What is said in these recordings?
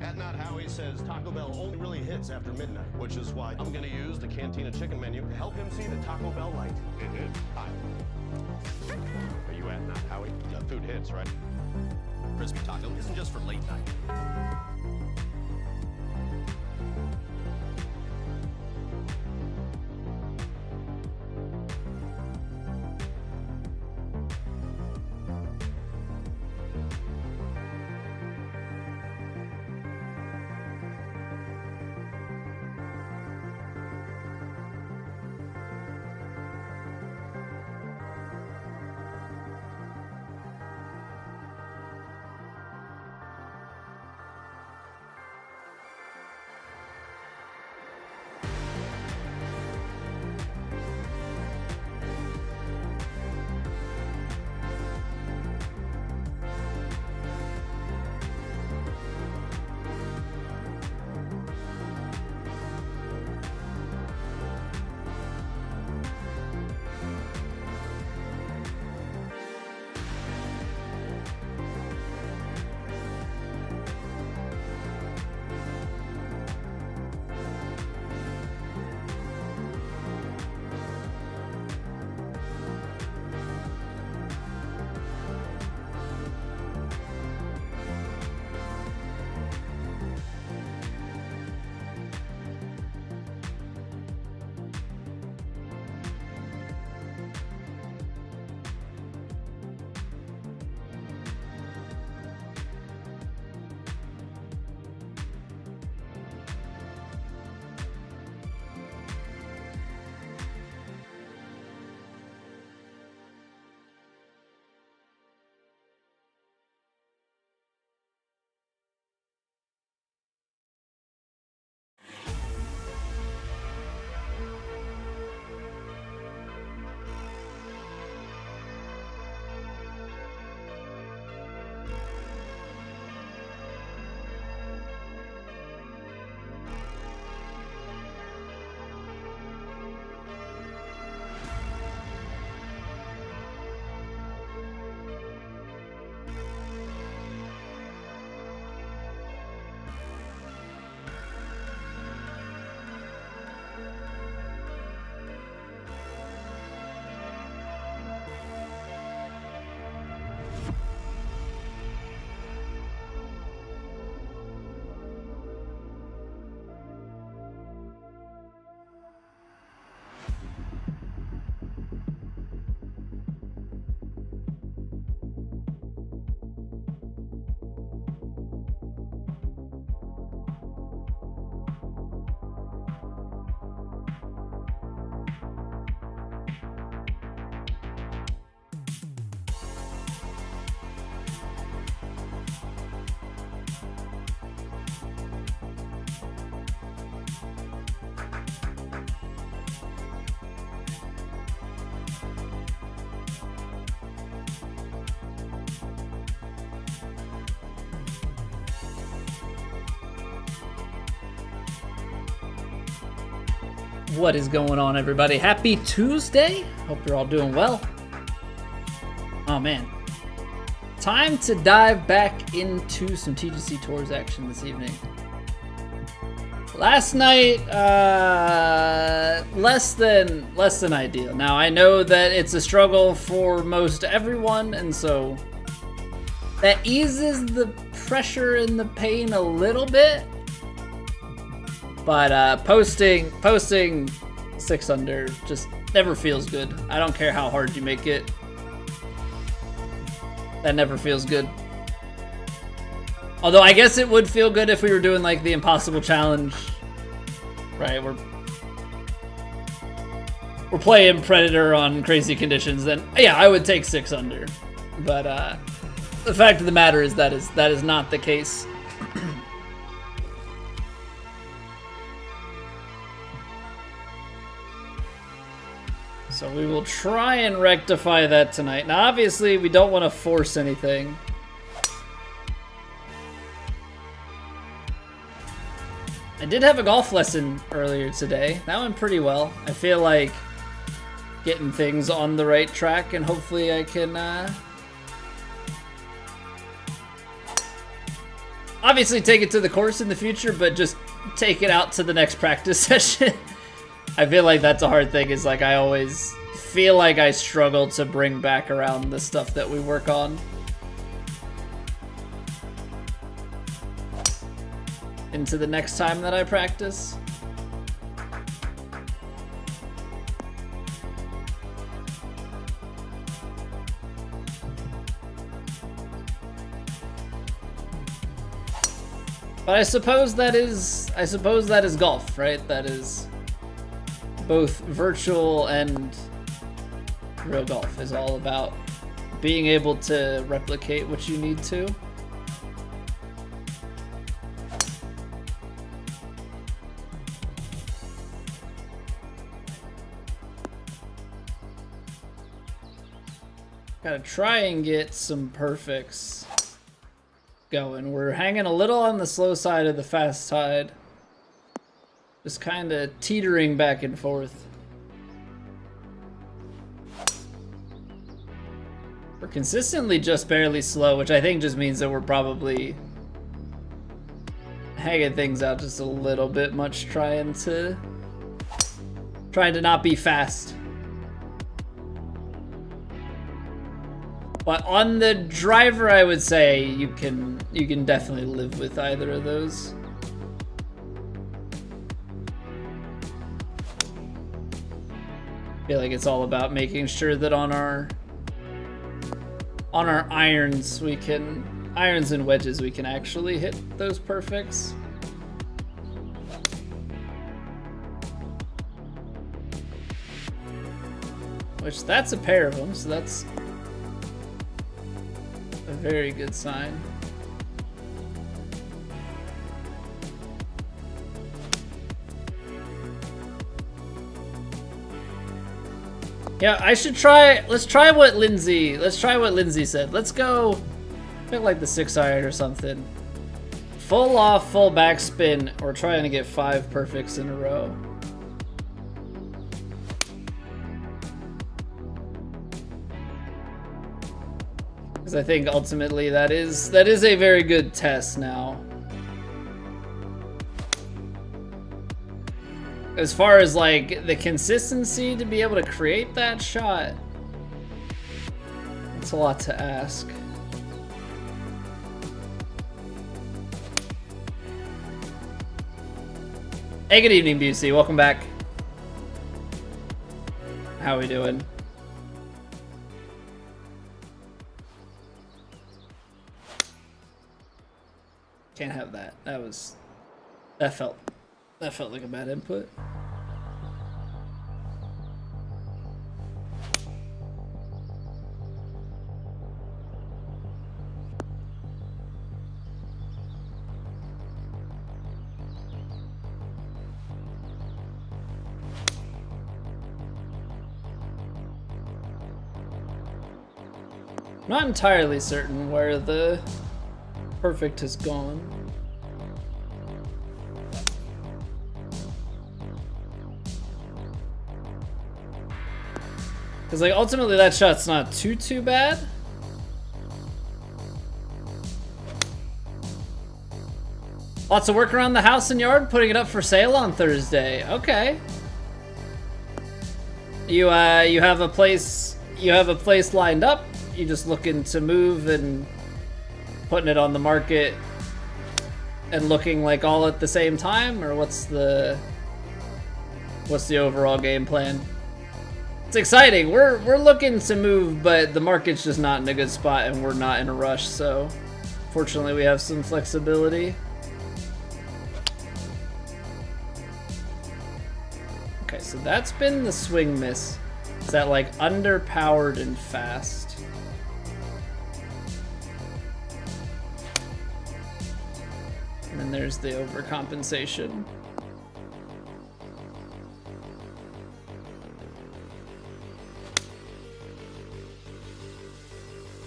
At Not Howie says Taco Bell only really hits after midnight, which is why I'm gonna use the Cantina chicken menu to help him see the Taco Bell light. It hits. Hi. Are you at Not Howie? The food hits, right? Crispy taco isn't just for late night. What is going on, everybody? Happy Tuesday. Hope you're all doing well. Oh man, time to dive back into some TGC Tours action this evening. Last night, less than ideal. Now I know that it's a struggle for most everyone, and so that eases the pressure and the pain a little bit. But posting 6 under just never feels good. I don't care how hard you make it. That never feels good. Although I guess it would feel good if we were doing like the impossible challenge. Right, we're playing Predator on crazy conditions, then yeah, I would take 6 under. But the fact of the matter is that is not the case. So we will try and rectify that tonight. Now, obviously, we don't want to force anything. I did have a golf lesson earlier today. That went pretty well. I feel like getting things on the right track, and hopefully I can Obviously take it to the course in the future, but just take it out to the next practice session. I feel like that's a hard thing, is like I always feel like I struggle to bring back around the stuff that we work on. Into the next time that I practice. But I suppose that is golf, right? That is both virtual and real golf, is all about being able to replicate what you need to. Gotta try and get some perfects going. We're hanging a little on the slow side of the fast side. Just kind of teetering back and forth. We're consistently just barely slow, which I think just means that we're probably hanging things out just a little bit much, trying to not be fast. But on the driver, I would say you can definitely live with either of those. I feel like it's all about making sure that on our irons and wedges we can actually hit those perfects. Which, that's a pair of them, so that's a very good sign. Yeah, I should try. Let's try what Lindsay said. Let's go pick like the 6-iron or something. Full off, full backspin. We're trying to get 5 perfects in a row. Because I think ultimately that is a very good test now. As far as like the consistency to be able to create that shot, it's a lot to ask. Hey, good evening, Busey. Welcome back. How are we doing? Can't have that. That felt like a bad input. I'm not entirely certain where the perfect has gone. Because like ultimately that shot's not too bad. Lots of work around the house and yard, putting it up for sale on Thursday. Okay. You have a place lined up. You just looking to move and putting it on the market and looking like all at the same time, or what's the overall game plan? It's exciting. We're looking to move, but the market's just not in a good spot and we're not in a rush, so fortunately we have some flexibility. Okay, so that's been the swing miss. Is that like underpowered and fast? And then there's the overcompensation.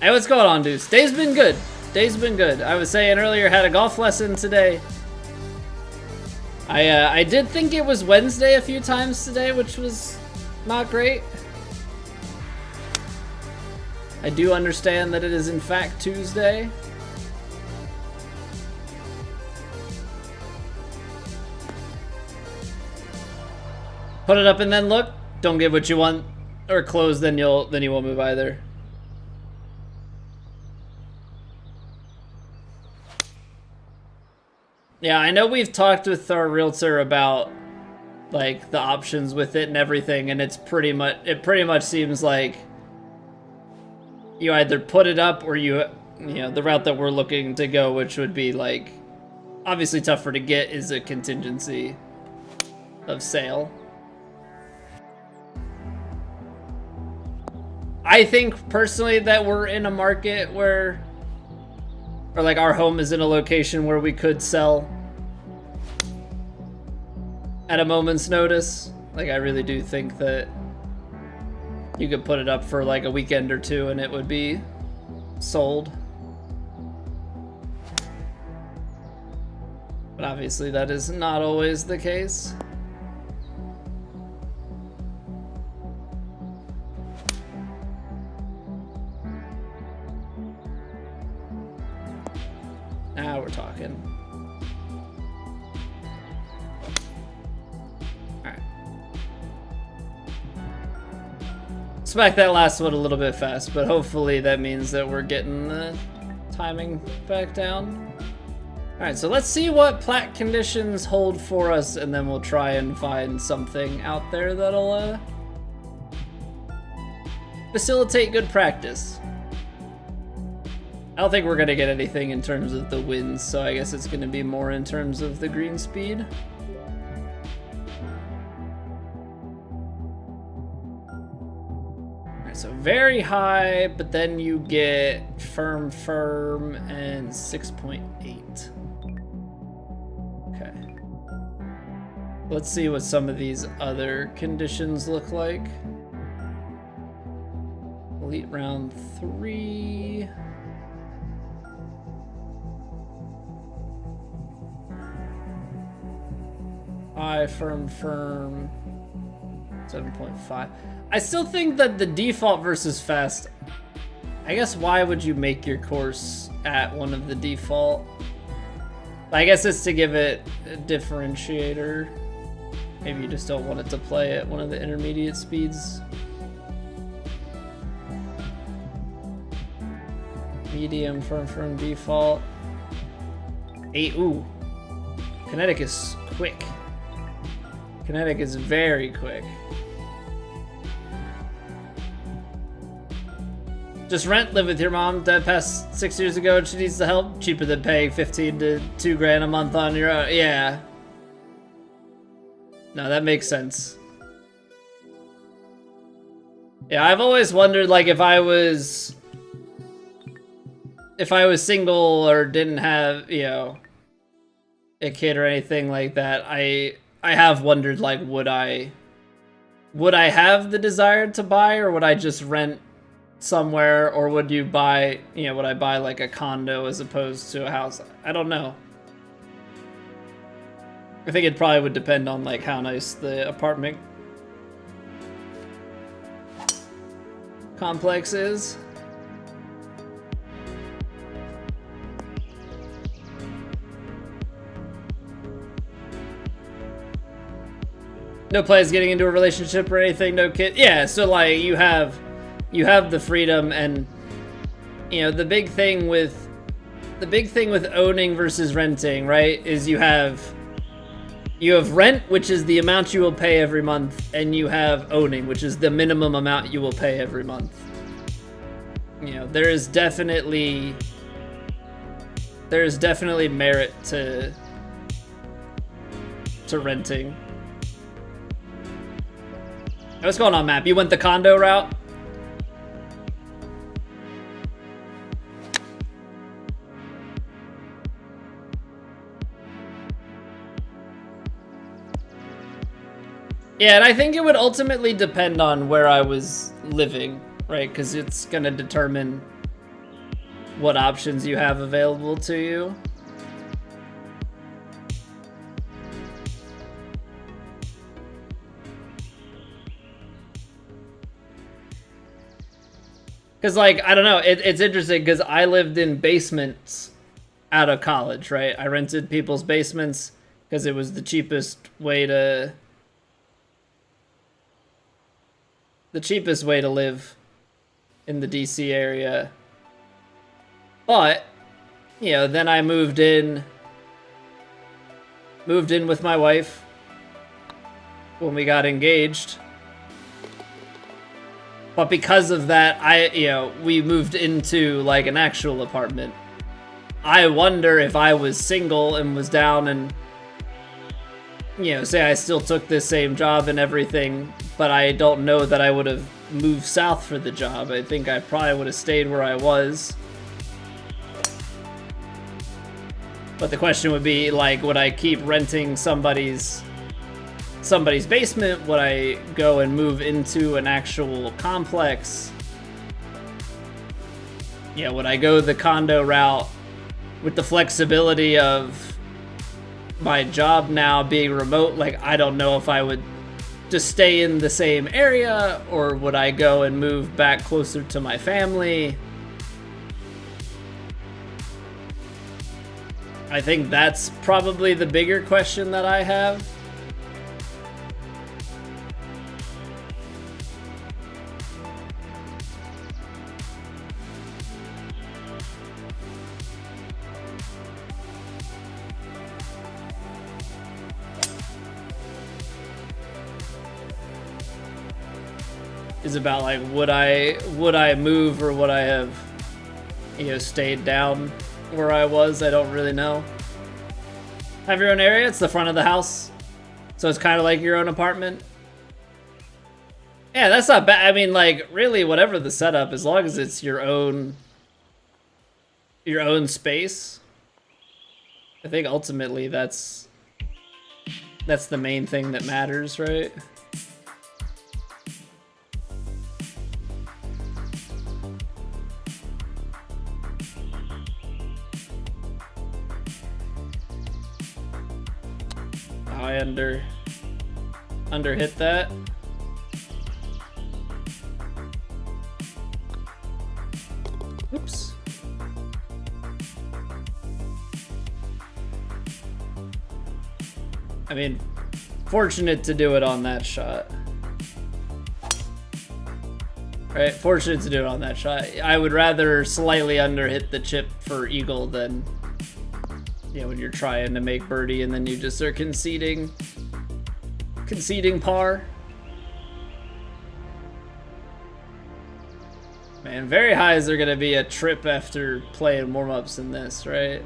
Hey, what's going on, dudes? Day's been good. Day's been good. I was saying earlier, had a golf lesson today. I did think it was Wednesday a few times today, which was not great. I do understand that it is in fact Tuesday. Put it up and then look. Don't get what you want, or close, then you won't move either. Yeah, I know we've talked with our realtor about like the options with it and everything, and it pretty much seems like you either put it up or you know, the route that we're looking to go, which would be like obviously tougher to get, is a contingency of sale. I think personally that we're in a market where, or like our home is in a location where we could sell at a moment's notice. Like, I really do think that you could put it up for like a weekend or two and it would be sold. But obviously that is not always the case. Now we're talking. Alright. Smack that last one a little bit fast, but hopefully that means that we're getting the timing back down. Alright, so let's see what plat conditions hold for us, and then we'll try and find something out there that'll facilitate good practice. I don't think we're going to get anything in terms of the winds, so I guess it's going to be more in terms of the green speed. Alright, so very high, but then you get firm, and 6.8. Okay. Let's see what some of these other conditions look like. Elite round 3. High, firm, 7.5. I still think that the default versus fast, I guess why would you make your course at one of the default? I guess it's to give it a differentiator. Maybe you just don't want it to play at one of the intermediate speeds. Medium, firm, default. 8, ooh. Kinetic is quick. Kinetic is very quick. Just rent, live with your mom. Dad passed 6 years ago and she needs the help. Cheaper than paying 15 to 2 grand a month on your own. Yeah. No, that makes sense. Yeah, I've always wondered, like, if I was single or didn't have, you know, a kid or anything like that, I have wondered, like, would I have the desire to buy, or would I just rent somewhere, or would you buy, you know, would I buy like a condo as opposed to a house? I don't know. I think it probably would depend on like how nice the apartment complex is. No plans getting into a relationship or anything, no kid. Yeah, so like you have the freedom, and you know, the big thing with owning versus renting, right, is you have rent, which is the amount you will pay every month, and you have owning, which is the minimum amount you will pay every month. You know, there is definitely merit to renting. What's going on, Map? You went the condo route? Yeah, and I think it would ultimately depend on where I was living, right? Because it's going to determine what options you have available to you. Because, like, I don't know, it's interesting because I lived in basements out of college, right? I rented people's basements because it was the cheapest way to the cheapest way to live in the DC area. But, you know, then I moved in with my wife when we got engaged. But because of that, we moved into like an actual apartment. I wonder if I was single and was down and, you know, say I still took this same job and everything, but I don't know that I would have moved south for the job. I think I probably would have stayed where I was. But the question would be, like, would I keep renting somebody's basement? Would I go and move into an actual complex? Yeah, would I go the condo route with the flexibility of my job now being remote? Like, I don't know if I would just stay in the same area, or would I go and move back closer to my family? I think that's probably the bigger question that I have. Is about like, would I move, or would I have, you know, stayed down where I was? I don't really know. Have your own area? It's the front of the house, so it's kind of like your own apartment. Yeah, that's not bad. I mean, like, really, whatever the setup, as long as it's your own space. I think ultimately that's the main thing that matters, right? I under hit that. Oops. I mean, fortunate to do it on that shot. Right, fortunate to do it on that shot. I would rather slightly under hit the chip for eagle than, you know, when you're trying to make birdie and then you just are conceding par. Man, very highs are gonna be a trip after playing warm-ups in this, right?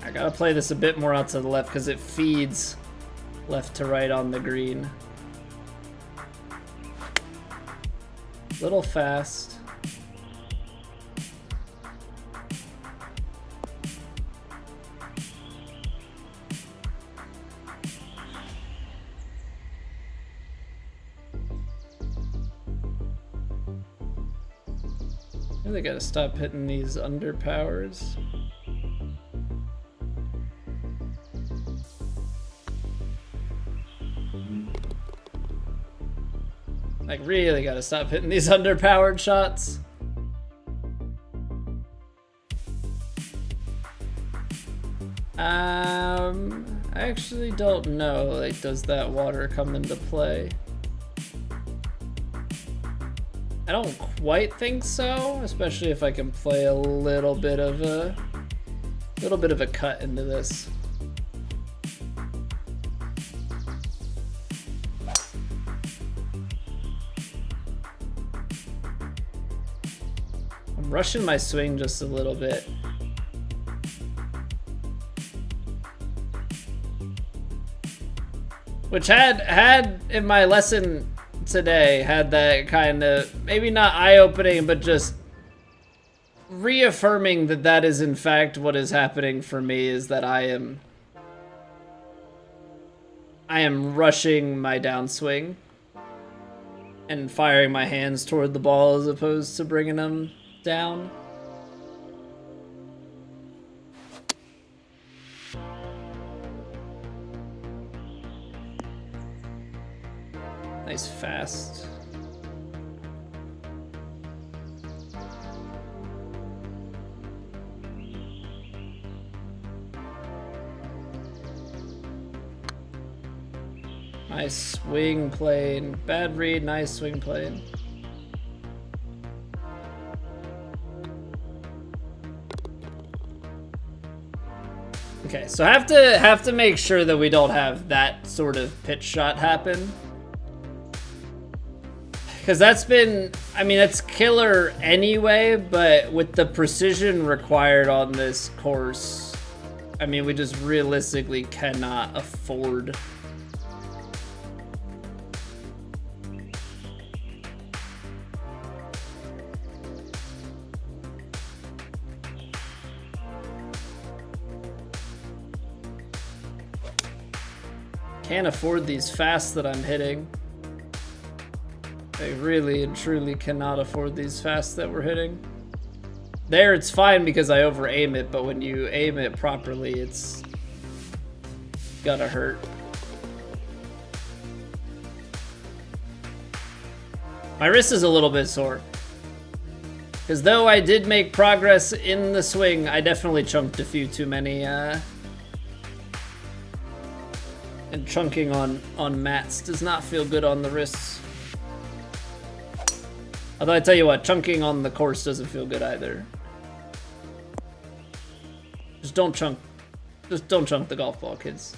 I gotta play this a bit more out to the left because it feeds left to right on the green. Little fast. I really gotta stop hitting these underpowers. Like, really gotta stop hitting these underpowered shots. I actually don't know. Like, does that water come into play? I don't quite think so, especially if I can play a little bit of a cut into this. I'm rushing my swing just a little bit. Which had in my lesson today, had that kind of, maybe not eye-opening, but just reaffirming that that is in fact what is happening for me, is that I am rushing my downswing and firing my hands toward the ball as opposed to bringing them down. Nice fast. Nice swing plane. Bad read, nice swing plane. Okay, so have to make sure that we don't have that sort of pitch shot happen. Because that's been, I mean, that's killer anyway, but with the precision required on this course, I mean, we just realistically cannot afford. Can't afford these fasts that I'm hitting. I really and truly cannot afford these fasts that we're hitting. There, it's fine because I over-aim it, but when you aim it properly, it's gonna hurt. My wrist is a little bit sore. Because though I did make progress in the swing, I definitely chunked a few too many, and chunking on mats does not feel good on the wrists. Although I tell you what, chunking on the course doesn't feel good either. Just don't chunk the golf ball, kids.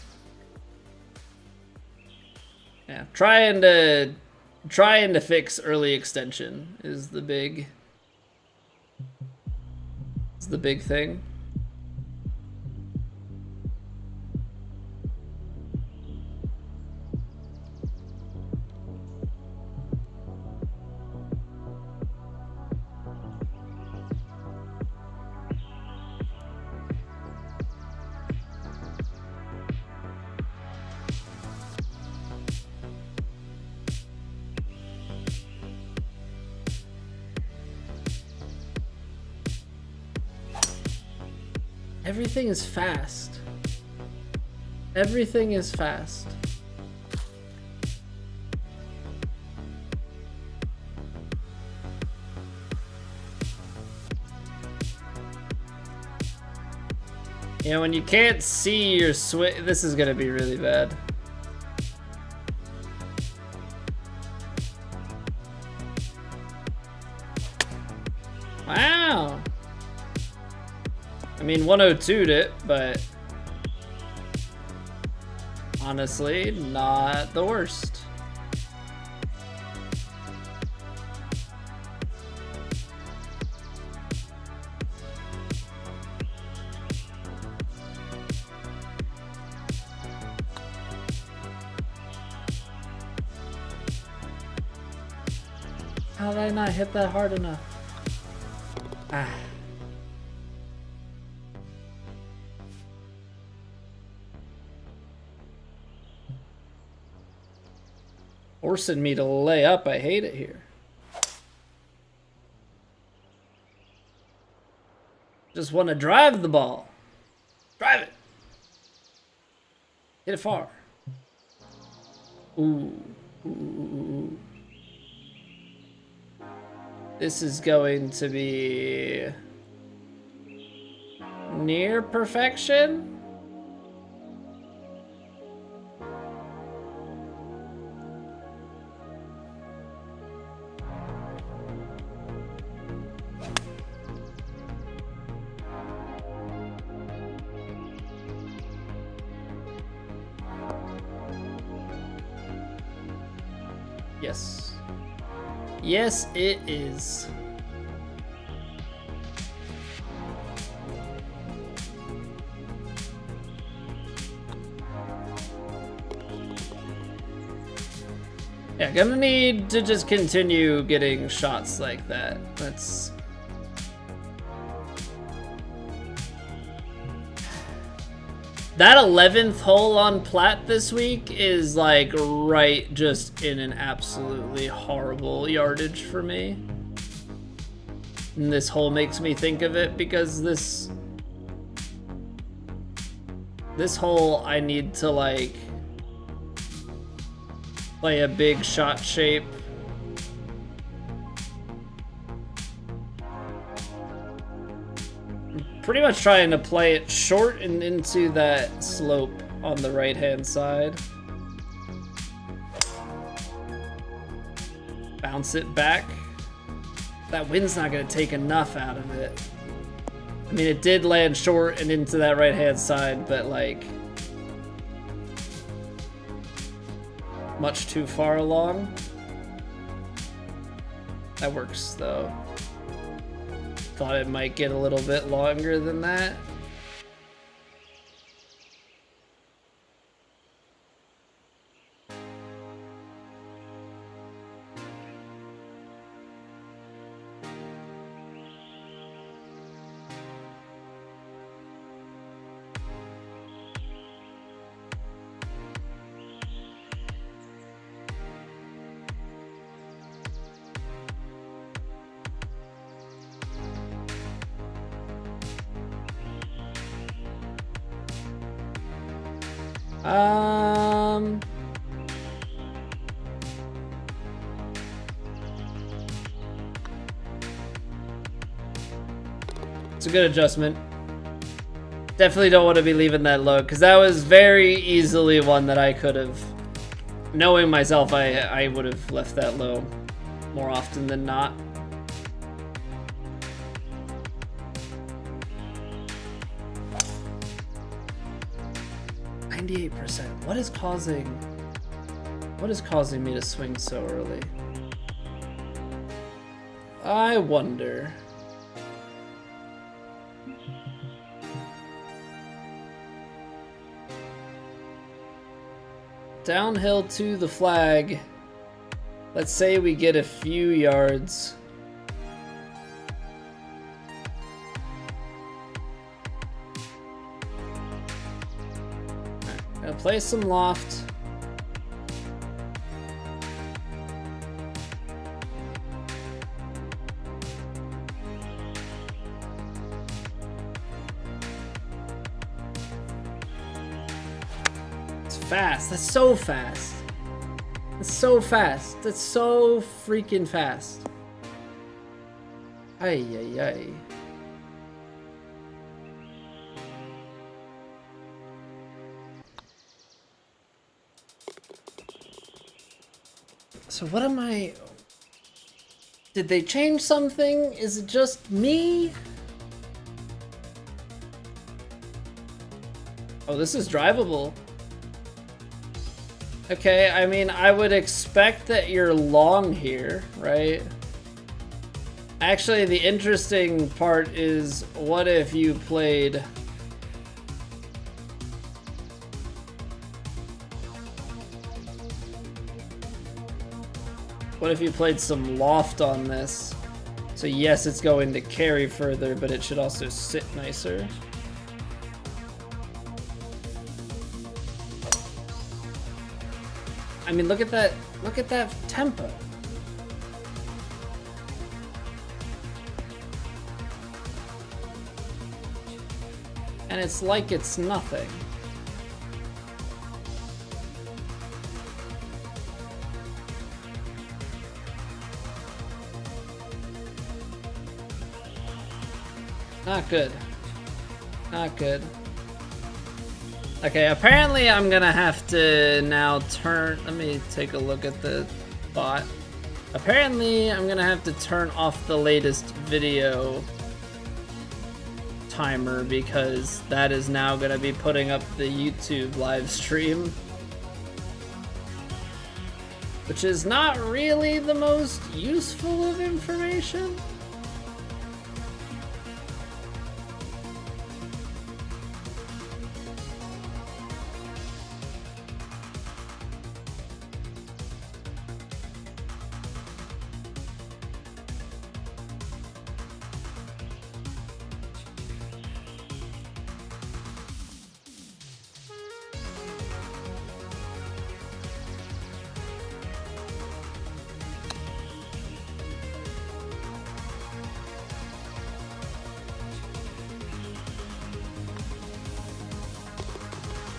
Yeah, trying to fix early extension is the big thing. Everything is fast. Everything is fast. You know, when you can't see your swing, this is gonna be really bad. Wow. I mean, 102'd it, but honestly, not the worst. How did I not hit that hard enough? Ah. Forcing me to lay up. I hate it here. Just want to drive the ball. Drive it. Hit it far. Ooh. Ooh. This is going to be near perfection. Yes. Yes, it is. Yeah, gonna need to just continue getting shots like that. That's... That 11th hole on Plat this week is like right just in an absolutely horrible yardage for me. And this hole makes me think of it because this hole I need to like play a big shot shape. Pretty much trying to play it short and into that slope on the right hand side. bounce it back. That wind's not gonna take enough out of it. I mean, it did land short and into that right-hand side, but like much too far along. That works though. Thought it might get a little bit longer than that. It's a good adjustment. Definitely don't want to be leaving that low, because that was very easily one that I could have, knowing myself, I would have left that low more often than not. %. What is causing me to swing so early? I wonder. Downhill to the flag. Let's say we get a few yards. Gonna play some loft. It's fast. That's so fast. That's so fast. That's so freaking fast. Ay, ay, ay. So what am I... Did they change something? Is it just me? Oh, this is drivable. Okay, I mean, I would expect that you're long here, right? Actually, the interesting part is, what if you played... What if you played some loft on this? So yes, it's going to carry further, but it should also sit nicer. I mean, look at that tempo. And it's like it's nothing. Not good. Not good. Okay, apparently I'm gonna have to now turn... Let me take a look at the bot. Apparently I'm gonna have to turn off the latest video timer, because that is now gonna be putting up the YouTube live stream. Which is not really the most useful of information.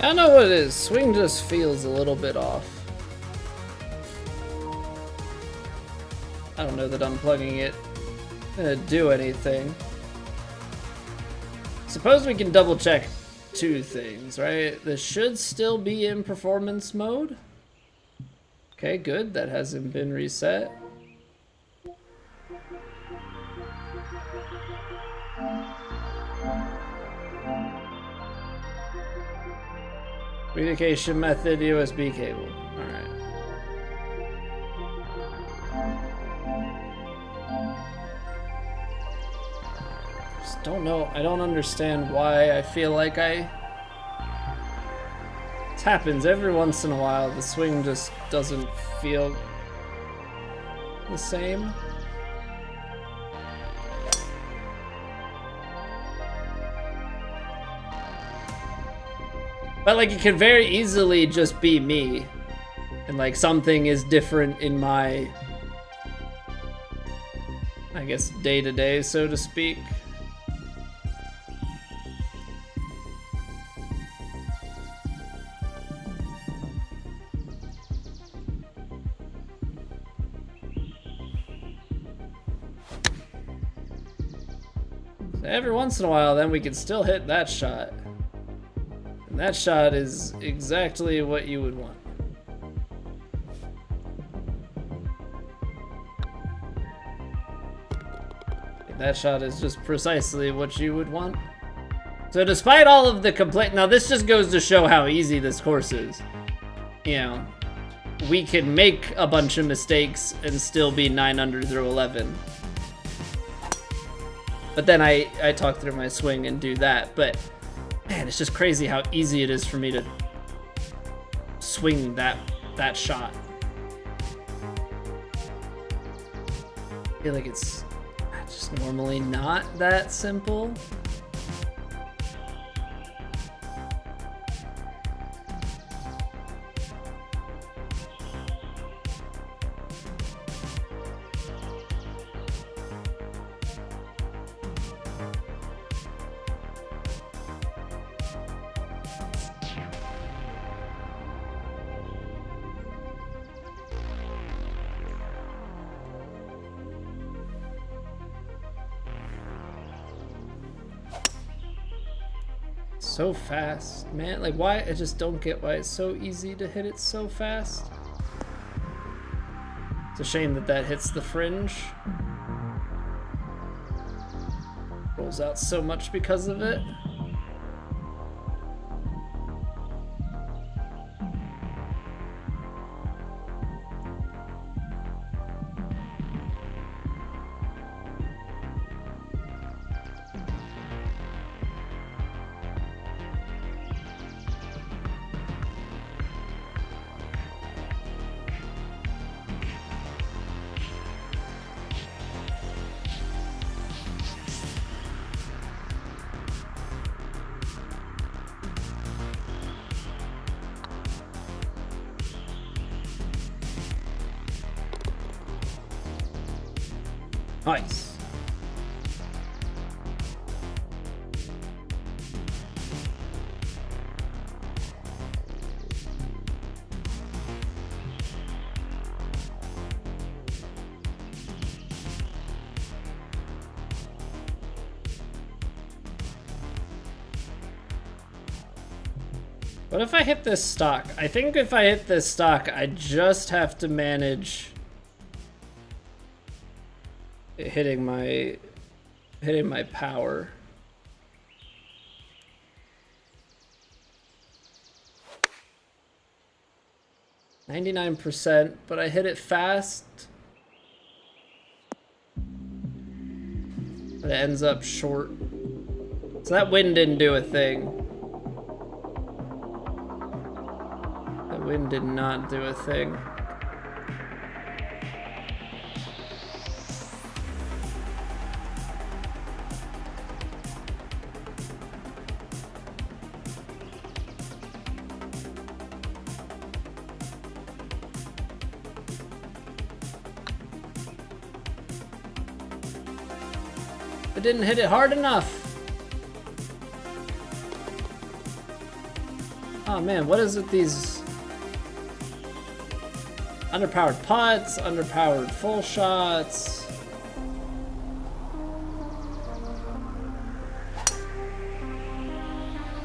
I don't know what it is. Swing just feels a little bit off. I don't know that unplugging it gonna do anything. Suppose we can double check two things, right? This should still be in performance mode. Okay, good. That hasn't been reset. Communication method, USB cable. Alright. Just don't know. I don't understand why I feel like this happens every once in a while. The swing just doesn't feel the same. But like it could very easily just be me. And like something is different in my, I guess, day-to-day, so to speak. So every once in a while, then we can still hit that shot. And that shot is exactly what you would want. That shot is just precisely what you would want. So despite all of the complaint, now this just goes to show how easy this course is. You know, we can make a bunch of mistakes and still be 9 under through 11. But then I talk through my swing and do that. But man, it's just crazy how easy it is for me to swing that shot. I feel like it's just normally not that simple. So fast, man. Like, why? I just don't get why it's so easy to hit it so fast. It's a shame that that hits the fringe. Rolls out so much because of it. Nice. What if I hit this stock? I think if I hit this stock, I just have to manage hitting my power. %, but I hit it fast. But it ends up short. So that wind didn't do a thing. That wind did not do a thing. I didn't hit it hard enough. Oh man, what is it, these underpowered putts, underpowered full shots?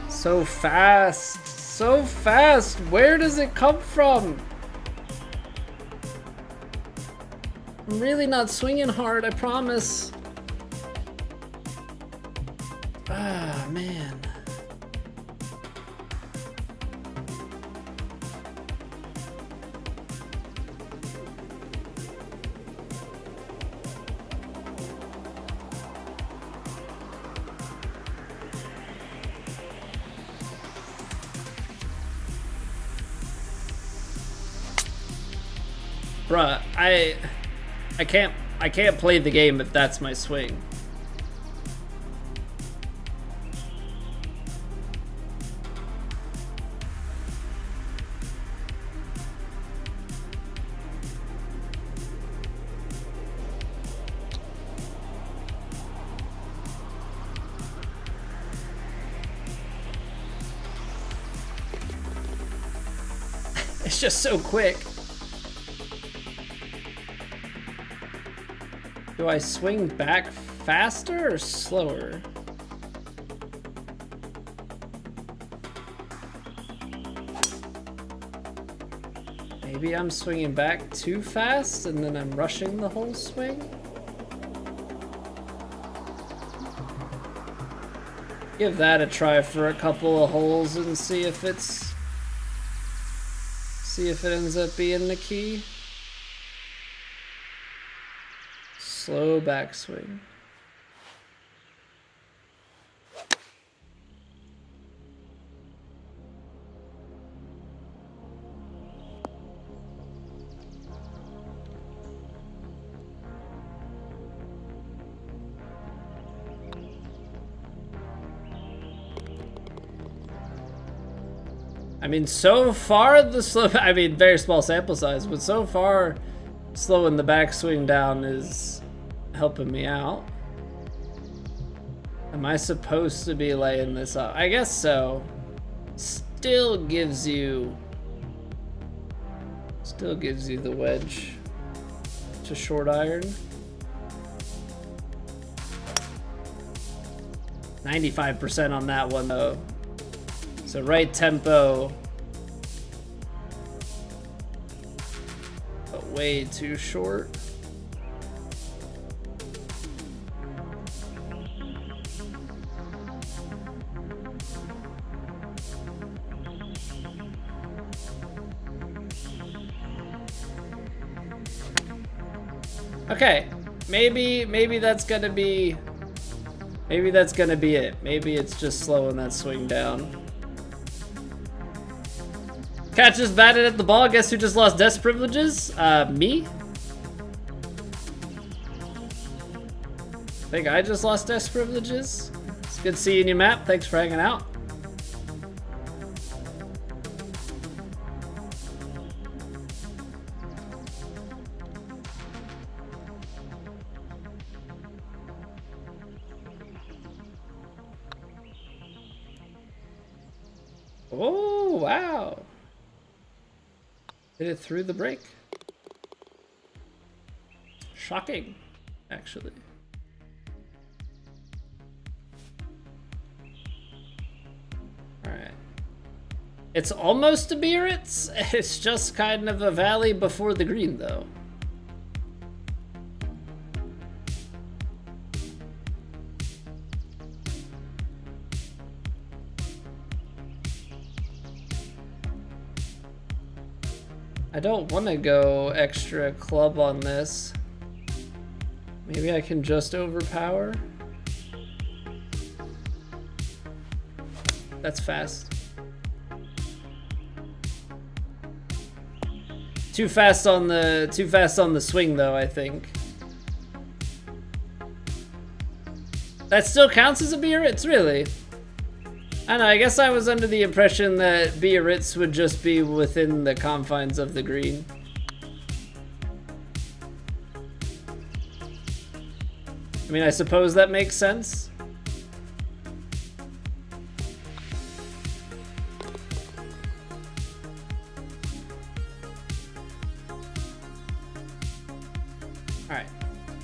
So fast, so fast. Where does it come from? I'm really not swinging hard, I promise. Ah, man. bruh, I can't play the game if that's my swing. It's just so quick. Do I swing back faster or slower? Maybe I'm swinging back too fast and then I'm rushing the whole swing? Give that a try for a couple of holes and see if it ends up being the key. Slow backswing. I mean, so far the slow, I mean, very small sample size, but so far slowing the backswing down is helping me out. Am I supposed to be laying this up? I guess so. Still gives you the wedge to short iron. 95% on that one though. So right tempo, but way too short. Okay, maybe that's gonna be it. Maybe it's just slowing that swing down. Cat just batted at the ball. Guess who just lost desk privileges? Me? I think I just lost desk privileges. It's good seeing you, Matt. Thanks for hanging out. Oh, wow. Hit it through the break. Shocking, actually. Alright. It's almost a Biarritz. It's just kind of a valley before the green, though. I don't want to go extra club on this. Maybe I can just overpower. That's fast. Too fast on the swing though, I think. That still counts as a Biarritz, really? I don't know, I guess I was under the impression that Biarritz would just be within the confines of the green. I mean, I suppose that makes sense. Alright,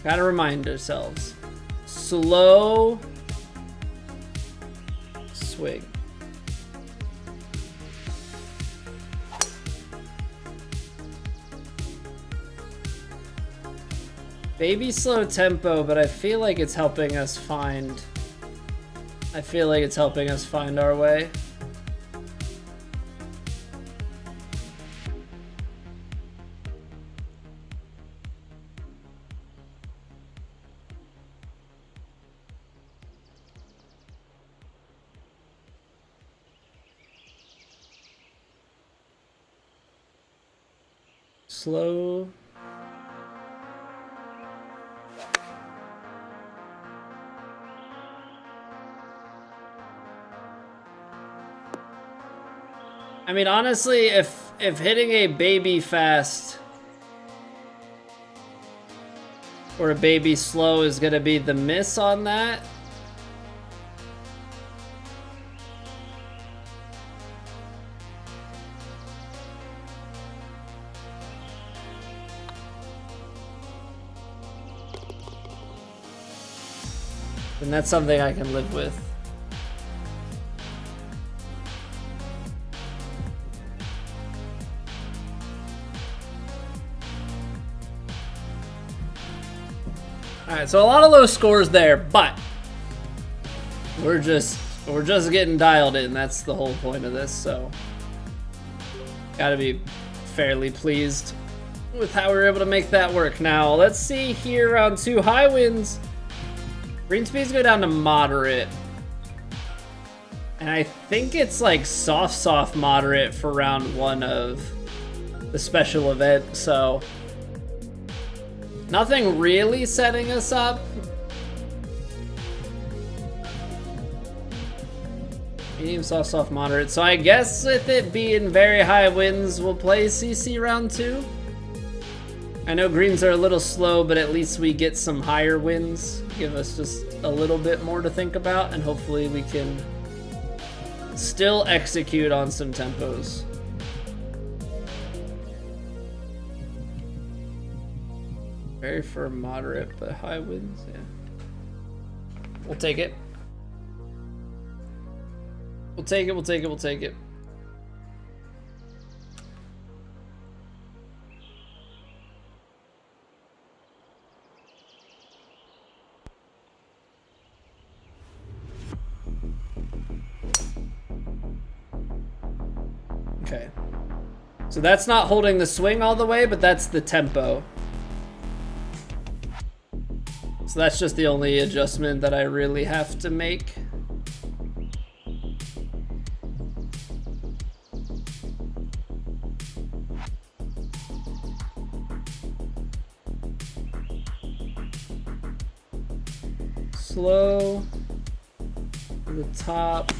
gotta remind ourselves. Slow swing. Maybe slow tempo, but I feel like it's helping us find our way. Slow I mean, honestly, if hitting a baby fast or a baby slow is gonna be the miss on that, then that's something I can live with. Alright, so a lot of low scores there, but we're just getting dialed in. That's the whole point of this, so gotta be fairly pleased with how we were able to make that work. Now, let's see here, round 2, high winds. Green speeds go down to moderate. And I think it's like soft moderate for round 1 of the special event, so nothing really setting us up. Medium, soft, moderate. So I guess with it being very high winds, we'll play CC round 2. I know greens are a little slow, but at least we get some higher winds. Give us just a little bit more to think about, and hopefully we can still execute on some tempos. Very firm, moderate, but high winds, yeah. We'll take it. We'll take it, we'll take it, we'll take it. Okay. So that's not holding the swing all the way, but that's the tempo. So that's just the only adjustment that I really have to make. Slow to the top.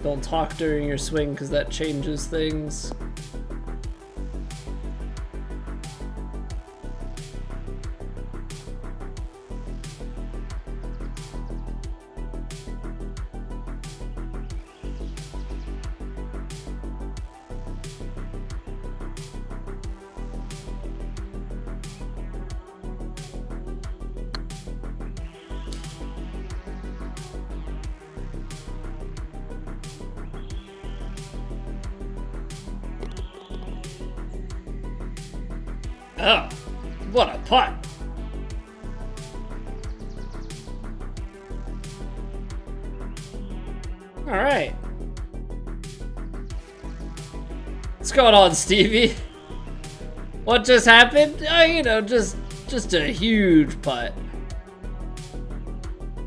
Don't talk during your swing because that changes things. Oh, what a putt. All right. What's going on, Stevie? What just happened? You know, just a huge putt.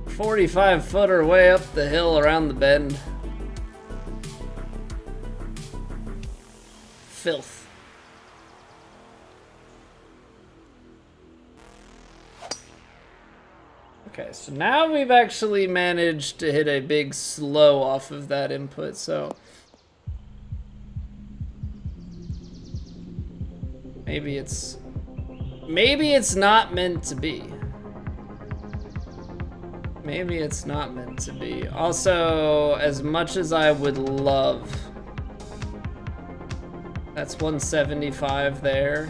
45-footer way up the hill around the bend. Filth. Okay, so now we've actually managed to hit a big slow off of that input, so maybe it's not meant to be. Maybe it's not meant to be. Also, as much as I would love, that's 175 there.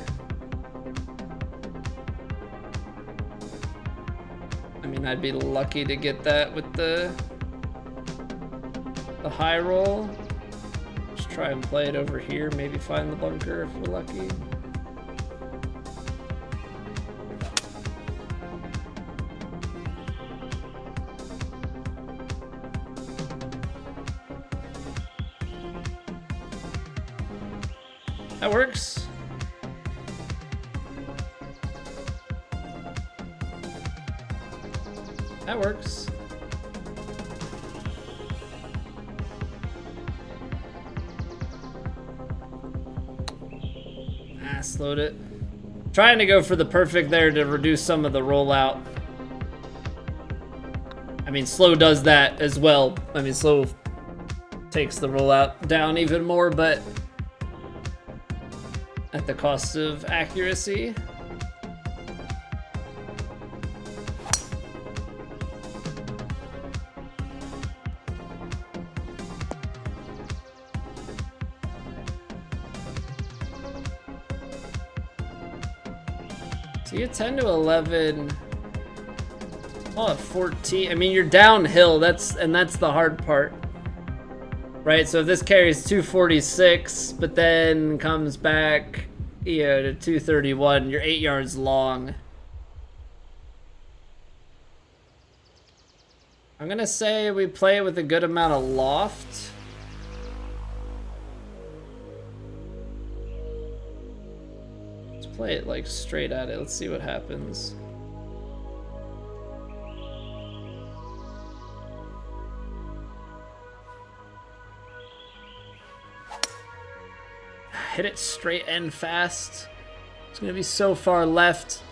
I mean, I'd be lucky to get that with the high roll. Just try and play it over here, maybe find the bunker if we're lucky. That works. That works. Slowed it. Trying to go for the perfect there to reduce some of the rollout. I mean, slow does that as well. I mean, slow takes the rollout down even more, but at the cost of accuracy. So you 10 to 11. Oh, 14. I mean, you're downhill. That's the hard part. Right? So if this carries 246, but then comes back, you know, to 231, you're 8 yards long. I'm gonna say we play it with a good amount of loft. Let's play it like straight at it. Let's see what happens. Hit it straight and fast. It's gonna be so far left.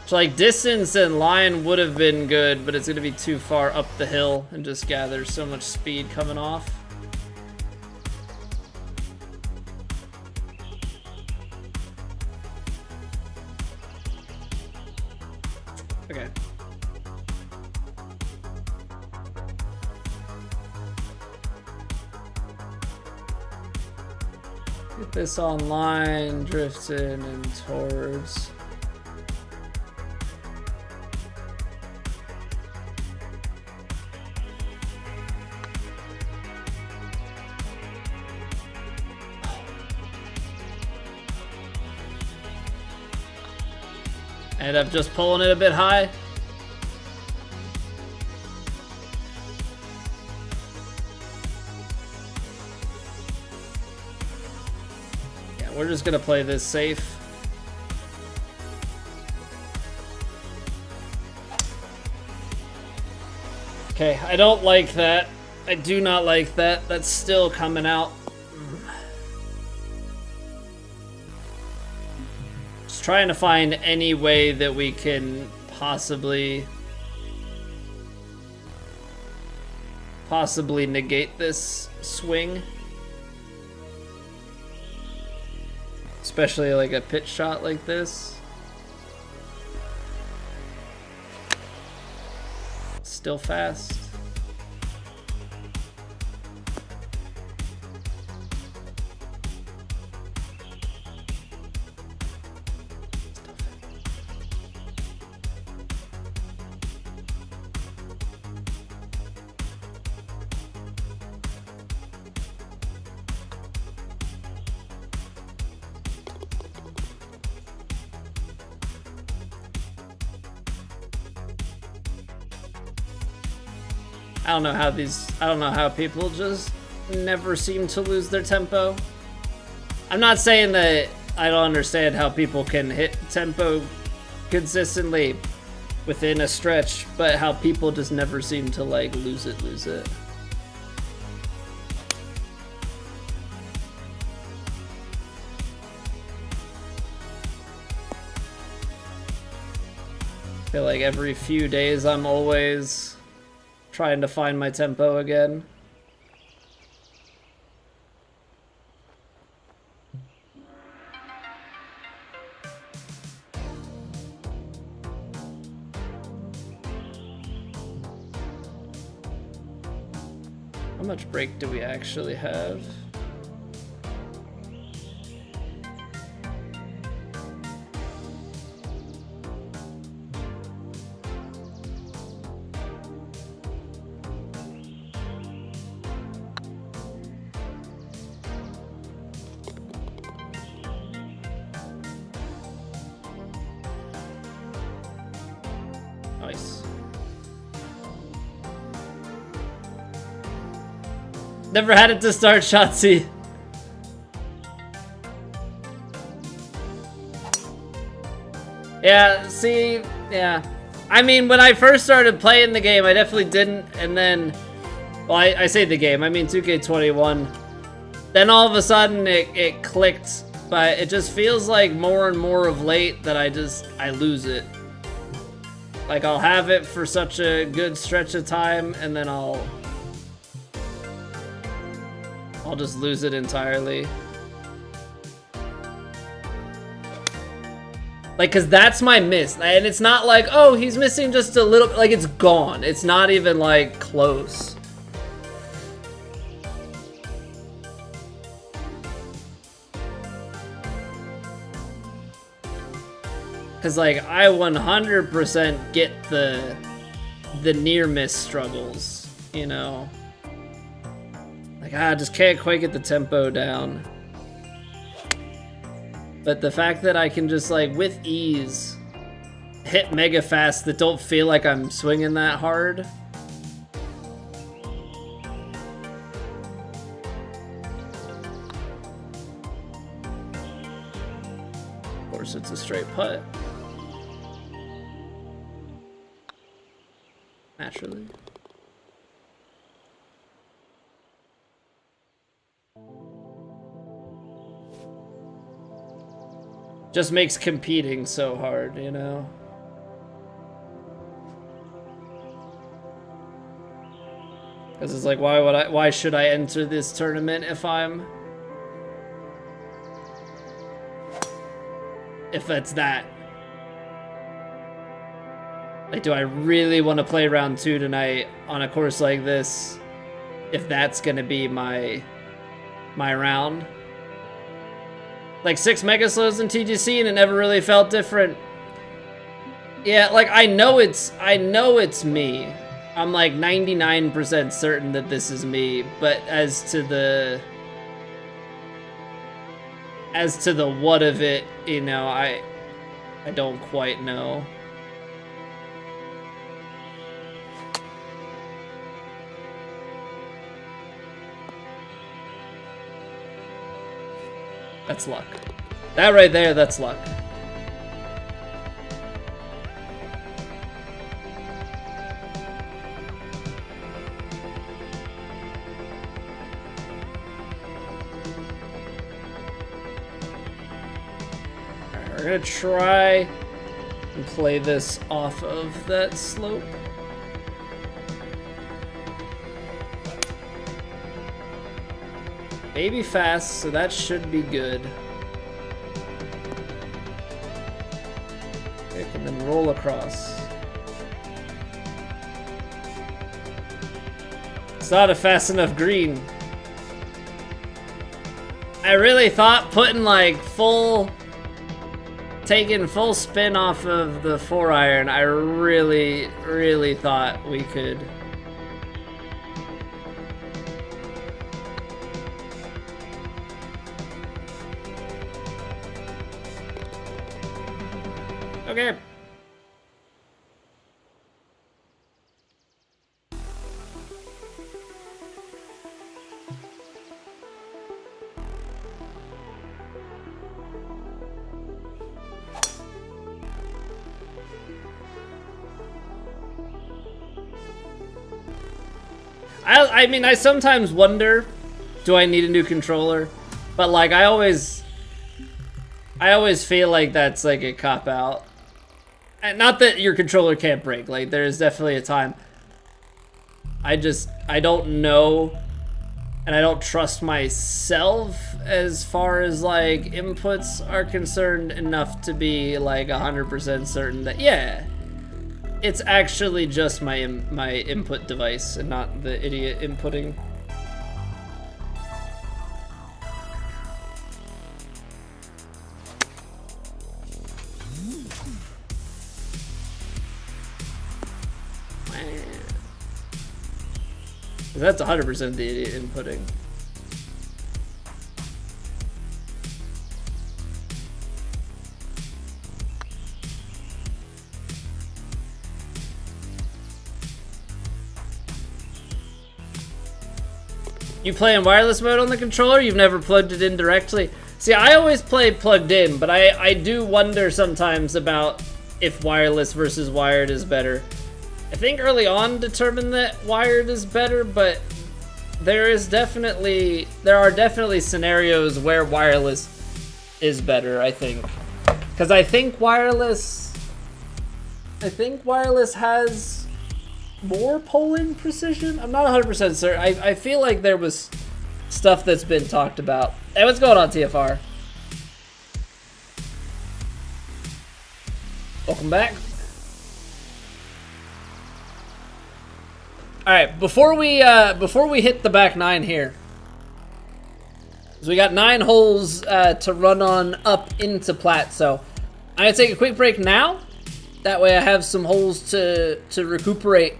So like distance and line would have been good, but it's gonna be too far up the hill and just gather so much speed coming off. Okay. Get this online, drifting and towards. End up just pulling it a bit high. We're just gonna play this safe. Okay, I don't like that. I do not like that. That's still coming out. Just trying to find any way that we can possibly negate this swing. Especially like a pitch shot like this. Still fast. I don't know how people just never seem to lose their tempo. I'm not saying that I don't understand how people can hit tempo consistently within a stretch, but how people just never seem to like lose it. I feel like every few days I'm always trying to find my tempo again. How much break do we actually have? Nice. Never had it to start, Shotzi. Yeah, see, yeah. I mean, when I first started playing the game, I definitely didn't, and then, well, I say the game, I mean 2K21. Then all of a sudden it clicked, but it just feels like more and more of late that I lose it. Like, I'll have it for such a good stretch of time, and then I'll I'll just lose it entirely. Like, cause that's my miss, and it's not like, oh, he's missing just a little, like it's gone. It's not even like close. Cause like I 100% get the near miss struggles, you know. Like I just can't quite get the tempo down. But the fact that I can just like with ease hit mega fast that don't feel like I'm swinging that hard. Of course it's a straight putt. Naturally. Just makes competing so hard, you know? Because it's like, why should I enter this tournament if it's that? Like, do I really want to play round 2 tonight on a course like this if that's gonna be my round? Like 6 mega slows in TGC and it never really felt different. Yeah, like I know it's me. I'm like 99% certain that this is me, but as to the what of it, you know, I don't quite know. That's luck. That right there, that's luck. Alright, we're gonna try and play this off of that slope. Maybe fast, so that should be good. Okay, and then roll across. It's not a fast enough green. I really thought putting like taking full spin off of the 4-iron, I really thought we could. Okay. I mean, I sometimes wonder, do I need a new controller? But like, I always feel like that's like a cop-out. And not that your controller can't break, like there is definitely a time. I don't know, and I don't trust myself as far as like inputs are concerned enough to be like 100% certain that yeah, it's actually just my input device and not the idiot inputting. That's 100% the idiot inputting. You play in wireless mode on the controller? You've never plugged it in directly? See, I always play plugged in, but I do wonder sometimes about if wireless versus wired is better. I think early on determined that wired is better, but there are definitely scenarios where wireless is better, I think. Because I think wireless has more polling precision. I'm not 100% certain. I feel like there was stuff that's been talked about. Hey, what's going on, TFR? Welcome back. All right, before we hit the back 9 here, so we got 9 holes to run on up into Plat. So I'm gonna take a quick break now. That way I have some holes to recuperate.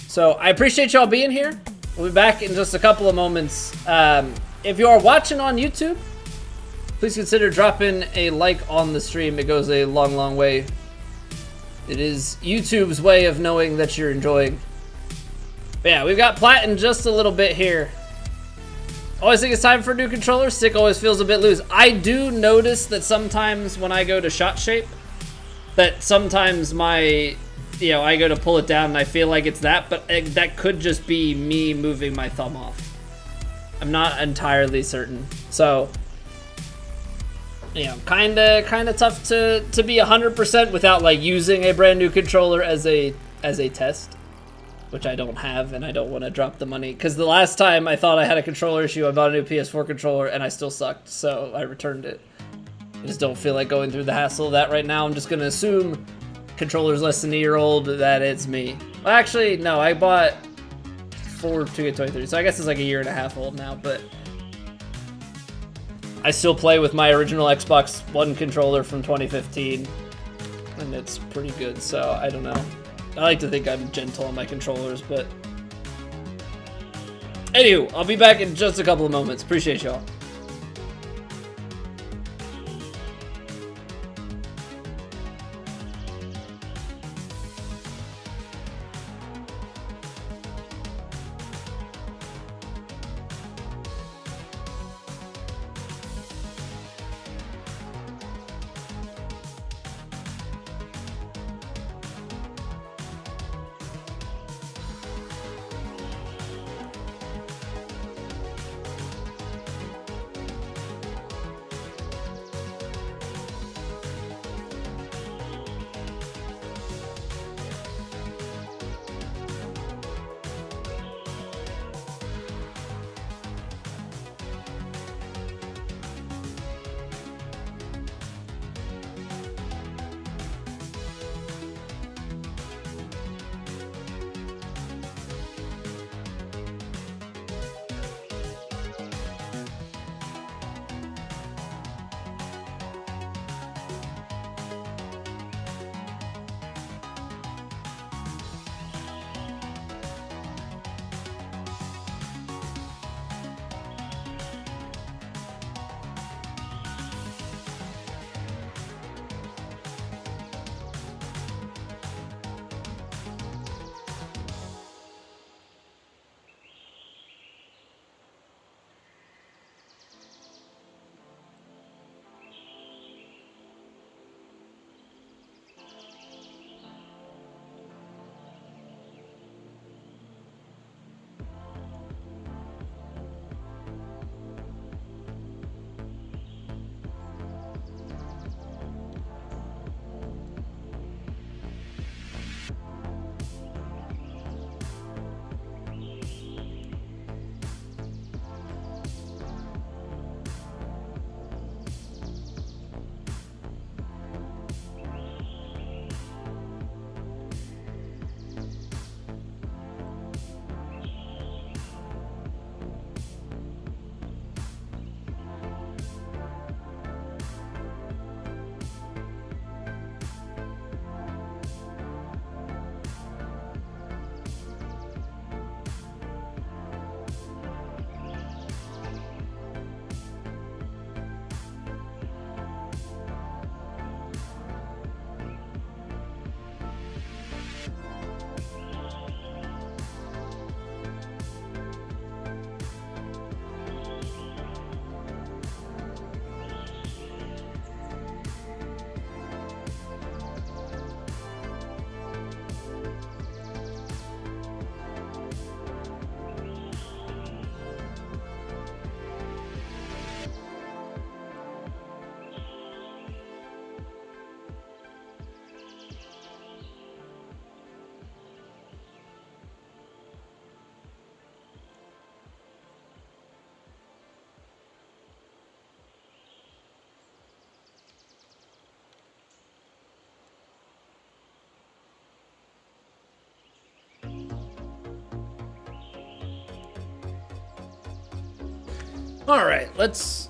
So I appreciate y'all being here. We'll be back in just a couple of moments. If you are watching on YouTube, please consider dropping a like on the stream. It goes a long, long way. It is YouTube's way of knowing that you're enjoying. But yeah, we've got Plat in just a little bit here. Always think it's time for a new controller. Stick always feels a bit loose. I do notice that sometimes when I go to shot shape, that sometimes my, I go to pull it down and I feel like it's that, but that could just be me moving my thumb off. I'm not entirely certain. So, kind of tough to be 100% without like using a brand new controller as a test, which I don't have, and I don't want to drop the money because the last time I thought I had a controller issue, I bought a new PS4 controller and I still sucked, so I returned it. I just don't feel like going through the hassle of that right now. I'm just gonna assume controller's less than a year old, that it's me. Well, actually, no, I bought 2K23, so I guess it's like a year and a half old now, but I still play with my original Xbox One controller from 2015, and it's pretty good, so I don't know. I like to think I'm gentle on my controllers, but anywho, I'll be back in just a couple of moments. Appreciate y'all. All right, let's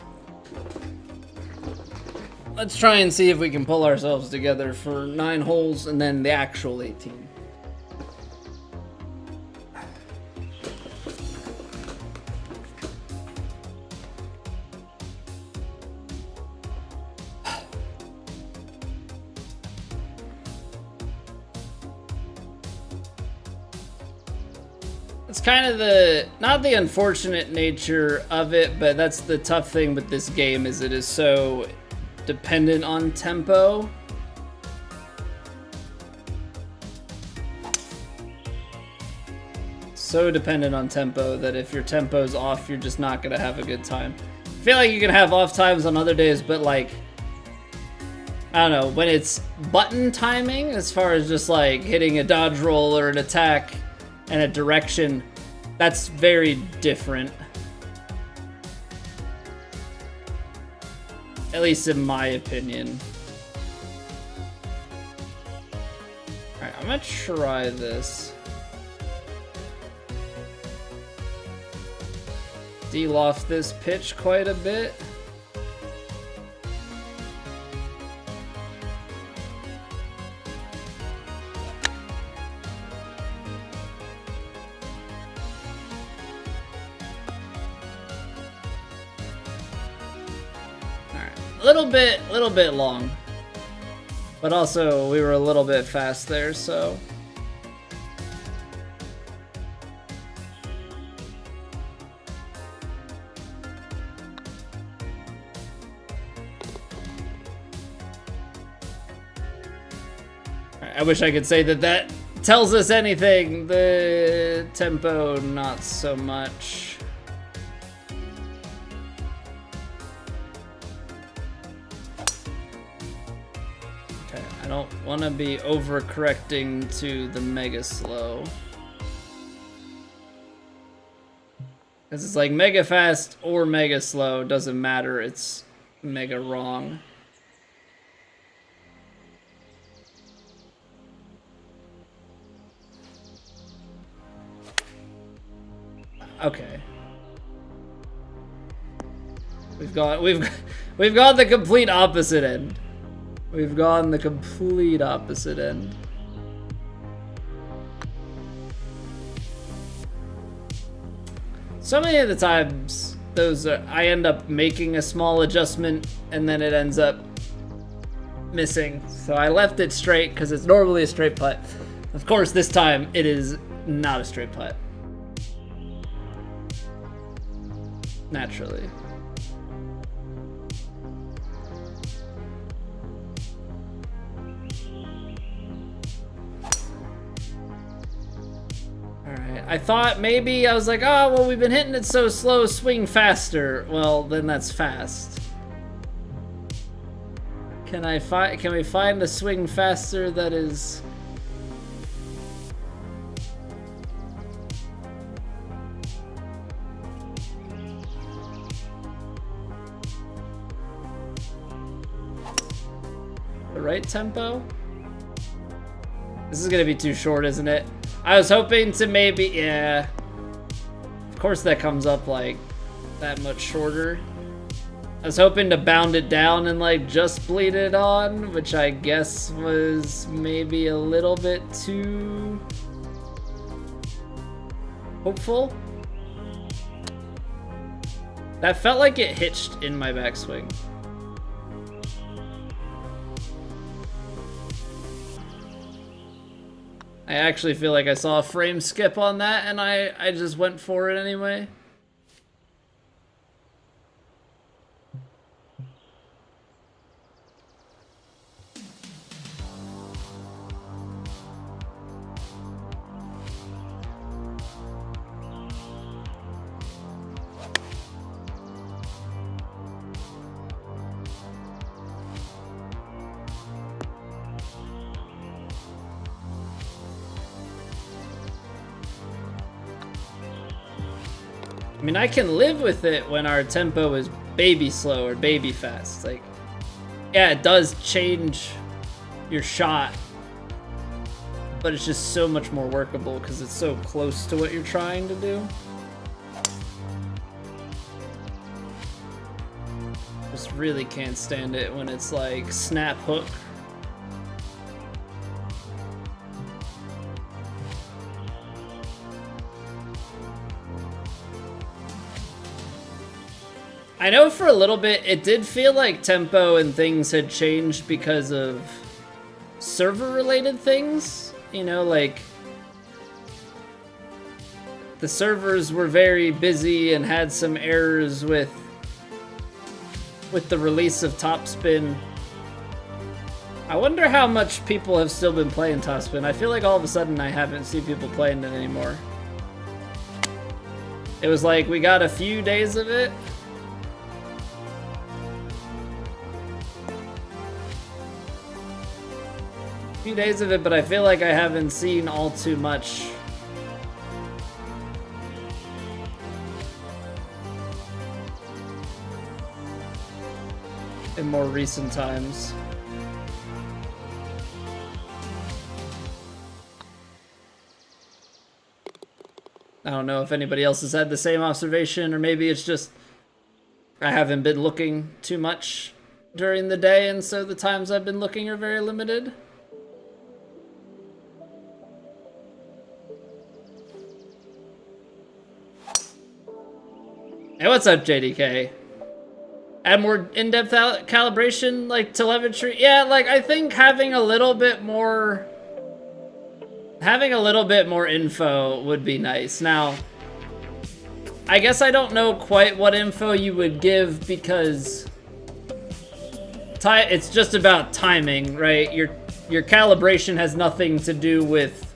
try and see if we can pull ourselves together for 9 holes and then the actual 18. It's kind of not the unfortunate nature of it, but that's the tough thing with this game is it is so dependent on tempo. So dependent on tempo that if your tempo's off, you're just not gonna have a good time. I feel like you can have off times on other days, but like, I don't know, when it's button timing, as far as just like hitting a dodge roll or an attack and a direction, that's very different. At least in my opinion. Alright, I'm gonna try this. De-loft this pitch quite a bit. Little bit long, but also we were a little bit fast there, so. I wish I could say that tells us anything. The tempo, not so much. I don't want to be overcorrecting to the mega slow. Because it's like mega fast or mega slow, doesn't matter, it's mega wrong. Okay. We've gone the complete opposite end. We've gone the complete opposite end. So many of the times, I end up making a small adjustment and then it ends up missing. So I left it straight because it's normally a straight putt. Of course, this time it is not a straight putt. Naturally. I thought maybe, I was like, oh, well, we've been hitting it so slow, swing faster. Well, then that's fast. Can we find a swing faster that is... the right tempo? This is gonna be too short, isn't it? I was hoping to maybe, yeah. Of course that comes up like that much shorter. I was hoping to bound it down and like just bleed it on, which I guess was maybe a little bit too hopeful. That felt like it hitched in my backswing. I actually feel like I saw a frame skip on that and I just went for it anyway. I mean, I can live with it when our tempo is baby slow or baby fast. Like, yeah, it does change your shot, but it's just so much more workable because it's so close to what you're trying to do. Just really can't stand it when it's like snap hook. I know for a little bit it did feel like tempo and things had changed because of server related things, you know, like the servers were very busy and had some errors with the release of Topspin. I wonder how much people have still been playing Topspin. I feel like all of a sudden I haven't seen people playing it anymore. It was like we got a few days of it. Few days of it, but I feel like I haven't seen all too much. In more recent times. I don't know if anybody else has had the same observation, or maybe it's just I haven't been looking too much during the day, and so the times I've been looking are very limited. Hey, what's up, JDK? Add more in-depth calibration, like telemetry. Yeah, like I think having a little bit more info would be nice. Now, I guess I don't know quite what info you would give because it's just about timing, right? Your calibration has nothing to do with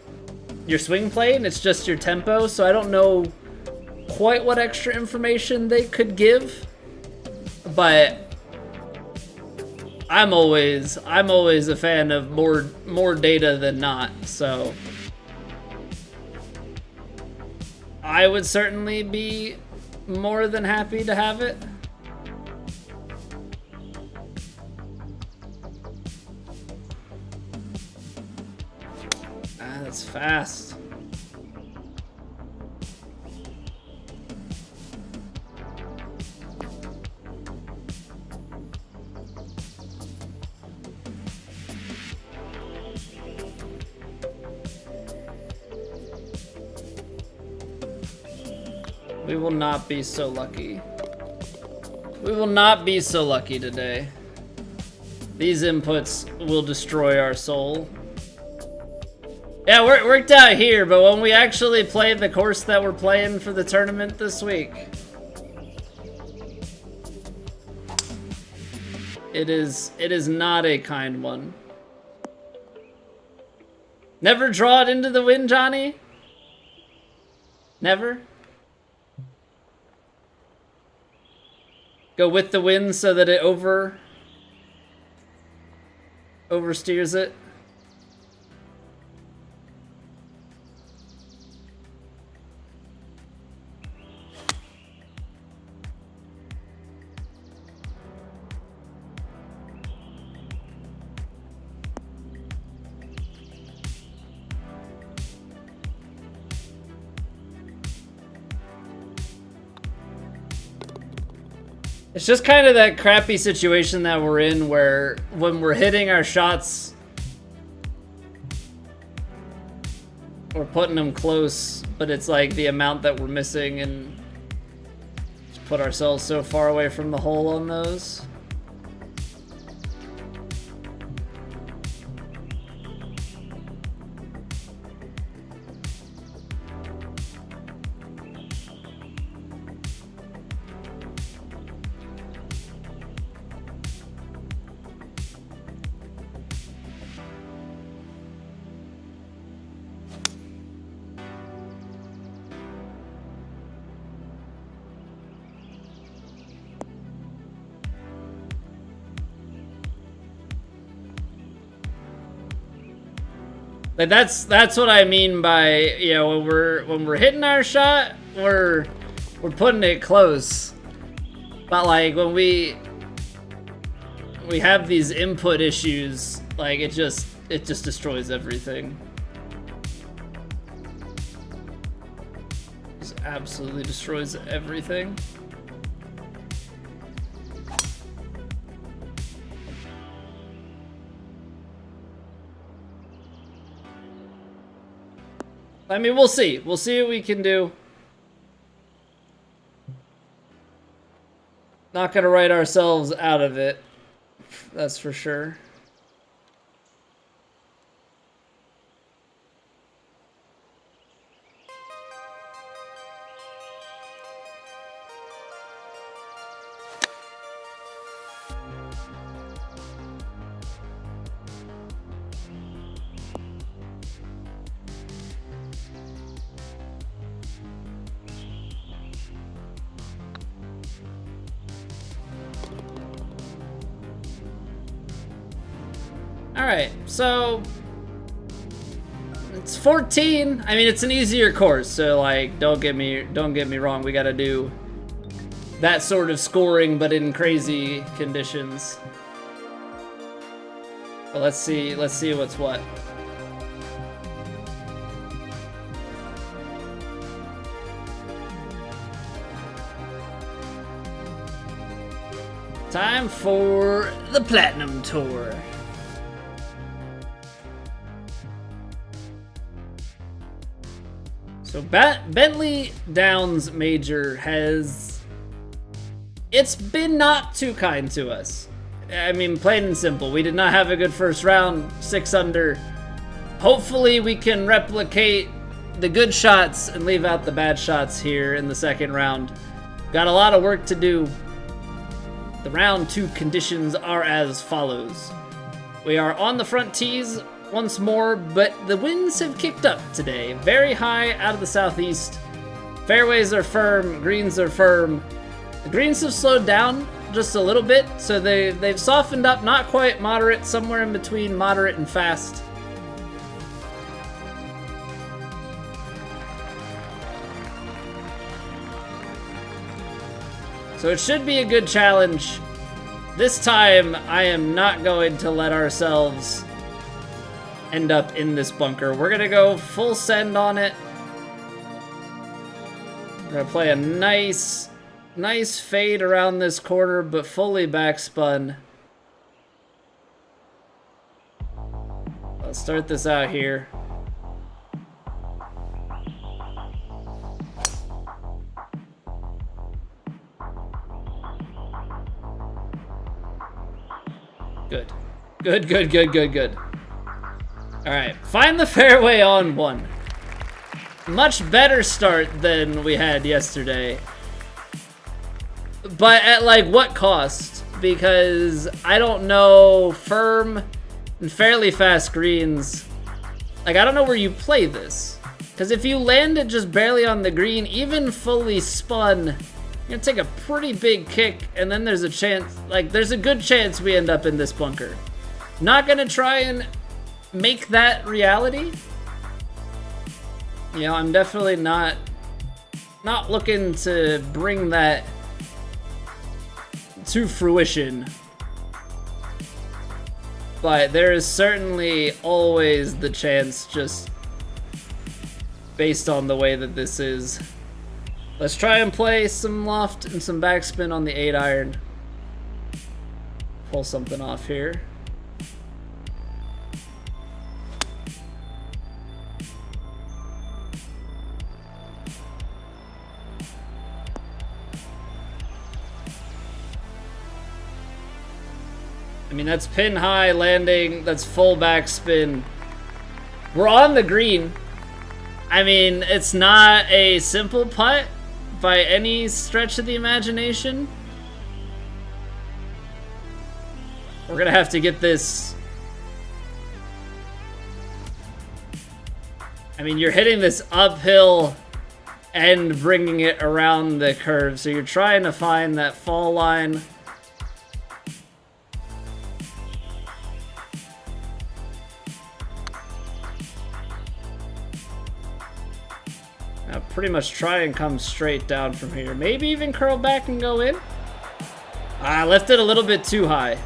your swing plane. It's just your tempo. So I don't know quite what extra information they could give, but I'm always a fan of more data than not, so I would certainly be more than happy to have it. Ah, that's fast. We will not be so lucky. We will not be so lucky today. These inputs will destroy our soul. Yeah, it worked out here, but when we actually play the course that we're playing for the tournament this week, it is not a kind one. Never draw it into the wind, Johnny? Never? Go with the wind so that it oversteers it. It's just kind of that crappy situation that we're in where when we're hitting our shots, we're putting them close, but it's like the amount that we're missing and just put ourselves so far away from the hole on those. Like that's what I mean by, you know, when we're hitting our shot, we're putting it close. But like when we have these input issues, like it just destroys everything. Just absolutely destroys everything. I mean, we'll see. We'll see what we can do. Not gonna write ourselves out of it. That's for sure. Alright, so it's 14. I mean, it's an easier course, so like don't get me wrong, we gotta do that sort of scoring but in crazy conditions. But let's see what's what. Time for the Platinum Tour. So Bentleigh Downs Major it's been not too kind to us. I mean, plain and simple. We did not have a good first round, 6 under. Hopefully we can replicate the good shots and leave out the bad shots here in the second round. Got a lot of work to do. The round 2 conditions are as follows. We are on the front tees once more, but the winds have kicked up today. Very high out of the southeast. Fairways are firm, greens are firm. The greens have slowed down just a little bit, so they've softened up, not quite moderate, somewhere in between moderate and fast. So it should be a good challenge. This time, I am not going to let ourselves end up in this bunker. We're gonna go full send on it. We're gonna play a nice fade around this corner, but fully backspun. Let's start this out here. Good. All right, find the fairway on 1. Much better start than we had yesterday. But at like what cost? Because I don't know, firm and fairly fast greens. Like, I don't know where you play this. Because if you land it just barely on the green, even fully spun, you're gonna take a pretty big kick, and then there's a chance, like there's a good chance we end up in this bunker. Not gonna try and make that reality. You know, I'm definitely not looking to bring that to fruition. But there is certainly always the chance, just based on the way that this is. Let's try and play some loft and some backspin on the 8-iron. Pull something off here. I mean, that's pin high landing, that's full backspin. We're on the green. I mean, it's not a simple putt by any stretch of the imagination. We're gonna have to get this. I mean, you're hitting this uphill and bringing it around the curve, so you're trying to find that fall line. Now pretty much try and come straight down from here. Maybe even curl back and go in. I left it a little bit too high.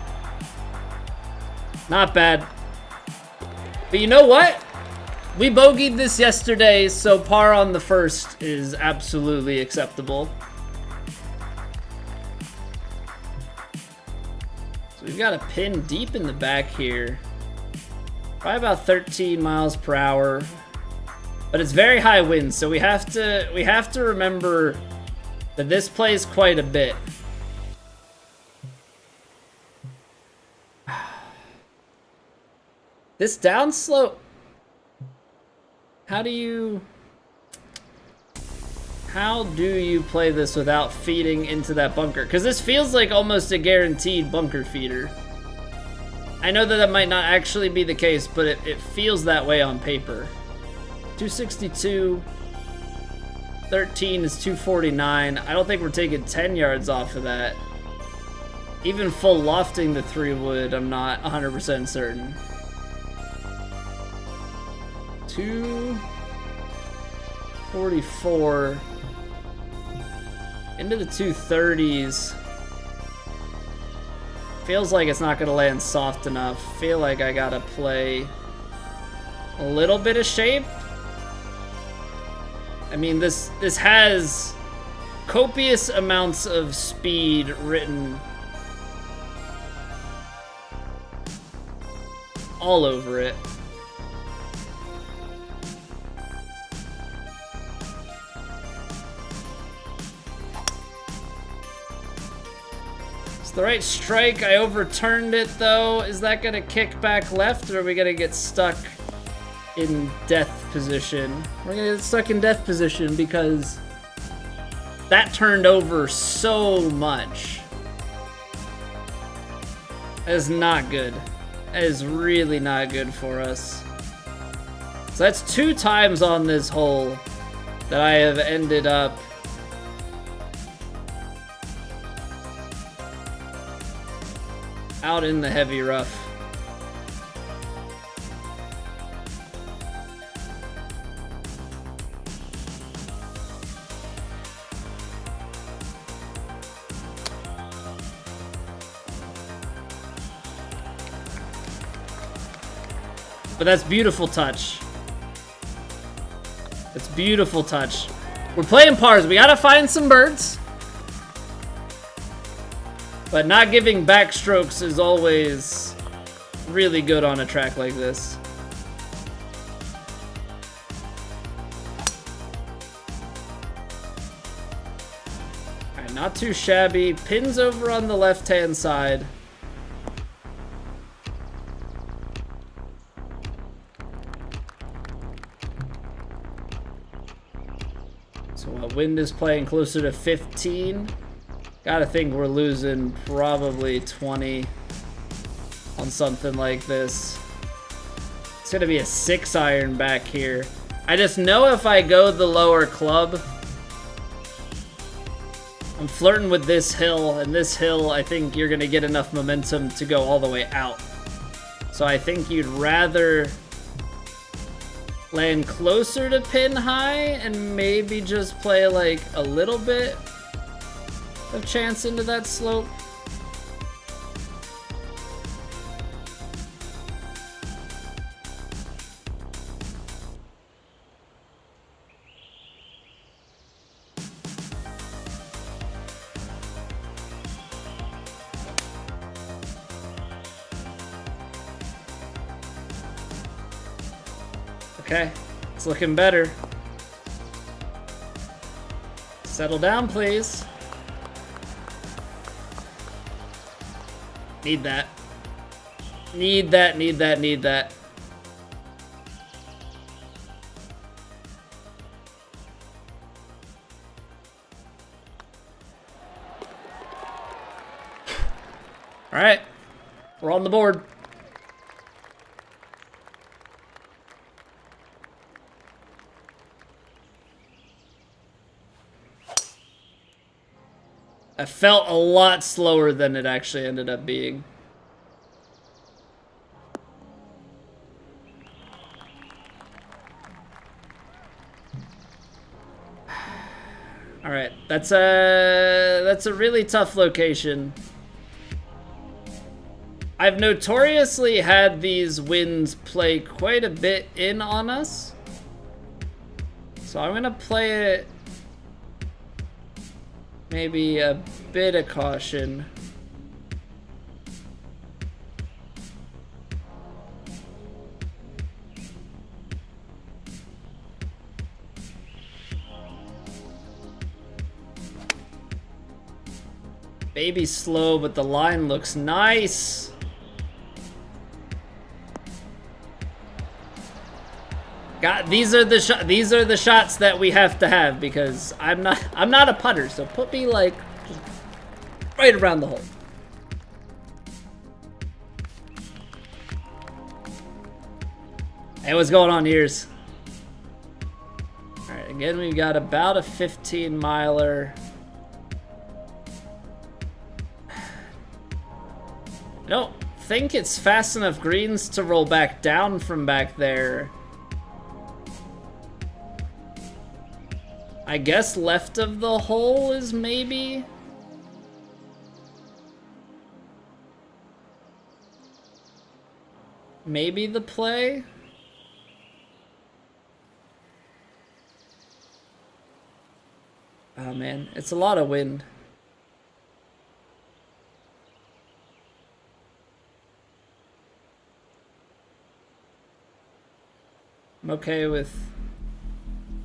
Not bad. But you know what? We bogeyed this yesterday, so par on the first is absolutely acceptable. So we've got a pin deep in the back here. Probably about 13 miles per hour. But it's very high wind, so we have to remember that this plays quite a bit. This downslope, how do you play this without feeding into that bunker? Because this feels like almost a guaranteed bunker feeder. I know that that might not actually be the case, but it feels that way on paper. 262, 13 is 249. I don't think we're taking 10 yards off of that. Even full lofting the 3-wood, I'm not 100% certain. 244 into the 230s. Feels like it's not gonna land soft enough. Feel like I gotta play a little bit of shape. I mean, this has copious amounts of speed written all over it. It's the right strike. I overturned it though. Is that gonna kick back left, or are we gonna get stuck in death position? We're gonna get stuck in death position because that turned over so much. That is not good. That is really not good for us. So that's 2 times on this hole that I have ended up out in the heavy rough. But that's beautiful touch. It's beautiful touch. We're playing pars. We gotta find some birds. But not giving backstrokes is always really good on a track like this. Alright, not too shabby. Pins over on the left-hand side. So wind is playing closer to 15. Gotta think we're losing probably 20 on something like this. It's gonna be a 6-iron back here. I just know if I go the lower club, I'm flirting with this hill, and this hill, I think you're gonna get enough momentum to go all the way out. So I think you'd rather land closer to pin high and maybe just play like a little bit of chance into that slope. Okay, it's looking better. Settle down, please. Need that. Need that, need that, need that. All right, we're on the board. I felt a lot slower than it actually ended up being. All right, that's a really tough location. I've notoriously had these winds play quite a bit in on us. So I'm gonna play it maybe a bit of caution. Maybe slow, but the line looks nice. God, these are the shots that we have to have because I'm not a putter, so put me like just right around the hole. Hey, what's going on, ears? All right, again, we've got about a 15-miler. I don't think it's fast enough greens to roll back down from back there. I guess left of the hole is maybe... maybe the play? Oh man, it's a lot of wind. I'm okay with...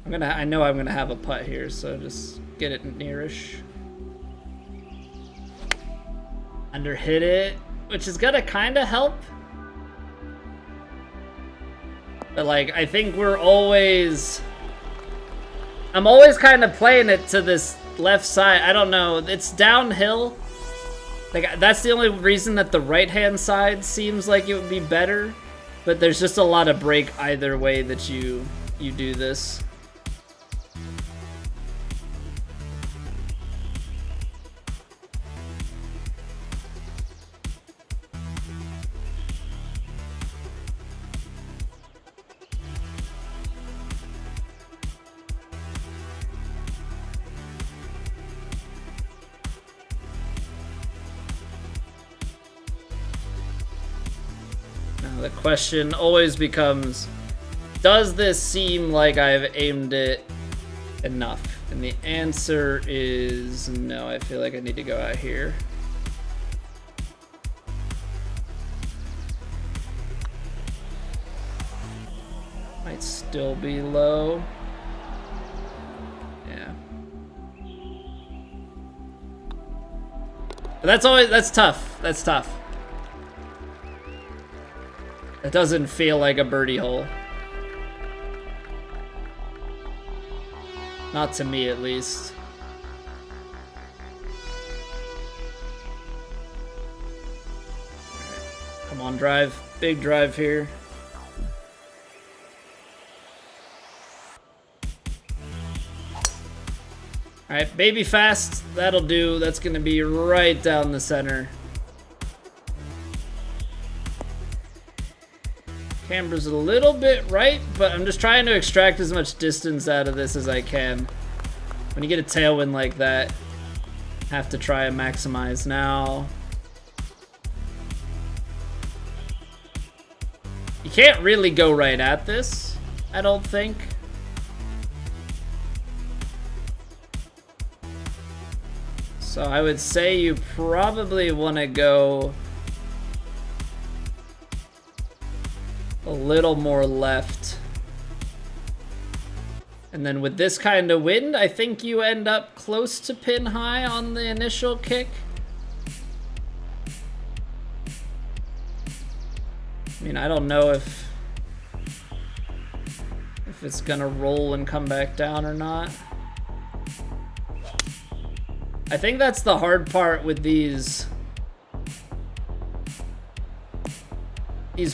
I know I'm gonna have a putt here, so just get it nearish. Underhit it, which is gonna kind of help. But like, I think I'm always kind of playing it to this left side. I don't know, it's downhill. Like, that's the only reason that the right-hand side seems like it would be better. But there's just a lot of break either way that you do this. The question always becomes, does this seem like I've aimed it enough? And the answer is no. I feel like I need to go out here. Might still be low. Yeah. But that's tough. That's tough. It doesn't feel like a birdie hole. Not to me, at least. Right. Come on, drive. Big drive here. Alright, baby fast. That'll do. That's going to be right down the center. Camber's a little bit right, but I'm just trying to extract as much distance out of this as I can. When you get a tailwind like that, have to try and maximize now. You can't really go right at this, I don't think. So I would say you probably want to go a little more left. And then with this kind of wind, I think you end up close to pin high on the initial kick. I mean, I don't know if it's gonna roll and come back down or not. I think that's the hard part with these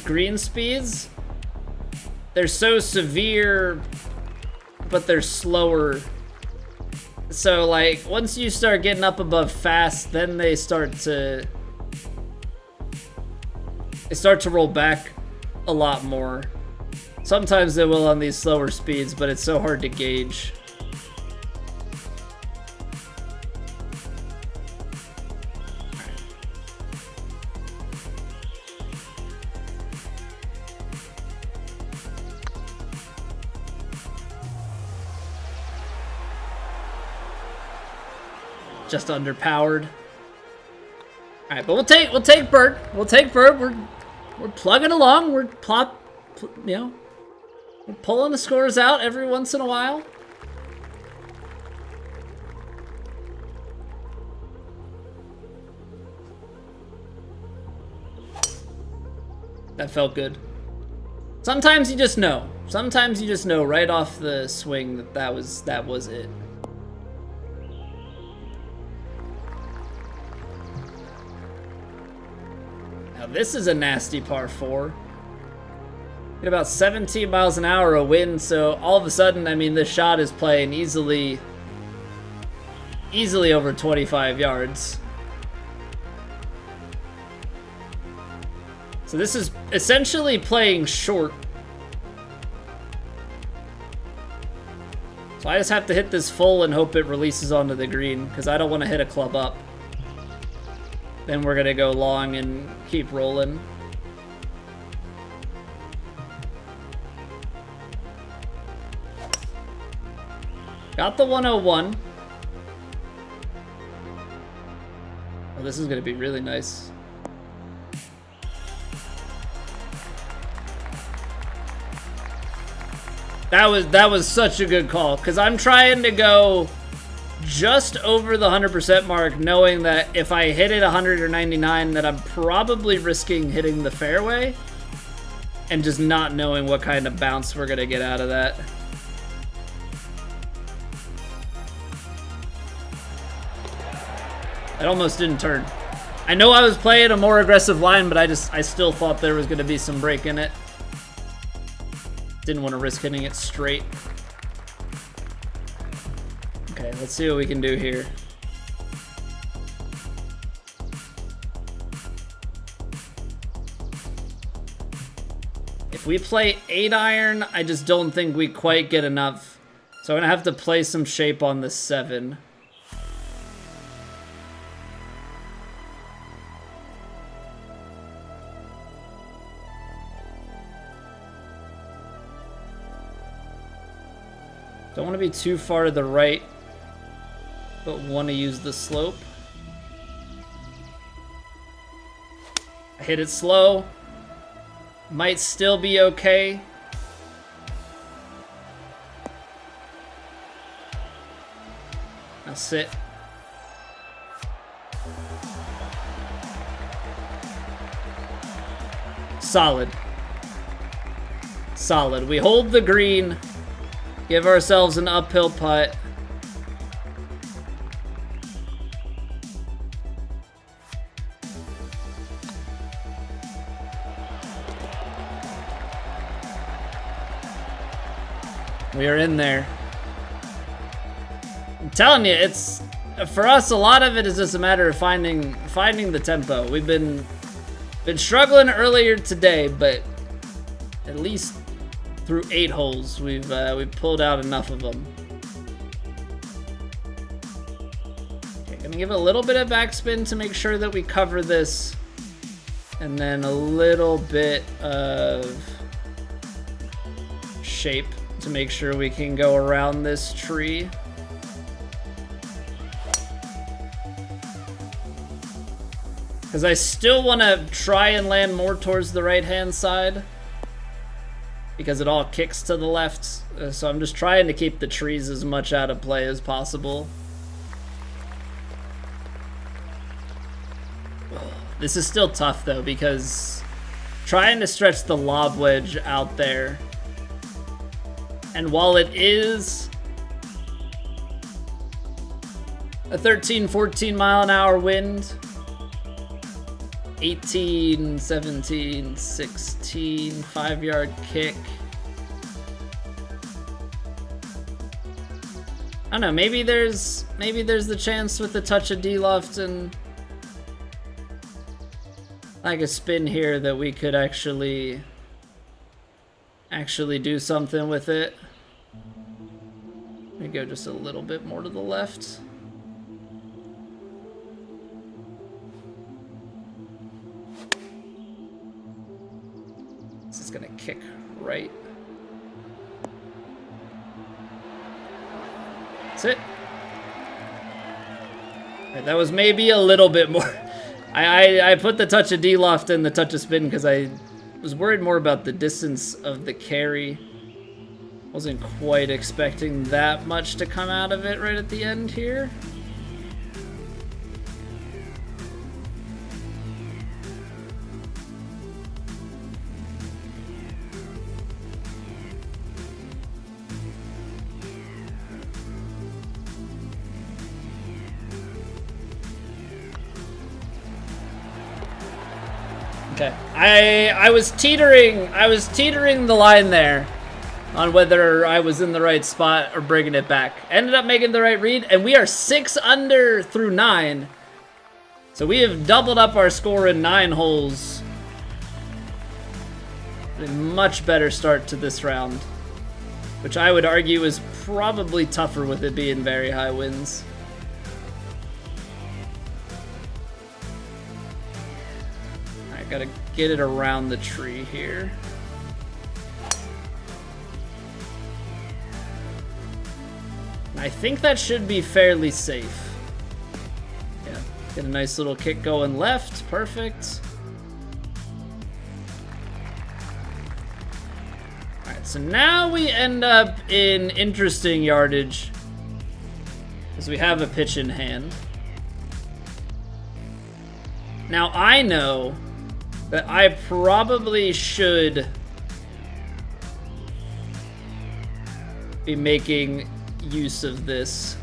green speeds. They're so severe, but they're slower. So like, once you start getting up above fast, then they start to roll back a lot more. Sometimes they will on these slower speeds, but it's so hard to gauge. Just underpowered. All right, but we'll take bird. We'll take bird. We're plugging along. We're we're pulling the scores out every once in a while. That felt good. Sometimes you just know. Sometimes you just know right off the swing that that was it. Now this is a nasty par 4. At about 17 miles an hour a wind, so all of a sudden, I mean, this shot is playing easily over 25 yards. So this is essentially playing short. So I just have to hit this full and hope it releases onto the green, because I don't want to hit a club up. Then we're going to go long and keep rolling. Got the 101. Oh, this is going to be really nice. That was such a good call, because I'm trying to go just over the 100% mark, knowing that if I hit it 100 or 99, that I'm probably risking hitting the fairway, and just not knowing what kind of bounce we're going to get out of that. It almost didn't turn. I know I was playing a more aggressive line, but I still thought there was going to be some break in it. Didn't want to risk hitting it straight. Okay, let's see what we can do here. If we play 8-iron, I just don't think we quite get enough. So I'm going to have to play some shape on the 7. Don't want to be too far to the right, but want to use the slope. I hit it slow. Might still be okay. Now sit. Solid. Solid. We hold the green. Give ourselves an uphill putt. We are in there. I'm telling you, it's for us. A lot of it is just a matter of finding the tempo. We've been struggling earlier today, but at least through 8 holes, we've pulled out enough of them. Okay, gonna give it a little bit of backspin to make sure that we cover this, and then a little bit of shape to make sure we can go around this tree. Because I still want to try and land more towards the right-hand side, because it all kicks to the left, so I'm just trying to keep the trees as much out of play as possible. This is still tough though, because trying to stretch the lob wedge out there, and while it is a 13, 14 mile an hour wind, 18, 17, 16, 5-yard kick. I don't know, maybe there's the chance with the touch of D-loft and like a spin here that we could actually do something with it. Let me go just a little bit more to the left. This is gonna kick right. That's it. Right, that was maybe a little bit more. I put the touch of D-loft and the touch of spin because I was worried more about the distance of the carry. Wasn't quite expecting that much to come out of it right at the end here. Okay. I was teetering the line there on whether I was in the right spot or bringing it back. Ended up making the right read, and we are 6 under through 9. So we have doubled up our score in 9 holes. A much better start to this round, which I would argue is probably tougher with it being very high winds. I gotta get it around the tree here. I think that should be fairly safe. Yeah, get a nice little kick going left, perfect. Alright, so now we end up in interesting yardage, because we have a pitch in hand. Now I know that I probably should be making use of this.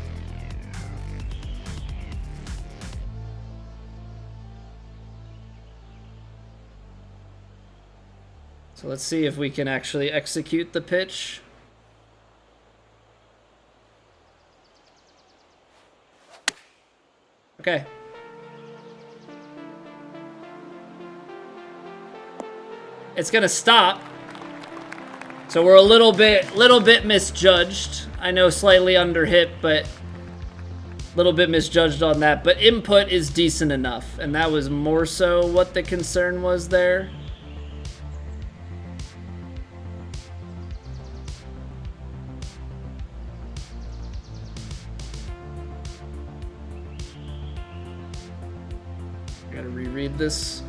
So let's see if we can actually execute the pitch. Okay. It's gonna stop. So we're a little bit misjudged. I know slightly under hit, but a little bit misjudged on that. But input is decent enough, and that was more so what the concern was there. Gotta reread this.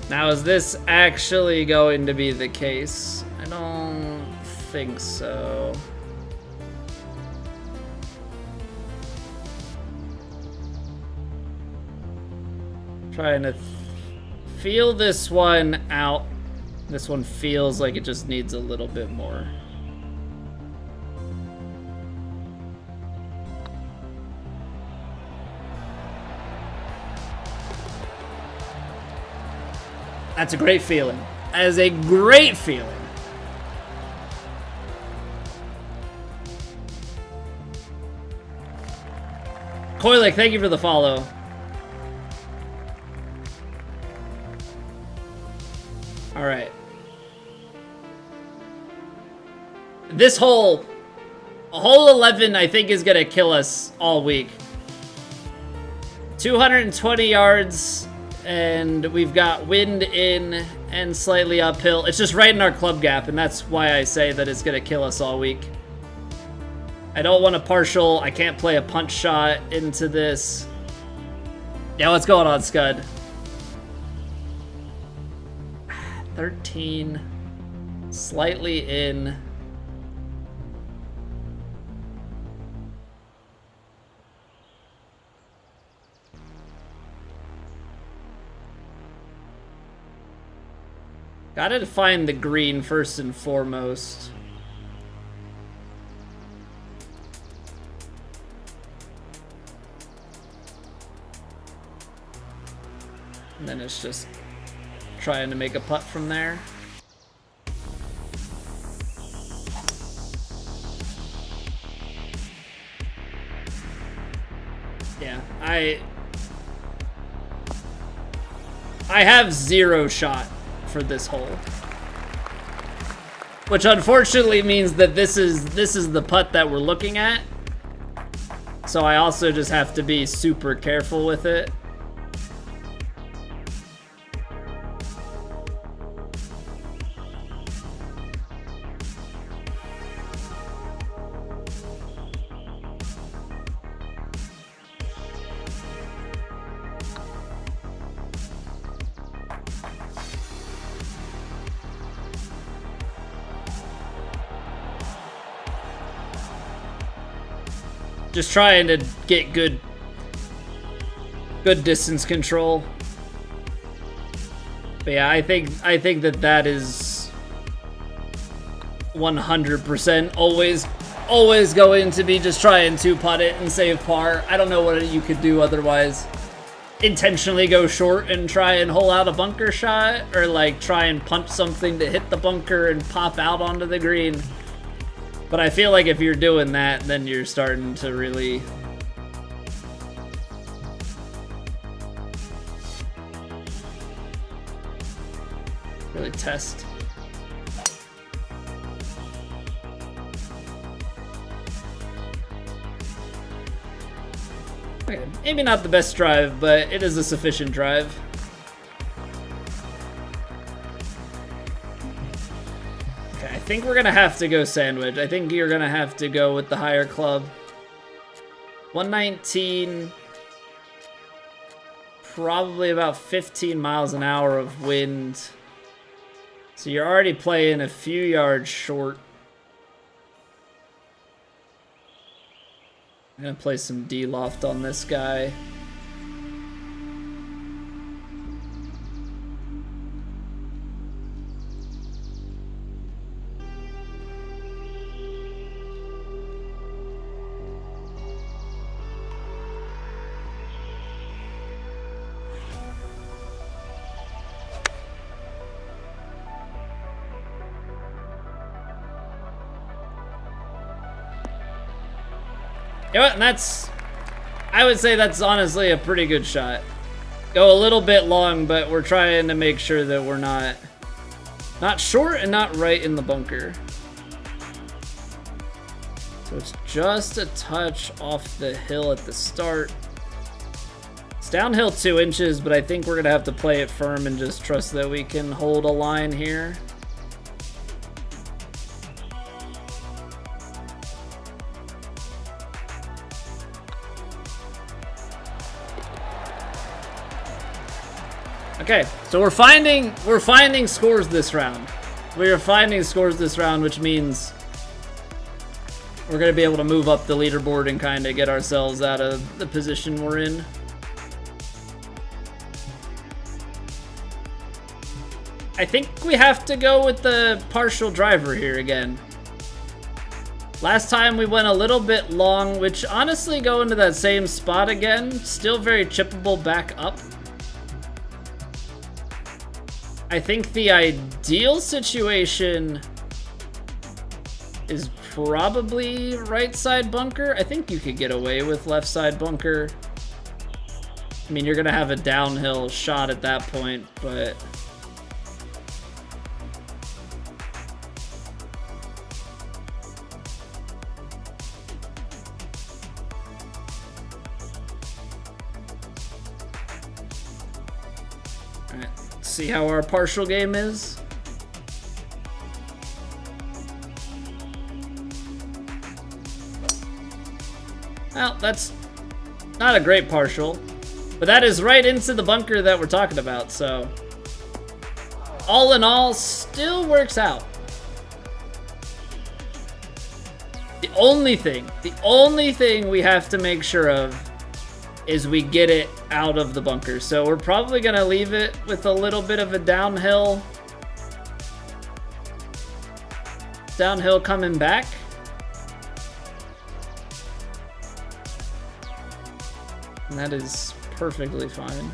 Now, is this actually going to be the case? I don't think so. Trying to feel this one out. This one feels like it just needs a little bit more. That's a great feeling. That is a great feeling. Koilik, thank you for the follow. All right. This hole, hole 11, I think is gonna kill us all week. 220 yards. And we've got wind in and slightly uphill. It's just right in our club gap, and that's why I say that it's gonna kill us all week. I don't want a partial. I can't play a punch shot into this. Yeah, what's going on, Scud? 13, slightly in. Gotta find the green first and foremost. And then it's just trying to make a putt from there. Yeah, I have 0 shot for this hole, which unfortunately means that this is the putt that we're looking at. So I also just have to be super careful with it. Just trying to get good distance control. But yeah, I think that is 100% always going to be just trying to putt it and save par. I don't know what you could do otherwise. Intentionally go short and try and hole out a bunker shot, or like try and punch something to hit the bunker and pop out onto the green. But I feel like if you're doing that, then you're starting to really test. Okay, maybe not the best drive, but it is a sufficient drive. Okay, I think we're gonna have to go sandwich. I think you're gonna have to go with the higher club. 119, probably about 15 miles an hour of wind. So you're already playing a few yards short. I'm gonna play some D-loft on this guy. You know what, and that's, I would say that's honestly a pretty good shot. Go a little bit long, but we're trying to make sure that we're not short and not right in the bunker. So it's just a touch off the hill at the start. It's downhill 2 inches, but I think we're gonna have to play it firm and just trust that we can hold a line here. Okay, so we're finding scores this round. We are finding scores this round, which means we're gonna be able to move up the leaderboard and kind of get ourselves out of the position we're in. I think we have to go with the partial driver here again. Last time we went a little bit long, which honestly, going to that same spot again, still very chippable back up. I think the ideal situation is probably right side bunker. I think you could get away with left side bunker. I mean, you're gonna have a downhill shot at that point, but see how our partial game is. Well, that's not a great partial, but that is right into the bunker that we're talking about, so all in all, still works out. The only thing we have to make sure of is we get it out of the bunker. So we're probably gonna leave it with a little bit of a downhill coming back. And that is perfectly fine.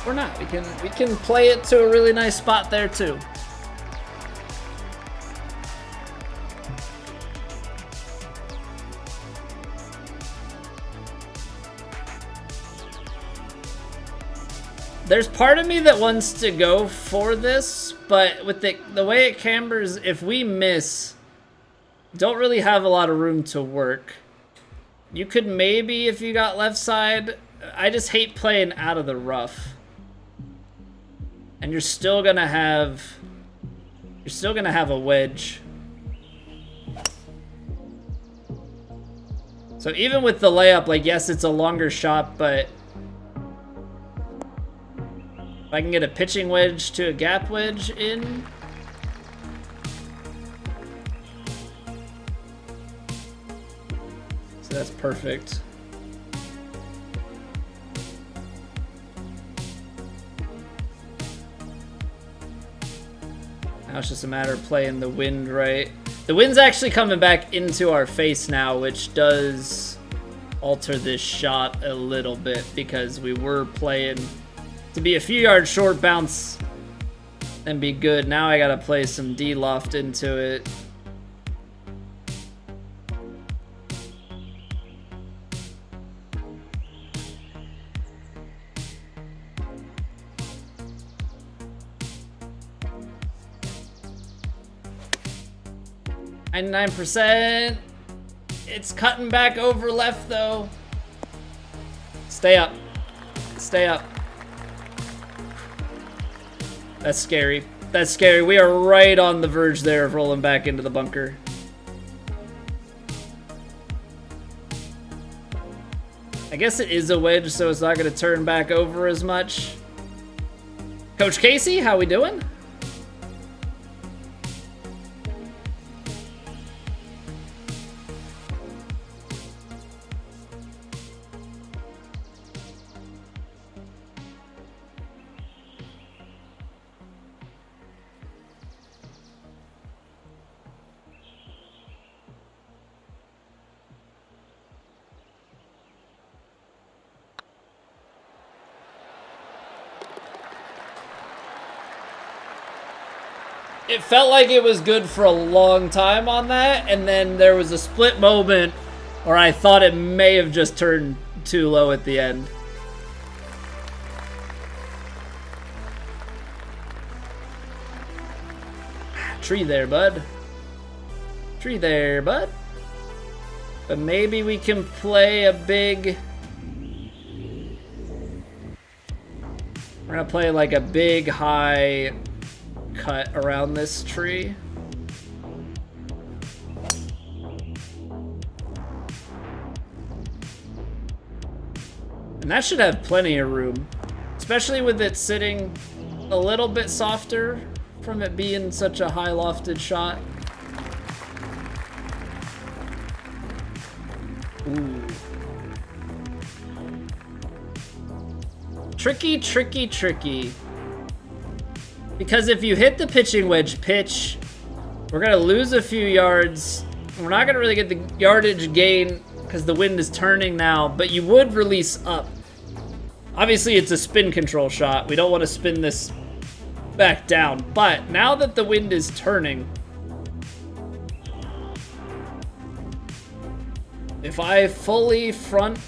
Or not. We can play it to a really nice spot there too. There's part of me that wants to go for this, but with the way it cambers, if we miss, don't really have a lot of room to work. You could maybe, if you got left side, I just hate playing out of the rough. And you're still gonna have a wedge. So even with the layup, like, yes, it's a longer shot, but if I can get a pitching wedge to a gap wedge in. So that's perfect. Now it's just a matter of playing the wind right. The wind's actually coming back into our face now, which does alter this shot a little bit because we were playing to be a few yards short, bounce, and be good. Now I gotta play some D-loft into it. %. It's cutting back over left though. Stay up. Stay up. That's scary. That's scary. We are right on the verge there of rolling back into the bunker. I guess it is a wedge, so it's not going to turn back over as much. Coach Casey, how we doing? It felt like it was good for a long time on that, and then there was a split moment where I thought it may have just turned too low at the end. Tree there, bud. Tree there, bud. But maybe we can play a big... We're gonna play like a big high cut around this tree. And that should have plenty of room, especially with it sitting a little bit softer from it being such a high lofted shot. Ooh. Tricky, tricky, tricky. Because if you hit the pitching wedge pitch, we're going to lose a few yards. We're not going to really get the yardage gain because the wind is turning now, but you would release up. Obviously, it's a spin control shot. We don't want to spin this back down. But now that the wind is turning, if I fully front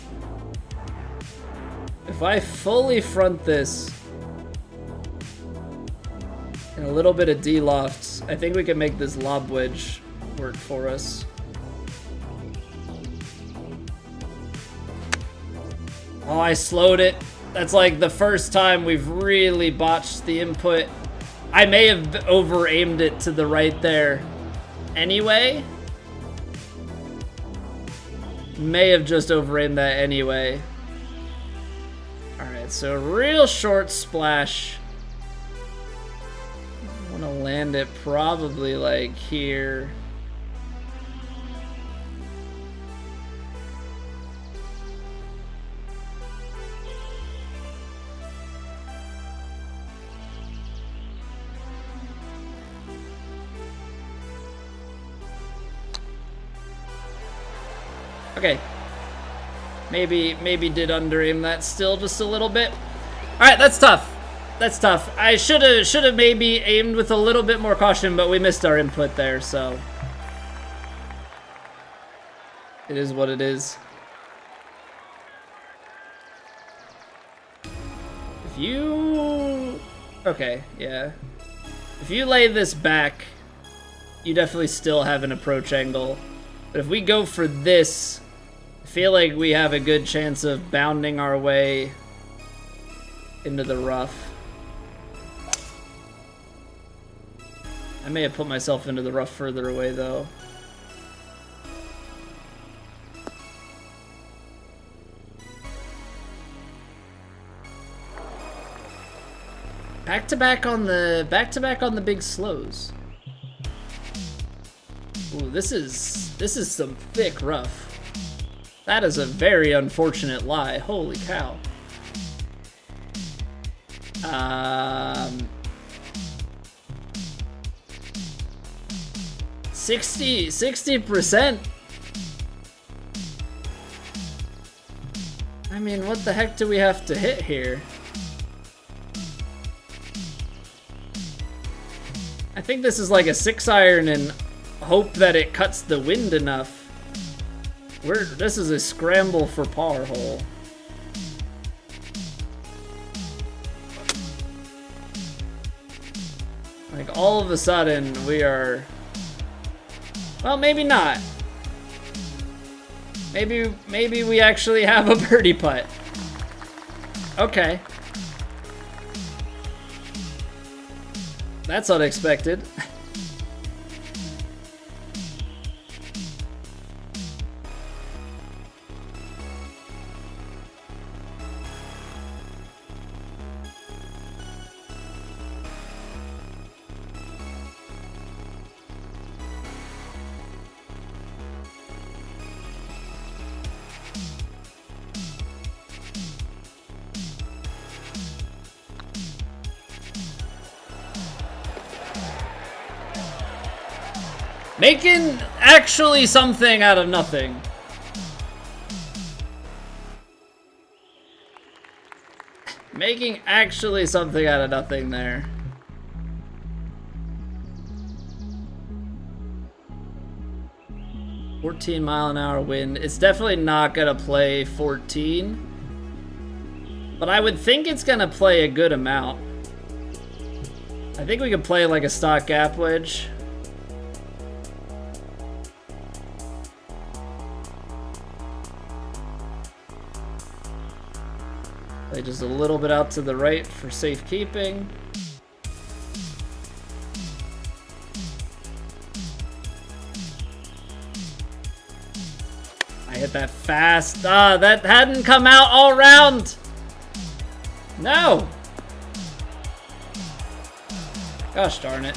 this and a little bit of D-lofts, I think we can make this lob wedge work for us. Oh, I slowed it. That's like the first time we've really botched the input. I may have over-aimed it to the right there anyway. May have just over-aimed that anyway. Alright, so real short splash. I want to land it probably like here. Okay. Maybe did under aim that still just a little bit. All right, that's tough. That's tough. I should have maybe aimed with a little bit more caution, but we missed our input there, so it is what it is. If you... Okay, yeah. If you lay this back, you definitely still have an approach angle. But if we go for this, I feel like we have a good chance of bounding our way into the rough. I may have put myself into the rough further away, though. Back to back on the big slows. Ooh, this is some thick rough. That is a very unfortunate lie. Holy cow. 60%. I mean, what the heck do we have to hit here? I think this is like a 6-iron and hope that it cuts the wind enough. This is a scramble for par hole. Like all of a sudden we are, well, maybe not. Maybe we actually have a birdie putt. Okay. That's unexpected. Making actually something out of nothing. Making actually something out of nothing there. "14-mile-an-hour wind." It's definitely not gonna play 14. But I would think it's gonna play a good amount. I think we could play like a stock gap wedge. Play just a little bit out to the right for safekeeping. I hit that fast. Ah, that hadn't come out all round. No. Gosh darn it.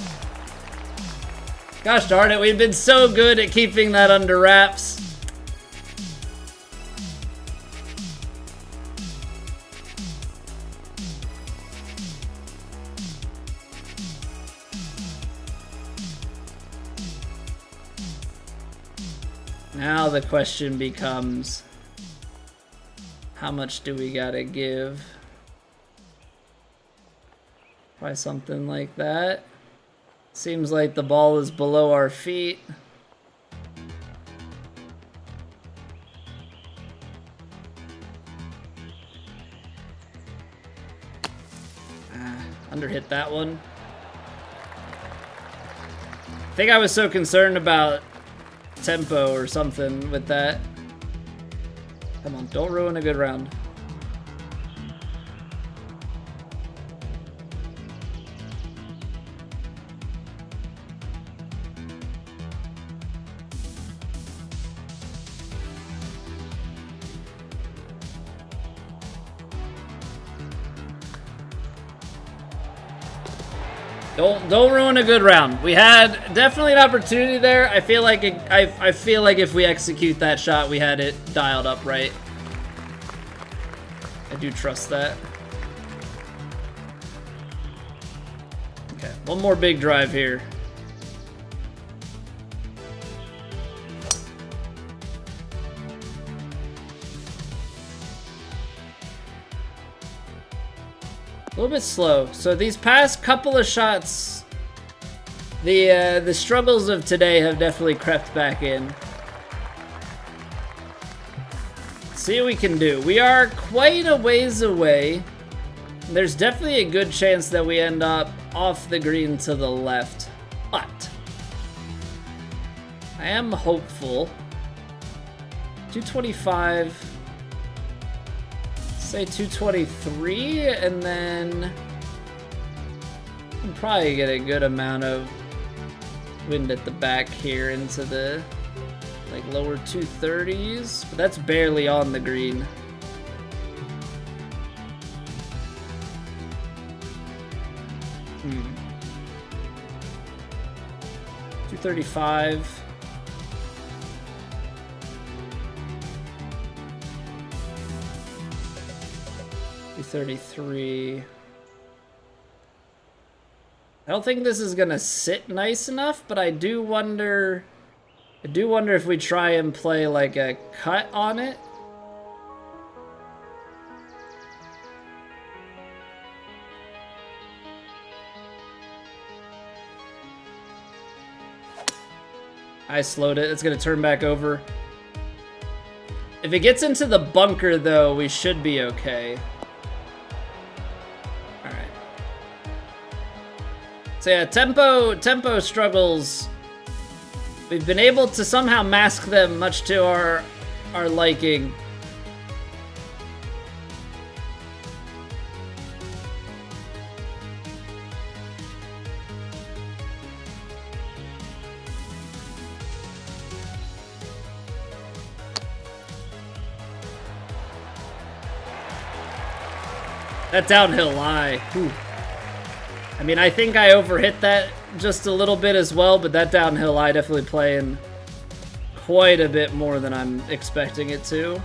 Gosh darn it, we've been so good at keeping that under wraps. Now the question becomes, how much do we gotta give? Try something like that. Seems like the ball is below our feet. Underhit that one. I think I was so concerned about tempo or something with that. Come on, don't ruin a good round. Don't ruin a good round. We had definitely an opportunity there. I feel like I feel like if we execute that shot, we had it dialed up right. I do trust that. Okay, one more big drive here. A little bit slow. So these past couple of shots, the struggles of today have definitely crept back in. See what we can do. We are quite a ways away. There's definitely a good chance that we end up off the green to the left, but I am hopeful. 225. Say 223, and then we'll probably get a good amount of wind at the back here into the like lower 230s, but that's barely on the green. 235. $233. I don't think this is gonna sit nice enough, but I do wonder if we try and play like a cut on it. I slowed it. It's gonna turn back over. If it gets into the bunker though, we should be okay. Alright. So yeah, tempo struggles. We've been able to somehow mask them much to our liking. That downhill lie. Whew. I mean, I think I overhit that just a little bit as well, but that downhill lie definitely playing quite a bit more than I'm expecting it to.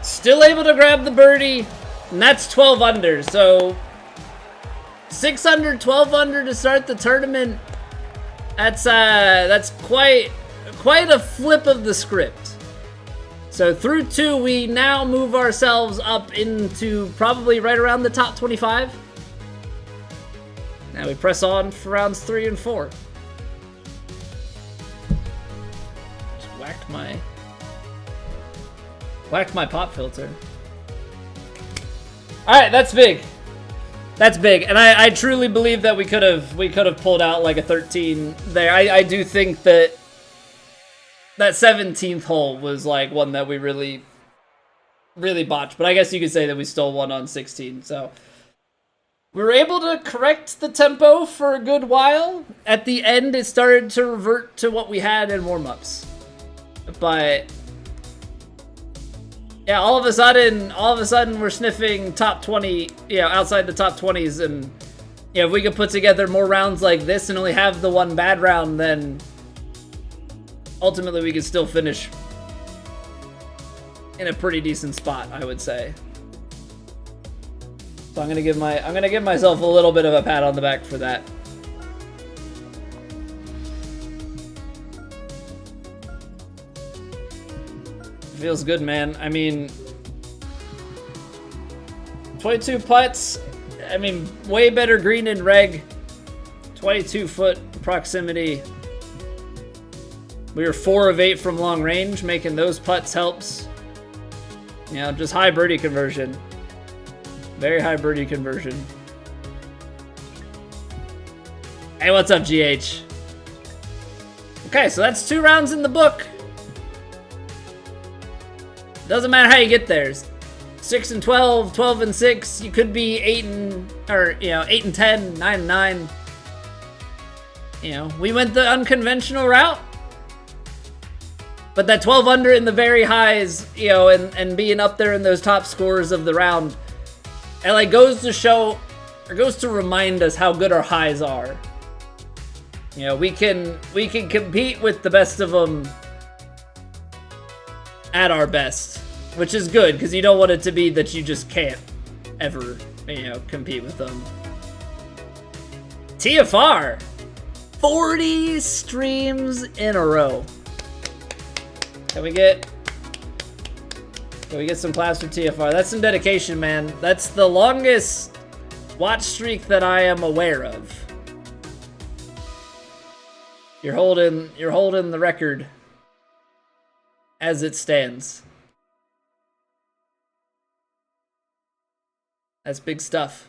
Still able to grab the birdie, and that's 12 under. So 6 under, 12 under to start the tournament. That's quite a flip of the script. So through 2, we now move ourselves up into probably right around the top 25. Now we press on for rounds 3 and 4. Just whacked my pop filter. All right, that's big. That's big, and I truly believe that we could have pulled out like a 13 there. I do think that 17th hole was like one that we really botched, but I guess you could say that we still won on 16. So we were able to correct the tempo for a good while. At the end, it started to revert to what we had in warm-ups, but yeah, all of a sudden we're sniffing top 20, outside the top 20s, and if we could put together more rounds like this and only have the one bad round, then ultimately we could still finish in a pretty decent spot, I would say. So I'm gonna give myself a little bit of a pat on the back for that. Feels good, man. I mean, 22 putts. I mean, way better green and reg. 22-foot proximity. We were 4 of 8 from long range. Making those putts helps. Just high birdie conversion. Very high birdie conversion. Hey, what's up, GH? Okay, so that's 2 rounds in the book. Doesn't matter how you get there. 6 and 12, 12 and 6. You could be 8 and 10, 9 and 9. We went the unconventional route. But that 12 under in the very highs, and being up there in those top scores of the round, it goes to remind us how good our highs are. We can compete with the best of them at our best, which is good, because you don't want it to be that you just can't ever, compete with them. TFR, 40 streams in a row. Can we get some claps for TFR? That's some dedication, man. That's the longest watch streak that I am aware of. You're holding the record as it stands. That's big stuff.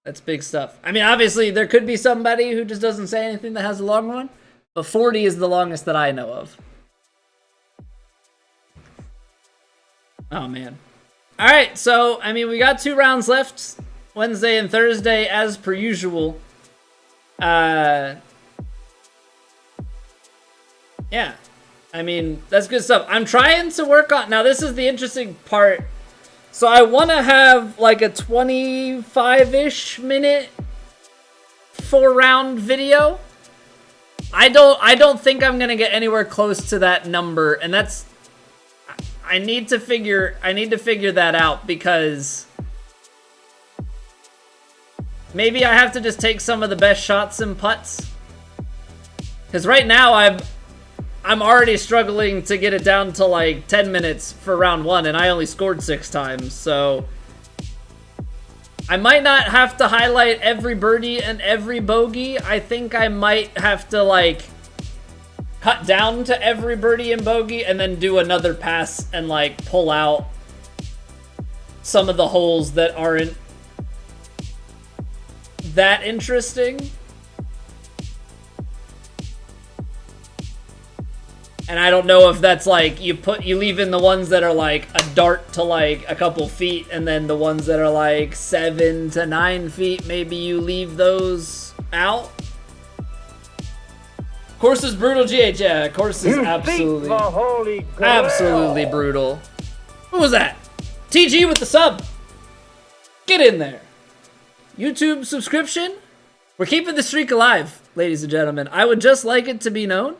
That's big stuff. I mean, obviously, there could be somebody who just doesn't say anything that has a long one, but 40 is the longest that I know of. Oh, man. All right, so, I mean, we got 2 rounds left, Wednesday and Thursday, as per usual. Yeah. I mean, that's good stuff. I'm trying to work on... Now, this is the interesting part. So I want to have like a 25-ish minute 4-round video. I don't think I'm going to get anywhere close to that number, and that's... I need to figure that out, because maybe I have to just take some of the best shots and putts. Because right now I'm already struggling to get it down to like 10 minutes for round 1, and I only scored 6 times, so I might not have to highlight every birdie and every bogey. I think I might have to like cut down to every birdie and bogey and then do another pass and like pull out some of the holes that aren't that interesting. And I don't know if that's like you leave in the ones that are like a dart to like a couple feet, and then the ones that are like 7 to 9 feet, maybe you leave those out. Course is brutal, GH. Yeah, course is absolutely brutal. Who was that? TG with the sub. Get in there. YouTube subscription. We're keeping the streak alive, ladies and gentlemen. I would just like it to be known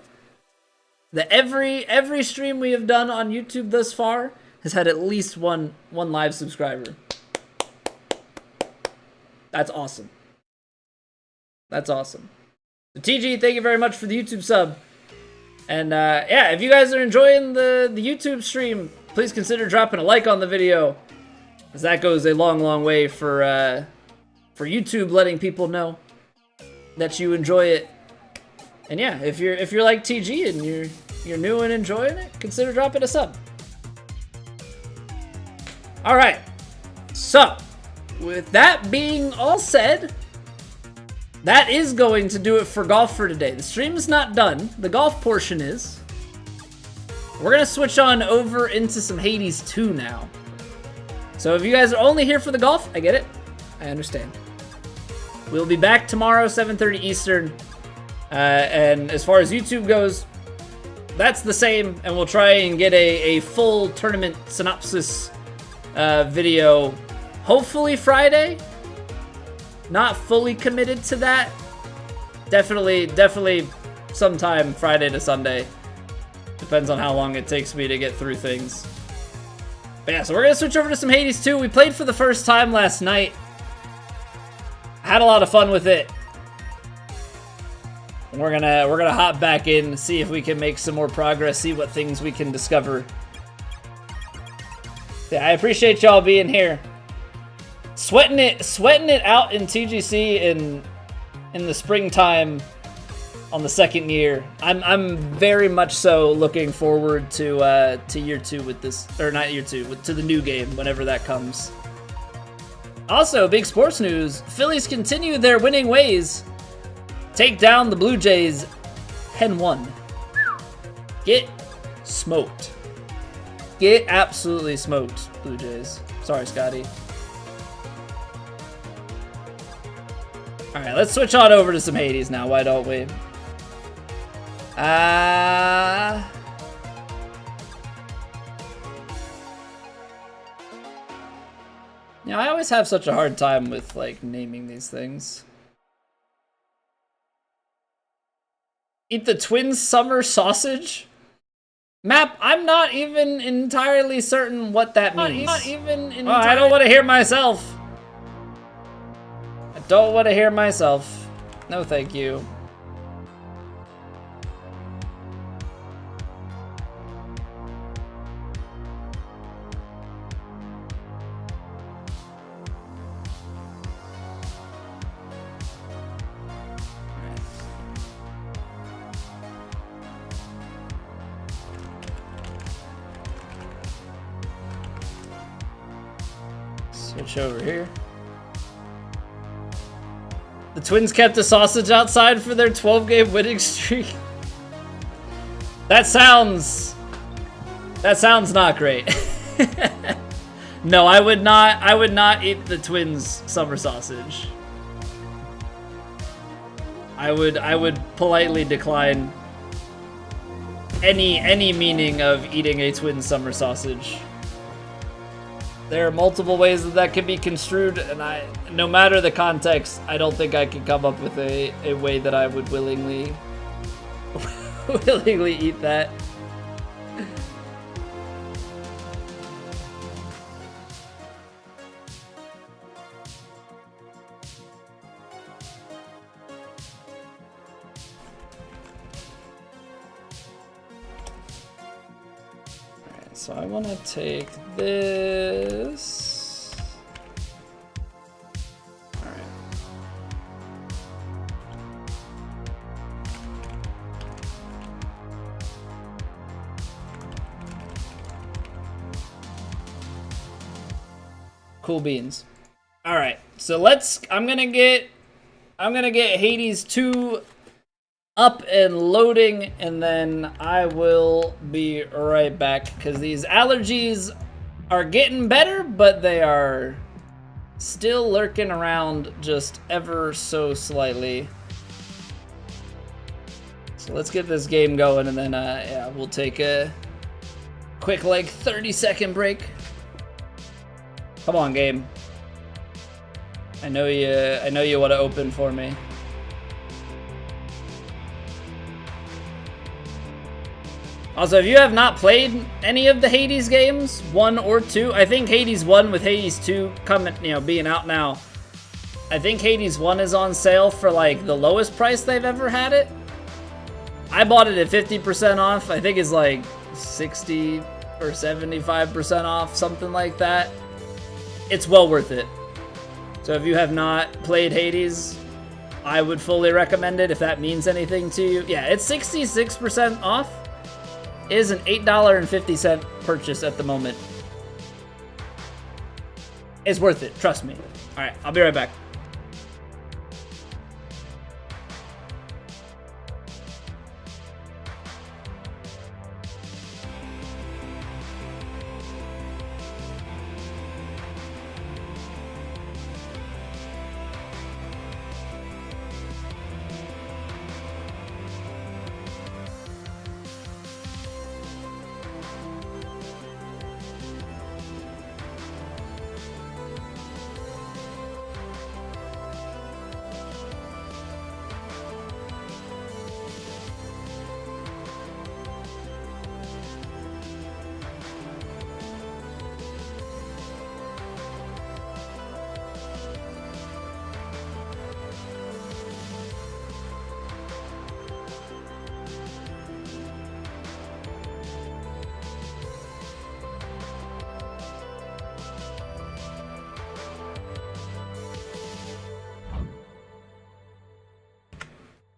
that every stream we have done on YouTube thus far has had at least one live subscriber. That's awesome. That's awesome. So TG, thank you very much for the YouTube sub. And yeah, if you guys are enjoying the YouTube stream, please consider dropping a like on the video, as that goes a long way for YouTube letting people know that you enjoy it. And yeah, if you're like TG and you're new and enjoying it, consider dropping a sub. All right. So, with that being all said, that is going to do it for golf for today. The stream is not done. The golf portion is. We're gonna switch on over into some Hades 2 now. So if you guys are only here for the golf, I get it. I understand. We'll be back tomorrow, 7:30 Eastern. And as far as YouTube goes, that's the same, and we'll try and get a full tournament synopsis video, hopefully Friday. Not fully committed to that. Definitely sometime Friday to Sunday. Depends on how long it takes me to get through things. But yeah, so we're gonna switch over to some Hades 2. We played for the first time last night. Had a lot of fun with it. We're gonna hop back in, see if we can make some more progress, see what things we can discover. Yeah, I appreciate y'all being here. Sweating it out in TGC in the springtime on the second year. I'm very much so looking forward to year 2 with this, or not year 2, to the new game whenever that comes. Also, big sports news: Phillies continue their winning ways. Take down the Blue Jays 10-1. Get smoked. Get absolutely smoked, Blue Jays. Sorry, Scotty. Alright, let's switch on over to some Hades now, why don't we? Yeah, I always have such a hard time with, like, naming these things. Eat the Twins summer sausage? Map, I'm not even entirely certain what that means. I don't want to hear myself. I don't want to hear myself. No, thank you. Switch over here. The Twins kept a sausage outside for their 12-game winning streak. That sounds not great. No, I would not eat the Twins summer sausage. I would politely decline any meaning of eating a twin summer sausage. There are multiple ways that can be construed, and no matter the context, I don't think I could come up with a way that I would willingly eat that. So I want to take this. All right. Cool beans. All right. So I'm going to get Hades 2 up and loading, and then I will be right back because these allergies are getting better, but they are still lurking around just ever so slightly. So let's get this game going, and then yeah, we'll take a quick 30-second break. Come on, game. I know you want to open for me. Also, if you have not played any of the Hades games, 1 or 2, I think Hades 1 with Hades 2 coming, being out now, I think Hades 1 is on sale for the lowest price they've ever had it. I bought it at 50% off. I think it's 60 or 75% off, something like that. It's well worth it. So if you have not played Hades, I would fully recommend it if that means anything to you. Yeah, it's 66% off. It is an $8.50 purchase at the moment. It's worth it, trust me. All right, I'll be right back.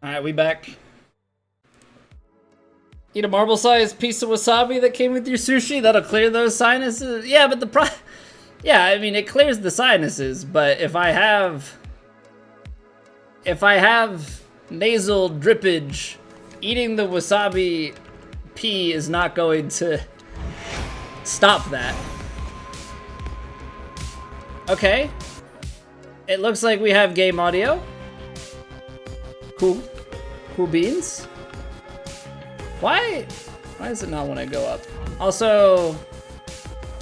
Alright, we back. Eat a marble-sized piece of wasabi that came with your sushi? That'll clear those sinuses? Yeah, but yeah, I mean, it clears the sinuses, but if I have nasal drippage, eating the wasabi pea is not going to stop that. Okay. It looks like we have game audio. Cool. Cool beans. Why does it not want to go up? Also,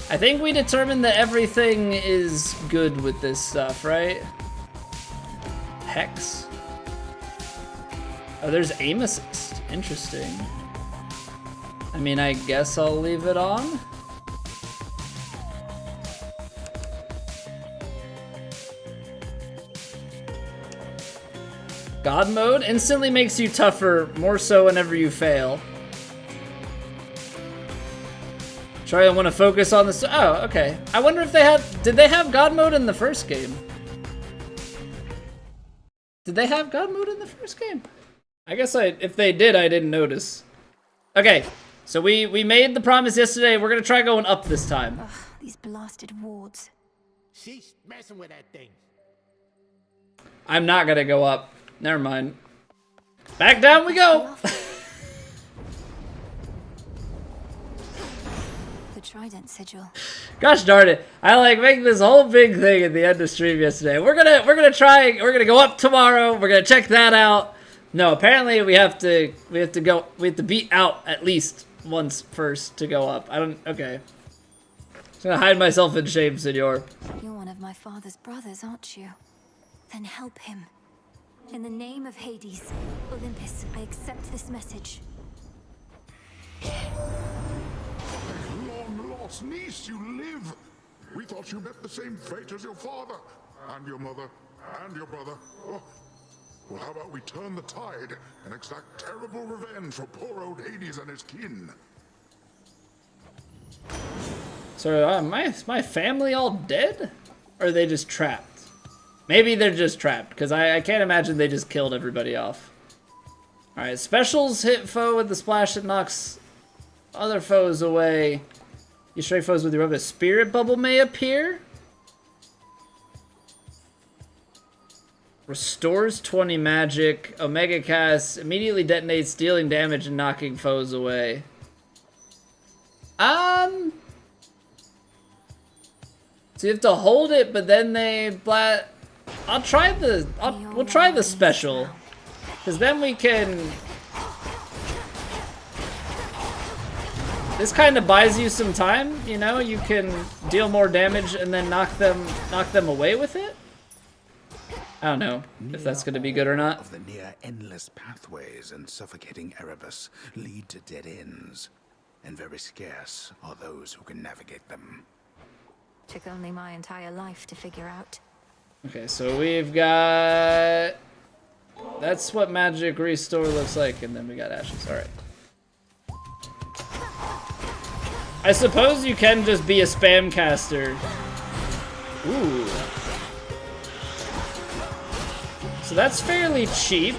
I think we determined that everything is good with this stuff, right? Hex. Oh, there's aim assist. Interesting. I mean, I guess I'll leave it on. God mode instantly makes you tougher, more so whenever you fail. Sorry, I want to focus on this. Oh, okay. I wonder if did they have God mode in the first game? Did they have God mode in the first game? I guess if they did, I didn't notice. Okay, so we made the promise yesterday. We're gonna try going up this time. Ugh, these blasted wards. She's messing with that thing. I'm not gonna go up. Never mind. Back down we go! The Trident sigil. Gosh darn it. I make this whole big thing at the end of stream yesterday. We're gonna go up tomorrow. We're gonna check that out. No, apparently we have to beat out at least once first to go up. I don't. Okay. I'm gonna hide myself in shame, senor. You're one of my father's brothers, aren't you? Then help him. In the name of Hades, Olympus, I accept this message. Long lost niece, you live. We thought you met the same fate as your father, and your mother, and your brother. Oh. Well, how about we turn the tide and exact terrible revenge for poor old Hades and his kin? So, is my family all dead? Or are they just trapped? Maybe they're just trapped, because I can't imagine they just killed everybody off. Alright, specials hit foe with the splash that knocks other foes away. You strike foes with your weapon. A spirit bubble may appear. Restores 20 magic. Omega cast immediately detonates, dealing damage and knocking foes away. So you have to hold it, but then they We'll try the special, because then we can. This kind of buys you some time, you know. You can deal more damage and then knock them away with it. I don't know if that's going to be good or not. Of the near endless pathways and suffocating Erebus lead to dead ends, and very scarce are those who can navigate them. Took only my entire life to figure out. Okay, so we've got. That's what magic restore looks like, and then we got ashes. All right. I suppose you can just be a spam caster. Ooh. So that's fairly cheap.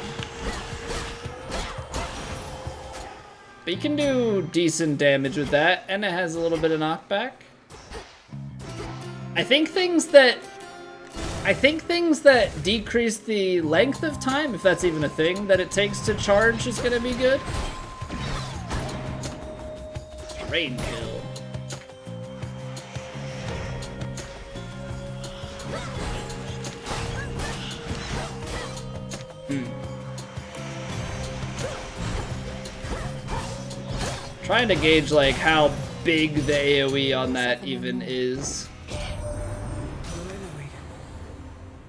But you can do decent damage with that, and it has a little bit of knockback. I think things that decrease the length of time, if that's even a thing, that it takes to charge is gonna be good. Rain kill. Trying to gauge like how big the AoE on that even is.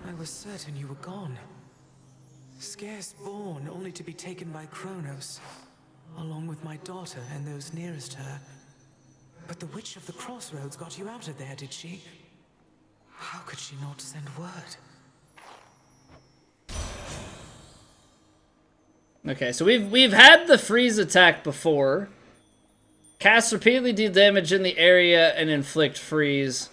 I was certain you were gone. Scarce born, only to be taken by Kronos, along with my daughter and those nearest her. But the Witch of the Crossroads got you out of there, did she? How could she not send word? Okay, so we've had the freeze attack before. Cast repeatedly deal damage in the area and inflict freeze.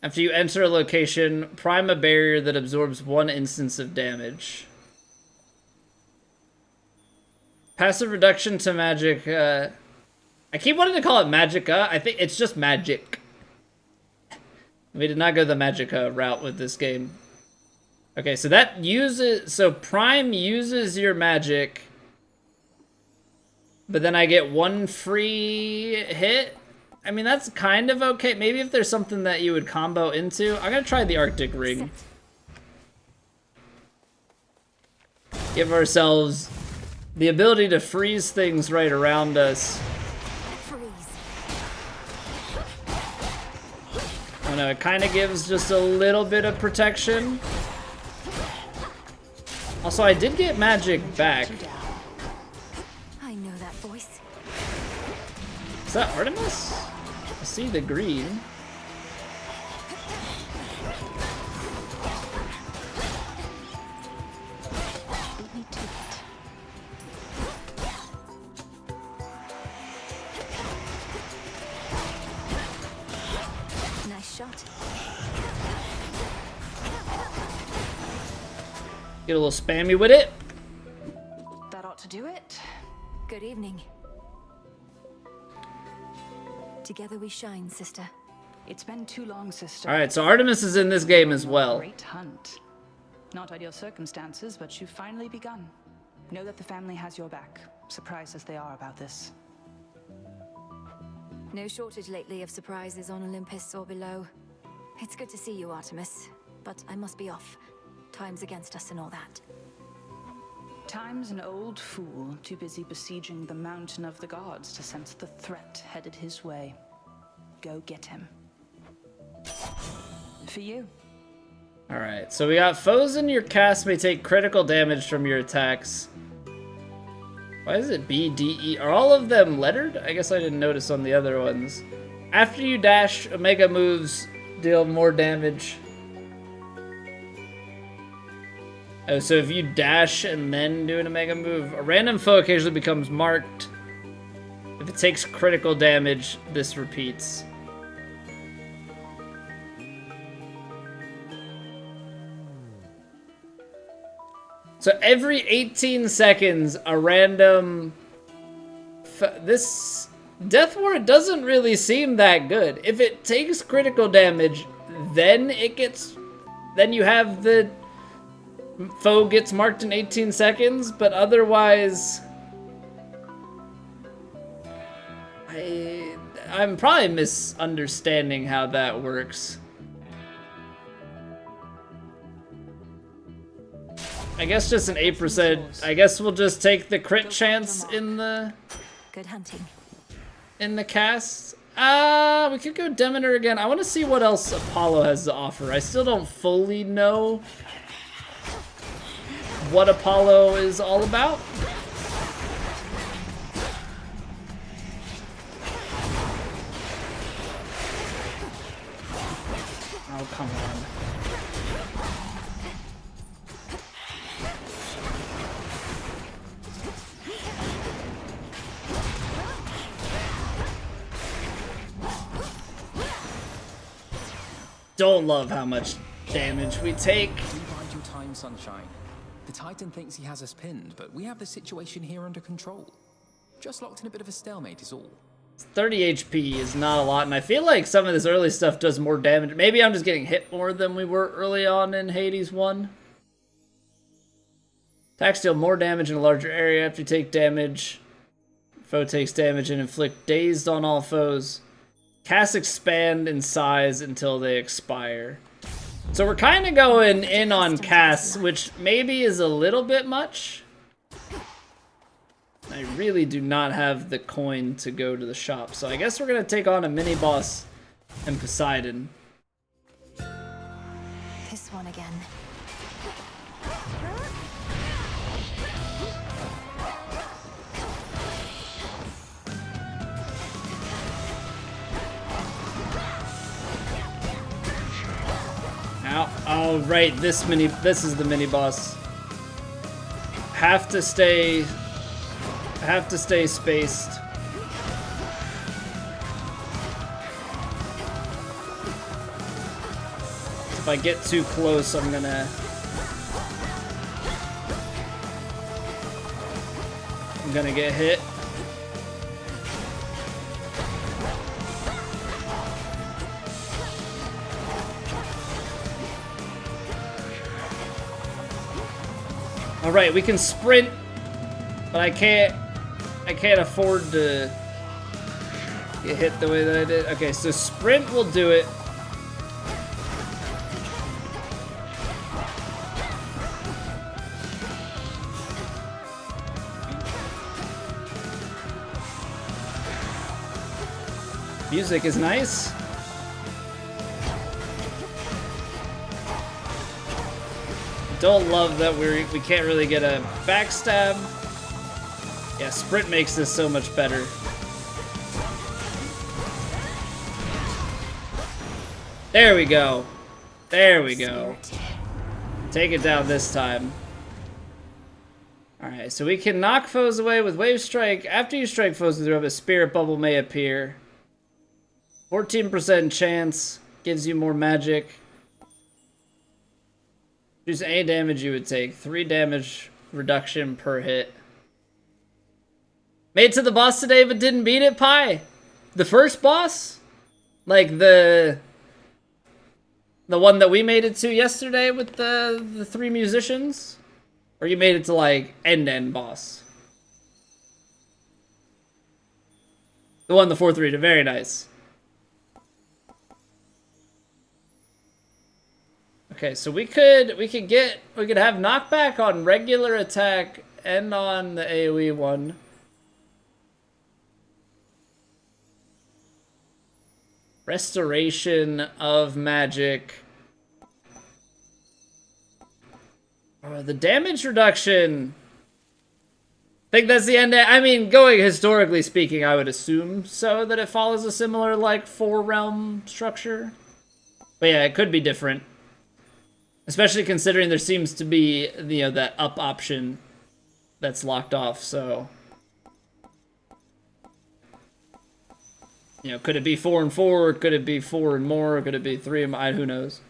After you enter a location, prime a barrier that absorbs 1 instance of damage. Passive reduction to magic. I keep wanting to call it magicka. I think it's just magic. We did not go the magicka route with this game. Okay, so that uses... So prime uses your magic... But then I get 1 free hit. I mean, that's kind of okay. Maybe if there's something that you would combo into. I'm gonna try the Arctic Ring. Give ourselves the ability to freeze things right around us. Oh no, it kind of gives just a little bit of protection. Also, I did get magic back. Is that Artemis? I see the green. Nice shot. Get a little spammy with it. That ought to do it. Good evening. Together we shine, sister. It's been too long, sister. Alright, so Artemis is in this game as well. Great hunt. Not ideal circumstances, but you've finally begun. Know that the family has your back, surprised as they are about this. No shortage lately of surprises on Olympus or below. It's good to see you, Artemis, but I must be off. Time's against us and all that. Time's an old fool, too busy besieging the mountain of the gods to sense the threat headed his way. Go get him. For you. Alright, so we got foes in your cast may take critical damage from your attacks. Why is it B, D, E? Are all of them lettered? I guess I didn't notice on the other ones. After you dash, Omega moves deal more damage. Oh, so if you dash and then do an Omega move, a random foe occasionally becomes marked. If it takes critical damage, this repeats. So every 18 seconds, a random... This Death Ward doesn't really seem that good. If it takes critical damage, then it gets... Then you have the... Foe gets marked in 18 seconds, but otherwise... I'm probably misunderstanding how that works. I guess just an 8%. I guess we'll just take the crit chance in the... Good hunting. In the cast. We could go Demeter again. I want to see what else Apollo has to offer. I still don't fully know what Apollo is all about. Oh, come on. Don't love how much damage we take. You bide your time, Sunshine. The Titan thinks he has us pinned, but we have the situation here under control. Just locked in a bit of a stalemate is all. 30 HP is not a lot, and I feel like some of this early stuff does more damage. Maybe I'm just getting hit more than we were early on in Hades 1. Attacks deal more damage in a larger area after you take damage. Foe takes damage and inflict dazed on all foes. Casts expand in size until they expire. So we're kind of going in on casts, which maybe is a little bit much. I really do not have the coin to go to the shop, so I guess we're going to take on a mini-boss and Poseidon. This one again. Ow. Oh, right, this is the mini-boss. Have to stay spaced. If I get too close, I'm gonna get hit. All right, we can sprint, but I can't afford to get hit the way that I did. Okay, so sprint will do it. Music is nice. Don't love that we can't really get a backstab. Yeah, sprint makes this so much better. There we go. There we go. Take it down this time. Alright, so we can knock foes away with Wave Strike. After you strike foes with a spirit bubble may appear. 14% chance. Gives you more magic. Reduce any damage you would take. 3 damage reduction per hit. Made it to the boss today, but didn't beat it, Pi? The first boss? Like the one that we made it to yesterday with the 3 musicians? Or you made it to like end boss? The one the 4-3, very nice. Okay, so we could have knockback on regular attack end on the AoE one. Restoration of magic. The damage reduction. I think that's the end. I mean, going historically speaking, I would assume so, that it follows a similar, like, 4-realm structure. But yeah, it could be different. Especially considering there seems to be, you know, that up option that's locked off, so... You know, could it be 4 and 4? Could it be 4 and more? Could it be 3 and more? Who knows?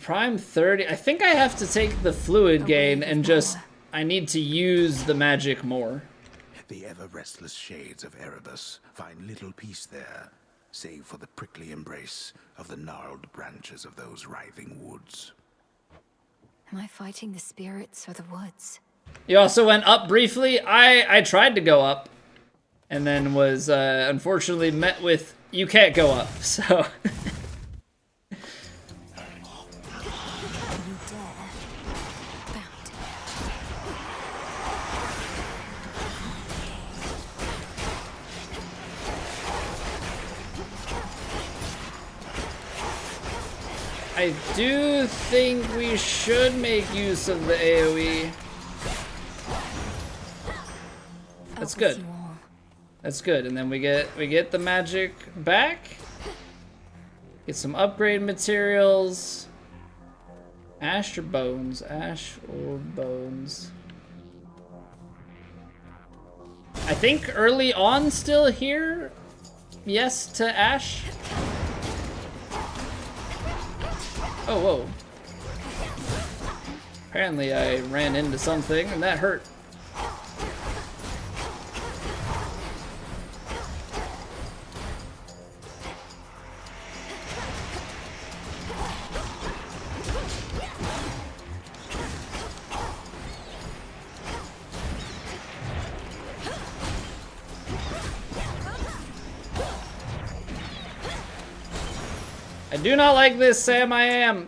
Prime 30. I think I have to take the fluid gain and just... I need to use the magic more. The ever-restless shades of Erebus find little peace there, save for the prickly embrace of the gnarled branches of those writhing woods. Am I fighting the spirits or the woods? You also went up briefly. I tried to go up, and then was unfortunately met with, you can't go up, so... I do think we should make use of the AoE. That's good. That's good. And then we get the magic back. Get some upgrade materials. Ash or bones? Ash or bones? I think early on still here. Yes to Ash. Oh, whoa. Apparently I ran into something and that hurt. I do not like this, Sam. I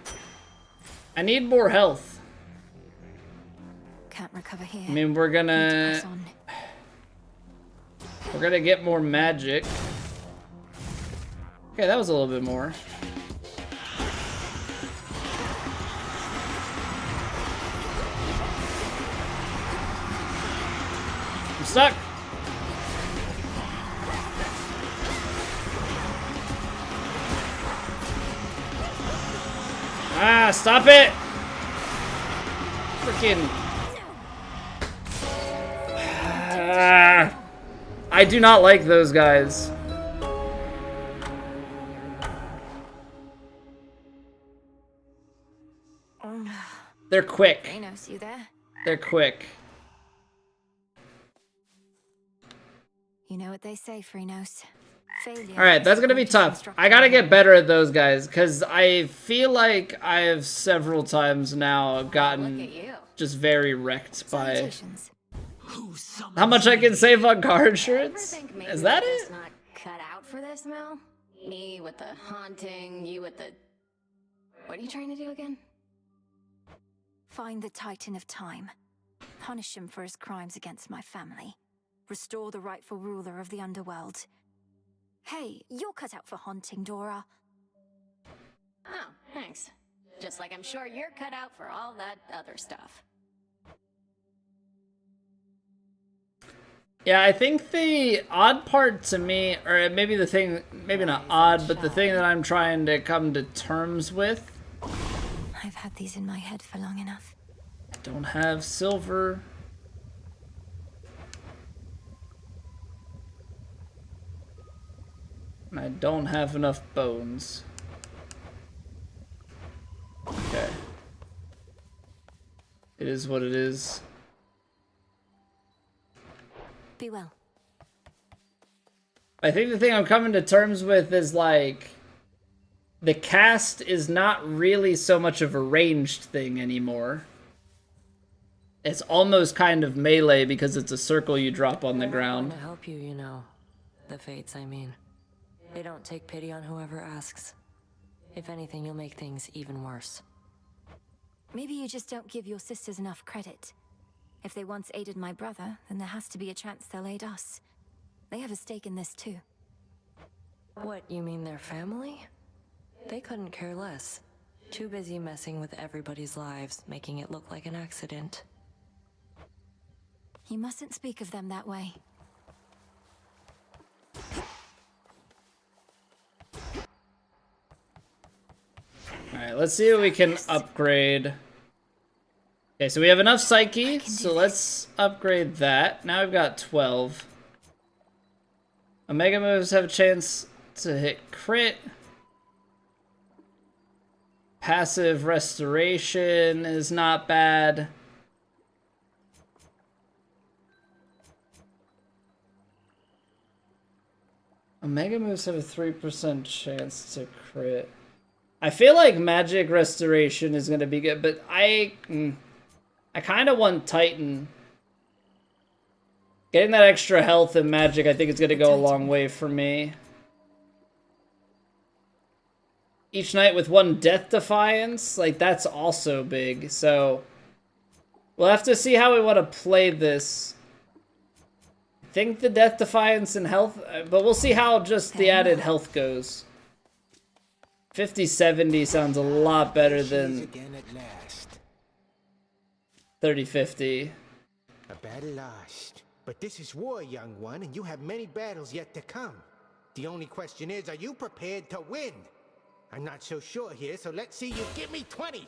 need more health. Can't recover here. I mean, we're gonna get more magic. Okay, that was a little bit more. I'm stuck. Ah, stop it! Freaking. I do not like those guys. They're quick. Reynos, you there? They're quick. You know what they say, Reynos. Alright, that's gonna be tough. I gotta get better at those guys, because I feel like I have several times now gotten just very wrecked by how much I can save on car insurance. Is that it? Not cut out for this, Mel? Me with the haunting, you with the... What are you trying to do again? Find the Titan of Time. Punish him for his crimes against my family. Restore the rightful ruler of the underworld. Hey, you're cut out for haunting, Dora. Oh, thanks. Just like I'm sure you're cut out for all that other stuff. Yeah, I think the odd part to me, or maybe the thing, maybe not odd, but the thing that I'm trying to come to terms with. I've had these in my head for long enough. I don't have silver. And I don't have enough bones. Okay. It is what it is. Be well. I think the thing I'm coming to terms with is, like, the cast is not really so much of a ranged thing anymore. It's almost kind of melee because it's a circle you drop on the ground. To help you, you know. The fates, I mean. They don't take pity on whoever asks. If anything, you'll make things even worse. Maybe you just don't give your sisters enough credit. If they once aided my brother, then there has to be a chance they'll aid us. They have a stake in this too. What, you mean their family? They couldn't care less. Too busy messing with everybody's lives, making it look like an accident. You mustn't speak of them that way. Alright, let's see what we can upgrade. Okay, so we have enough Psyche, so let's upgrade that. Now we've got 12. Omega moves have a chance to hit crit. Passive restoration is not bad. Omega moves have a 3% chance to crit. I feel like magic restoration is going to be good, but I kind of want Titan. Getting that extra health and magic, I think it's going to go a long way for me. Each night with 1 Death Defiance, like that's also big. So we'll have to see how we want to play this. I think the Death Defiance and health, but we'll see how just the added health goes. 50-70 sounds a lot better than 30-50. A battle lost. But this is war, young one, and you have many battles yet to come. The only question is, are you prepared to win? I'm not so sure here, so let's see you give me 20.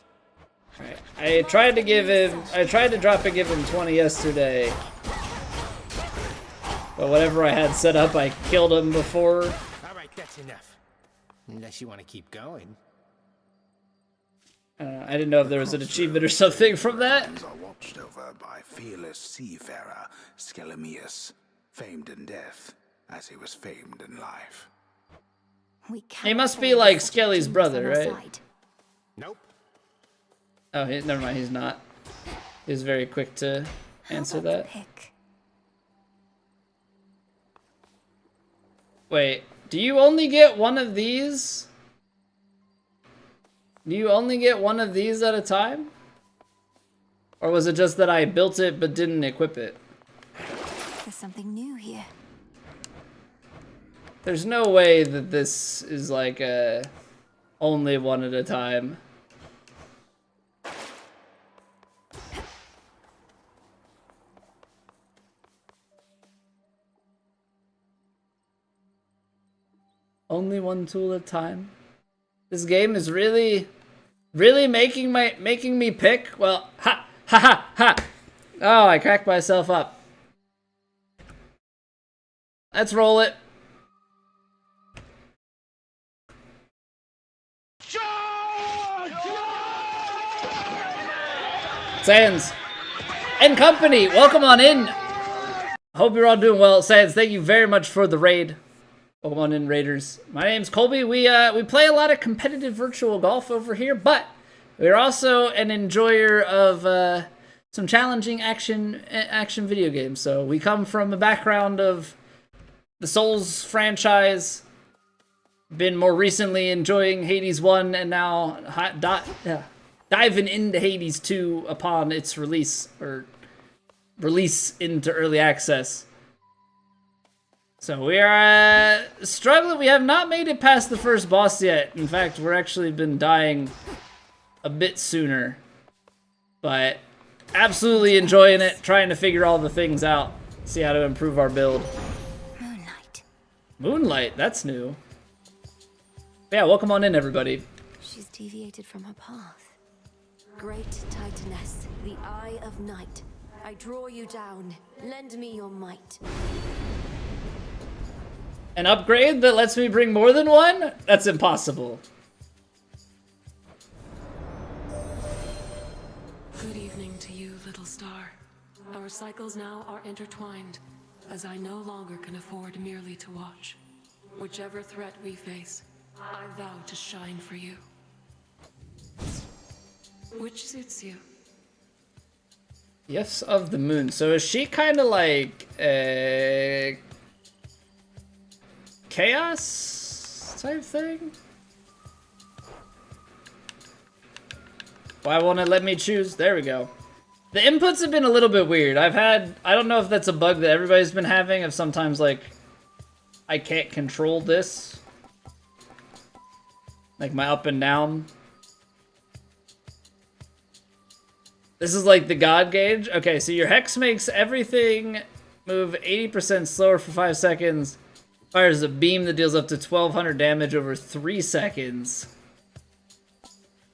Right. I tried to drop and give him 20 yesterday. But whatever I had set up, I killed him before. All right, that's enough. Unless you want to keep going. I didn't know if there was an achievement or something from that. Are watched over by fearless seafarer Skelemius, famed in death as he was famed in life. He must be like Skelly's brother, right? Nope. Oh, never mind, he's not. He's very quick to answer that. Wait, do you only get one of these? Do you only get one of these at a time? Or was it just that I built it but didn't equip it? There's something new here. There's no way that this is like only one at a time. Only one tool at a time. This game is really making me pick. Well, ha ha ha ha. Oh, I cracked myself up. Let's roll it. Sans and company, welcome on in. Hope you're all doing well. Sans, thank you very much for the raid. Welcome on in, Raiders. My name's Colby. We play a lot of competitive virtual golf over here, but we're also an enjoyer of some challenging action video games. So we come from a background of the Souls franchise. Been more recently enjoying Hades 1 and now diving into Hades 2 upon its release into early access. So we are struggling. We have not made it past the first boss yet. In fact, we're actually been dying a bit sooner. But absolutely enjoying it, trying to figure all the things out, see how to improve our build. Moonlight, that's new. Yeah, welcome on in, everybody. She's deviated from her path. Great Titaness, the Eye of Night. I draw you down. Lend me your might. An upgrade that lets me bring more than one? That's impossible. Good evening to you, little star. Our cycles now are intertwined, as I no longer can afford merely to watch. Whichever threat we face, I vow to shine for you. Which suits you? Gifts of the Moon. So is she kind of like chaos type thing? Why won't it let me choose? There we go. The inputs have been a little bit weird. I don't know if that's a bug that everybody's been having, of sometimes, like, I can't control this. Like, my up and down. This is like the God gauge. Okay, so your hex makes everything move 80% slower for 5 seconds. Fires a beam that deals up to 1200 damage over 3 seconds.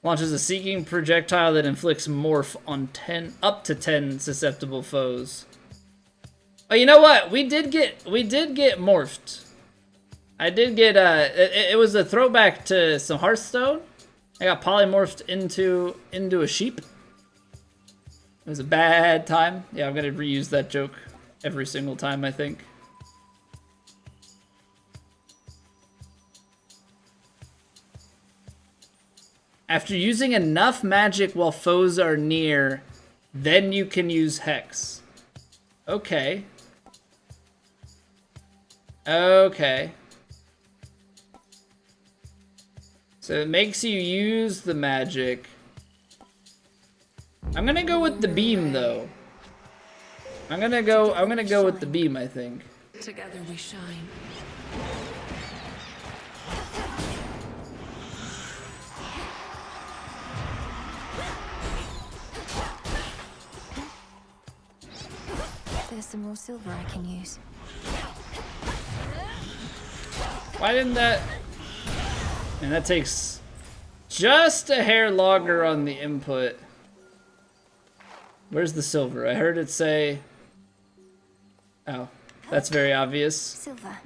Launches a seeking projectile that inflicts morph on up to 10 susceptible foes. Oh, you know what? We did get morphed. I did get it was a throwback to some Hearthstone. I got polymorphed into a sheep. It was a bad time. Yeah, I'm gonna reuse that joke every single time, I think. After using enough magic while foes are near, then you can use Hex. Okay. Okay. So it makes you use the magic. I'm gonna go with the beam though. I'm gonna go with the beam, I think. Together we shine. There's some more silver I can use. Why didn't that... And that takes just a hair longer on the input. Where's the silver? I heard it say... Oh, that's very obvious. Silver.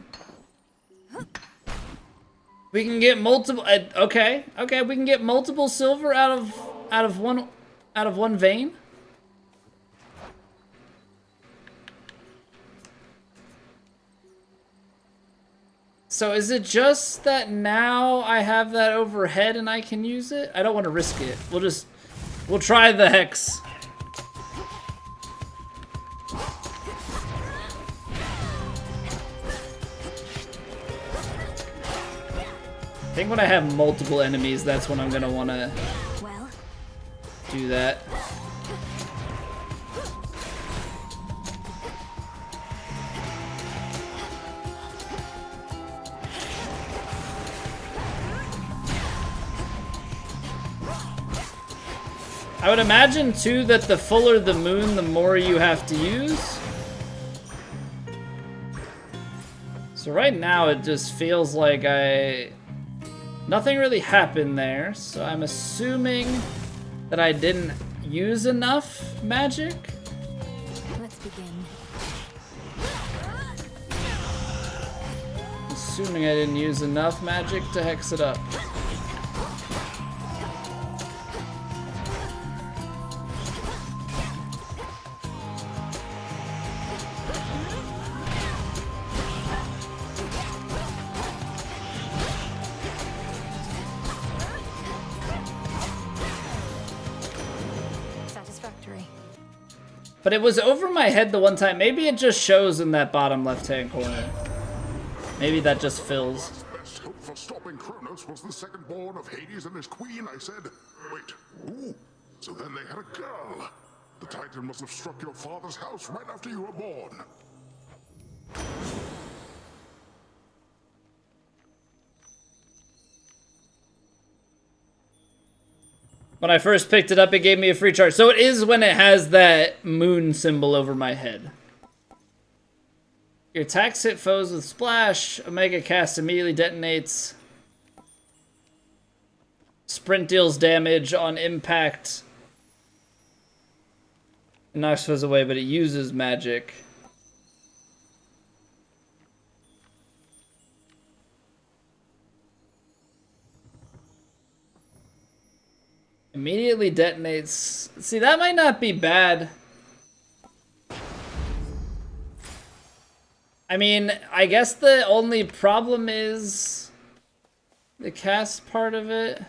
We can get multiple... okay, we can get multiple silver out of one vein. So is it just that now I have that overhead and I can use it? I don't want to risk it. We'll try the hex. I think when I have multiple enemies, that's when I'm gonna want to do that. I would imagine, too, that the fuller the moon, the more you have to use. So right now, it just feels like nothing really happened there, so I'm assuming that I didn't use enough magic. Let's begin. Assuming I didn't use enough magic to hex it up. But it was over my head the one time. Maybe it just shows in that bottom left-hand corner. Maybe that just fills. Best hope for stopping Kronos was the second born of Hades and his queen, I said. Wait, ooh, so then they had a girl. The Titan must have struck your father's house right after you were born. When I first picked it up, it gave me a free charge. So it is when it has that moon symbol over my head. Your attacks hit foes with splash. Omega cast immediately detonates. Sprint deals damage on impact. It knocks foes away, but it uses magic. Immediately detonates. See, that might not be bad. I mean, I guess the only problem is the cast part of it.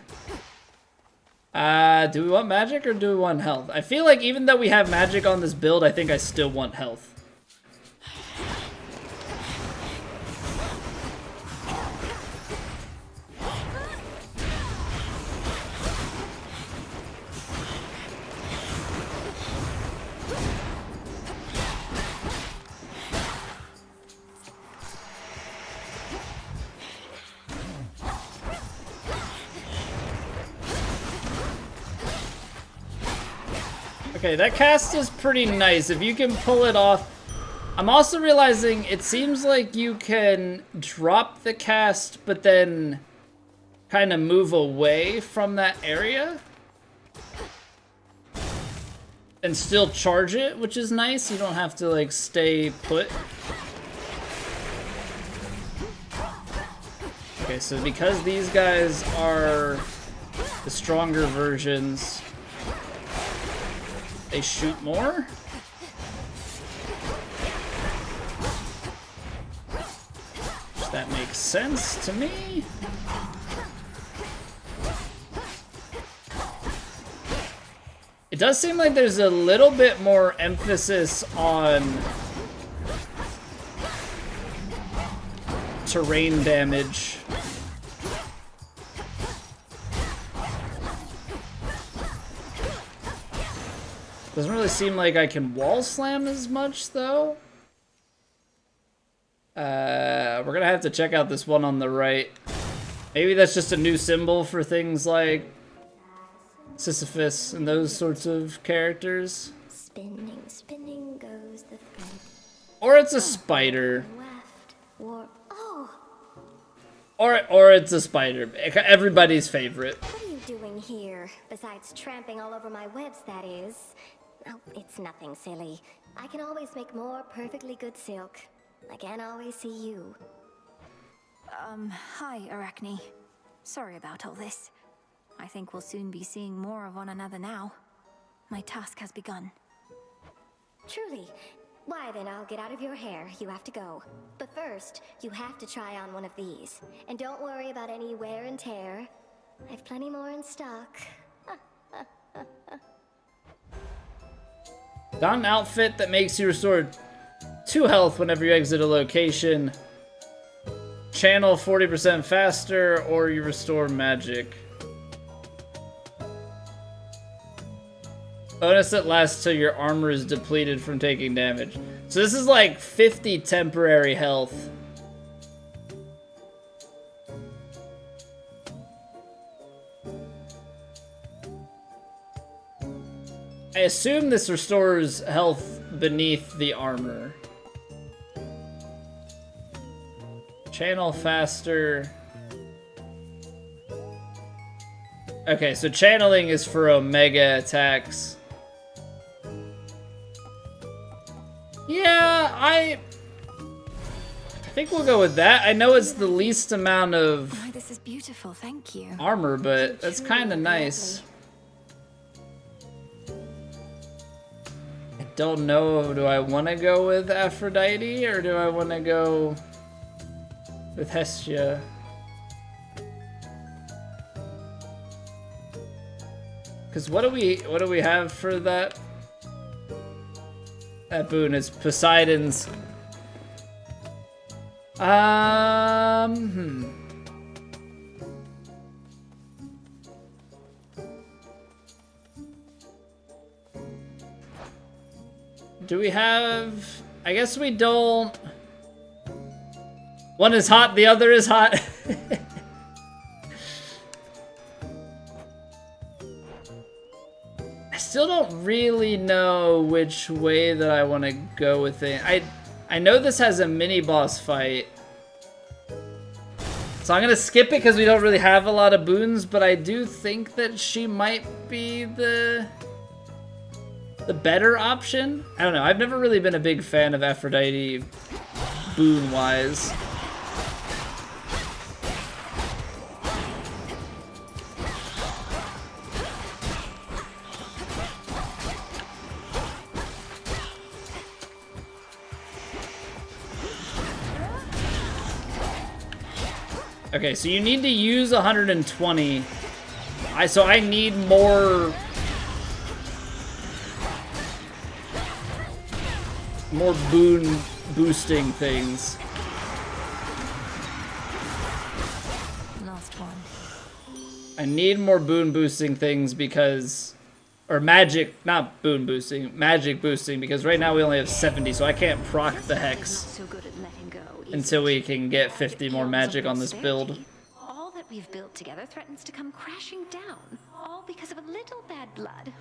Do we want magic or do we want health? I feel like even though we have magic on this build, I think I still want health. Okay, that cast is pretty nice. If you can pull it off. I'm also realizing it seems like you can drop the cast, but then kind of move away from that area and still charge it, which is nice. You don't have to like stay put. Okay, so because these guys are the stronger versions, they shoot more. That makes sense to me. It does seem like there's a little bit more emphasis on terrain damage. Doesn't really seem like I can wall slam as much though. We're gonna have to check out this one on the right. Maybe that's just a new symbol for things like Sisyphus and those sorts of characters. Spinning, spinning goes the thread. Or it's a spider. Left, warp. Oh, Or it's a spider. Everybody's favorite. what are you doing here? Besides tramping all over my webs, that is. Oh, it's nothing silly. I can always make more perfectly good silk. I can't always see you. Hi, Arachne. Sorry about all this. I think we'll soon be seeing more of one another now. My task has begun. Truly. Why then, I'll get out of your hair. You have to go. But first, you have to try on one of these. And don't worry about any wear and tear. I've plenty more in stock. Got an outfit that makes you restore 2 health whenever you exit a location. Channel 40% faster, or you restore magic. Bonus that lasts till your armor is depleted from taking damage. So this is like 50 temporary health. I assume this restores health beneath the armor. Channel faster. Okay, so channeling is for Omega attacks. Yeah, I think we'll go with that. I know it's the least amount of Why, this is beautiful, thank you. armor, but that's kind of nice. I don't know, do I want to go with Aphrodite or do I want to go with Hestia? Because what do we have for that? That boon is Poseidon's. Do we have? I guess we don't. One is hot, the other is hot. I still don't really know which way that I want to go with it. I know this has a mini boss fight. So I'm gonna skip it because we don't really have a lot of boons, but I do think that she might be the better option. I don't know, I've never really been a big fan of Aphrodite boon-wise. Okay, so you need to use 120. So I need more boon boosting things. Last one. I need more boon boosting things because, or magic, not boon boosting, magic boosting, because right now we only have 70, so I can't proc the Hex So good at letting go. until we can get 50 more magic on this build. All that we've built together threatens to come crashing down, all because of a little bad blood.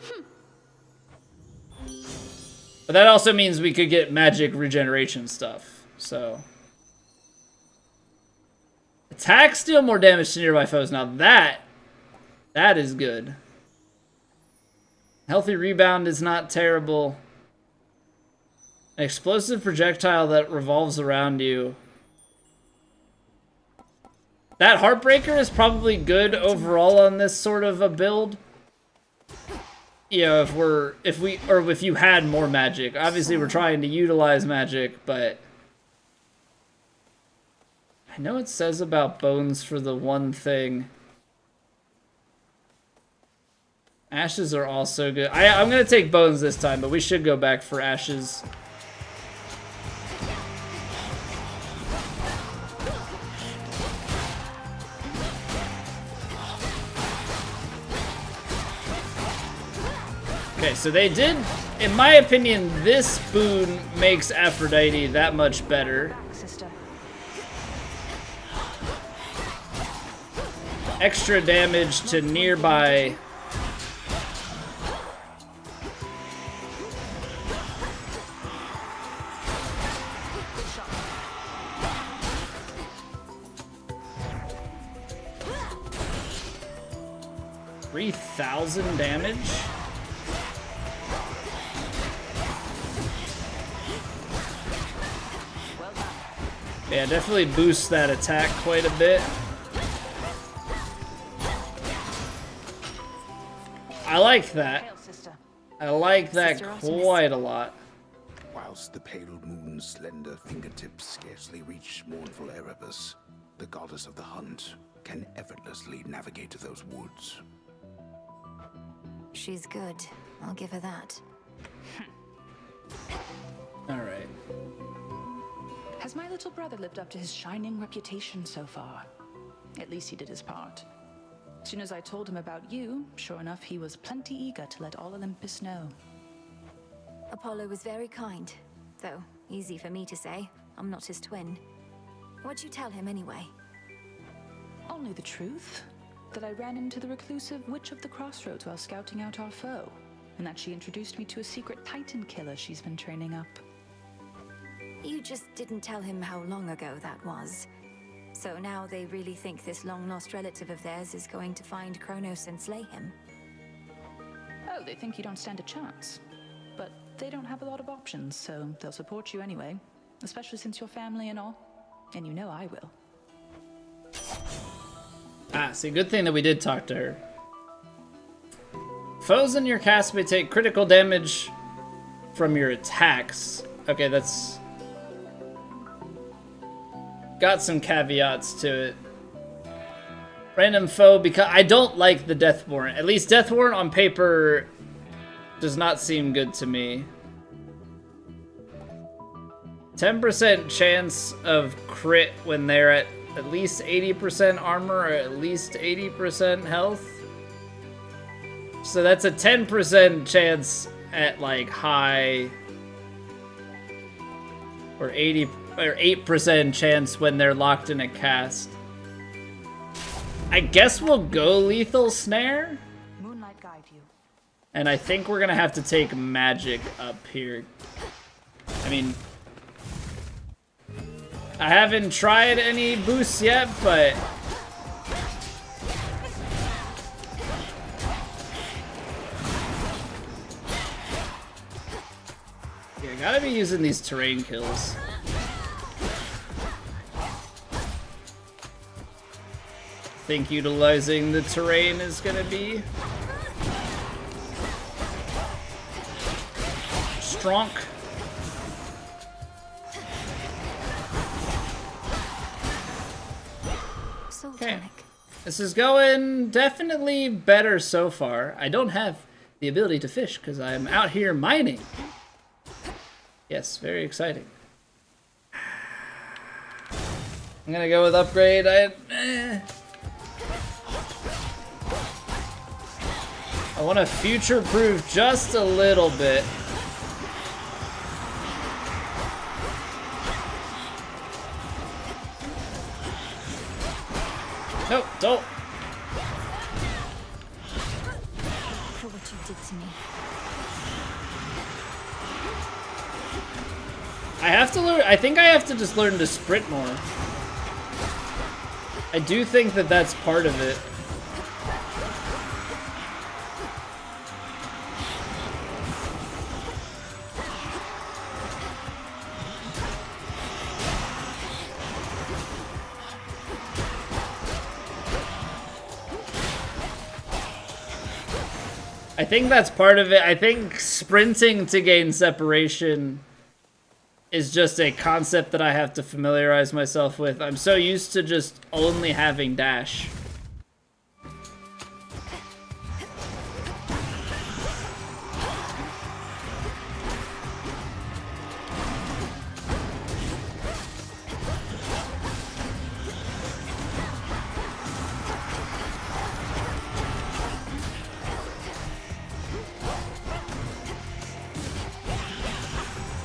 But that also means we could get magic regeneration stuff, so. Attack, deal more damage to nearby foes. Now that is good. Healthy rebound is not terrible. An explosive projectile that revolves around you. That Heartbreaker is probably good overall on this sort of a build. You know, if you had more magic. Obviously we're trying to utilize magic, but I know it says about bones for the one thing. Ashes are also good. I'm gonna take bones this time, but we should go back for ashes. Okay, so they did, in my opinion, this boon makes Aphrodite that much better. Extra damage to nearby. $3,000 damage. Yeah, definitely boosts that attack quite a bit. I like that. I like that quite a lot. Whilst the pale moon's slender fingertips scarcely reach mournful Erebus, the goddess of the hunt can effortlessly navigate those woods. She's good. I'll give her that. All right. Has my little brother lived up to his shining reputation so far? At least he did his part. As soon as I told him about you, sure enough, he was plenty eager to let all Olympus know. Apollo was very kind, though easy for me to say. I'm not his twin. What'd you tell him anyway? Only the truth. That I ran into the reclusive Witch of the Crossroads while scouting out our foe, and that she introduced me to a secret Titan killer she's been training up. You just didn't tell him how long ago that was. So now they really think this long-lost relative of theirs is going to find Kronos and slay him? Oh, they think you don't stand a chance. But they don't have a lot of options, so they'll support you anyway. Especially since you're family and all. And you know I will. Ah, see, good thing that we did talk to her. Foes in your cast may take critical damage from your attacks. Okay, that's got some caveats to it. Random foe, because I don't like the Death Warrant. At least Death Warrant on paper does not seem good to me. 10% chance of crit when they're at least 80% armor or at least 80% health. So that's a 10% chance at like high, or 8% chance when they're locked in a cast. I guess we'll go Lethal Snare. Moonlight guide you. And I think we're gonna have to take magic up here. I mean, I haven't tried any boosts yet, but yeah, I gotta be using these terrain kills. I think utilizing the terrain is gonna be strong. Okay, this is going definitely better so far. I don't have the ability to fish because I'm out here mining. Yes, very exciting. I'm gonna go with upgrade. I want to future-proof just a little bit. Nope, don't. For what you did to me. I have to learn, I think I have to just learn to sprint more. I do think that that's part of it. I think that's part of it. I think sprinting to gain separation is just a concept that I have to familiarize myself with. I'm so used to just only having dash.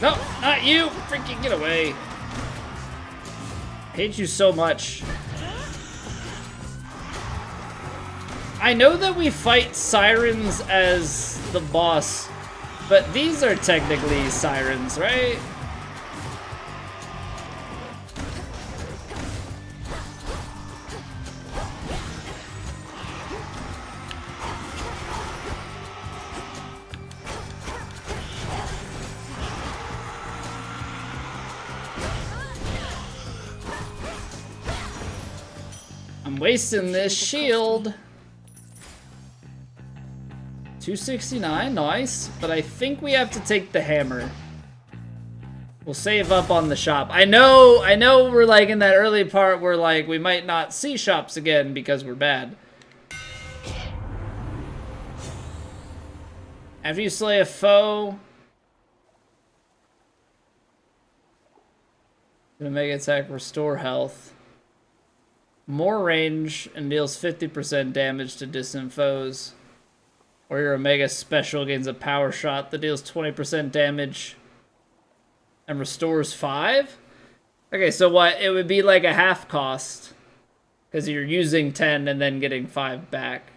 No, not you! Freaking get away. I hate you so much. I know that we fight sirens as the boss, but these are technically sirens, right? I'm wasting this shield. 269, nice. But I think we have to take the hammer. We'll save up on the shop. I know we're like in that early part where like we might not see shops again because we're bad. After you slay a foe, gonna make attack restore health. More range and deals 50% damage to distant foes. Or your Omega Special gains a power shot that deals 20% damage and restores 5? Okay, so what? It would be like a half cost. Because you're using 10 and then getting 5 back.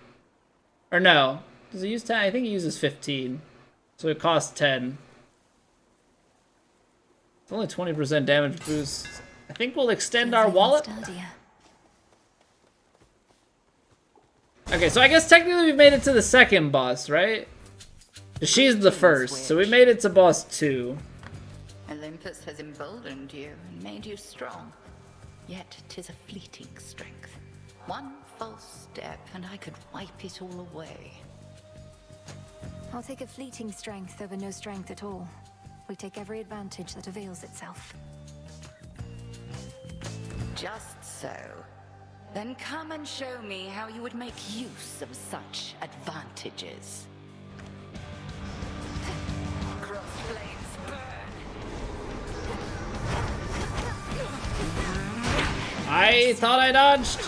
Or no. Does he use 10? I think he uses 15. So it costs 10. It's only 20% damage boost. I think we'll extend our wallet. Okay, so I guess technically we've made it to the second boss, right? She's the first, so we made it to boss 2. Olympus has emboldened you and made you strong. Yet 'tis a fleeting strength. One false step and I could wipe it all away. I'll take a fleeting strength over no strength at all. We take every advantage that avails itself. Just so. Then come and show me how you would make use of such advantages. Cross flames burn. I thought I dodged.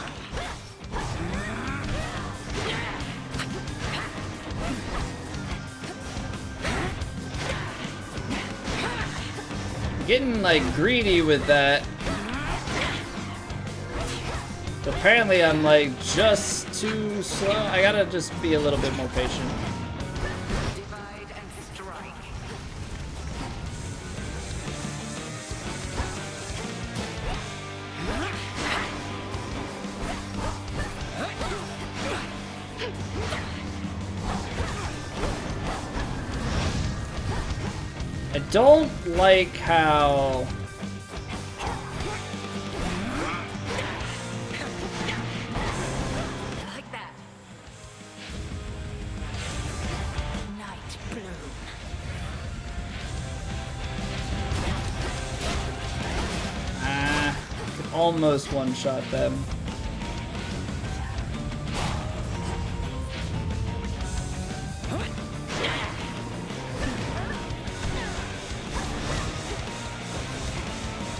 Getting like greedy with that. Apparently I'm like just too slow. I gotta just be a little bit more patient. Divide and strike. I don't like how almost one-shot them.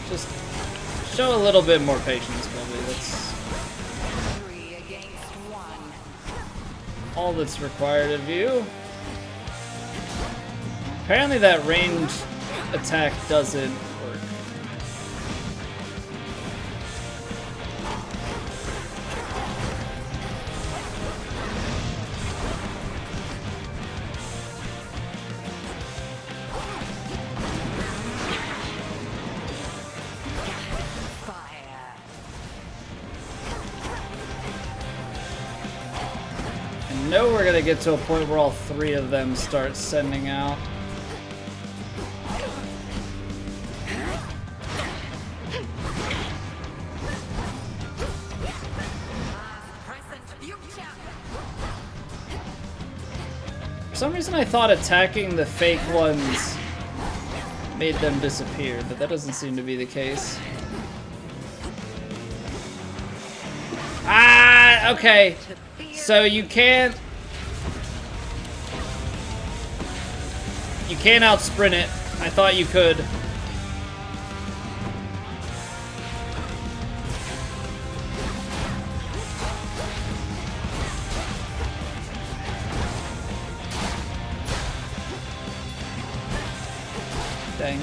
Just show a little bit more patience, probably. That's all that's required of you. Apparently that ranged attack doesn't work. know we're gonna get to a point where all three of them start sending out. For some reason I thought attacking the fake ones made them disappear, but that doesn't seem to be the case. Ah, okay. So you can't out sprint it. I thought you could. Dang.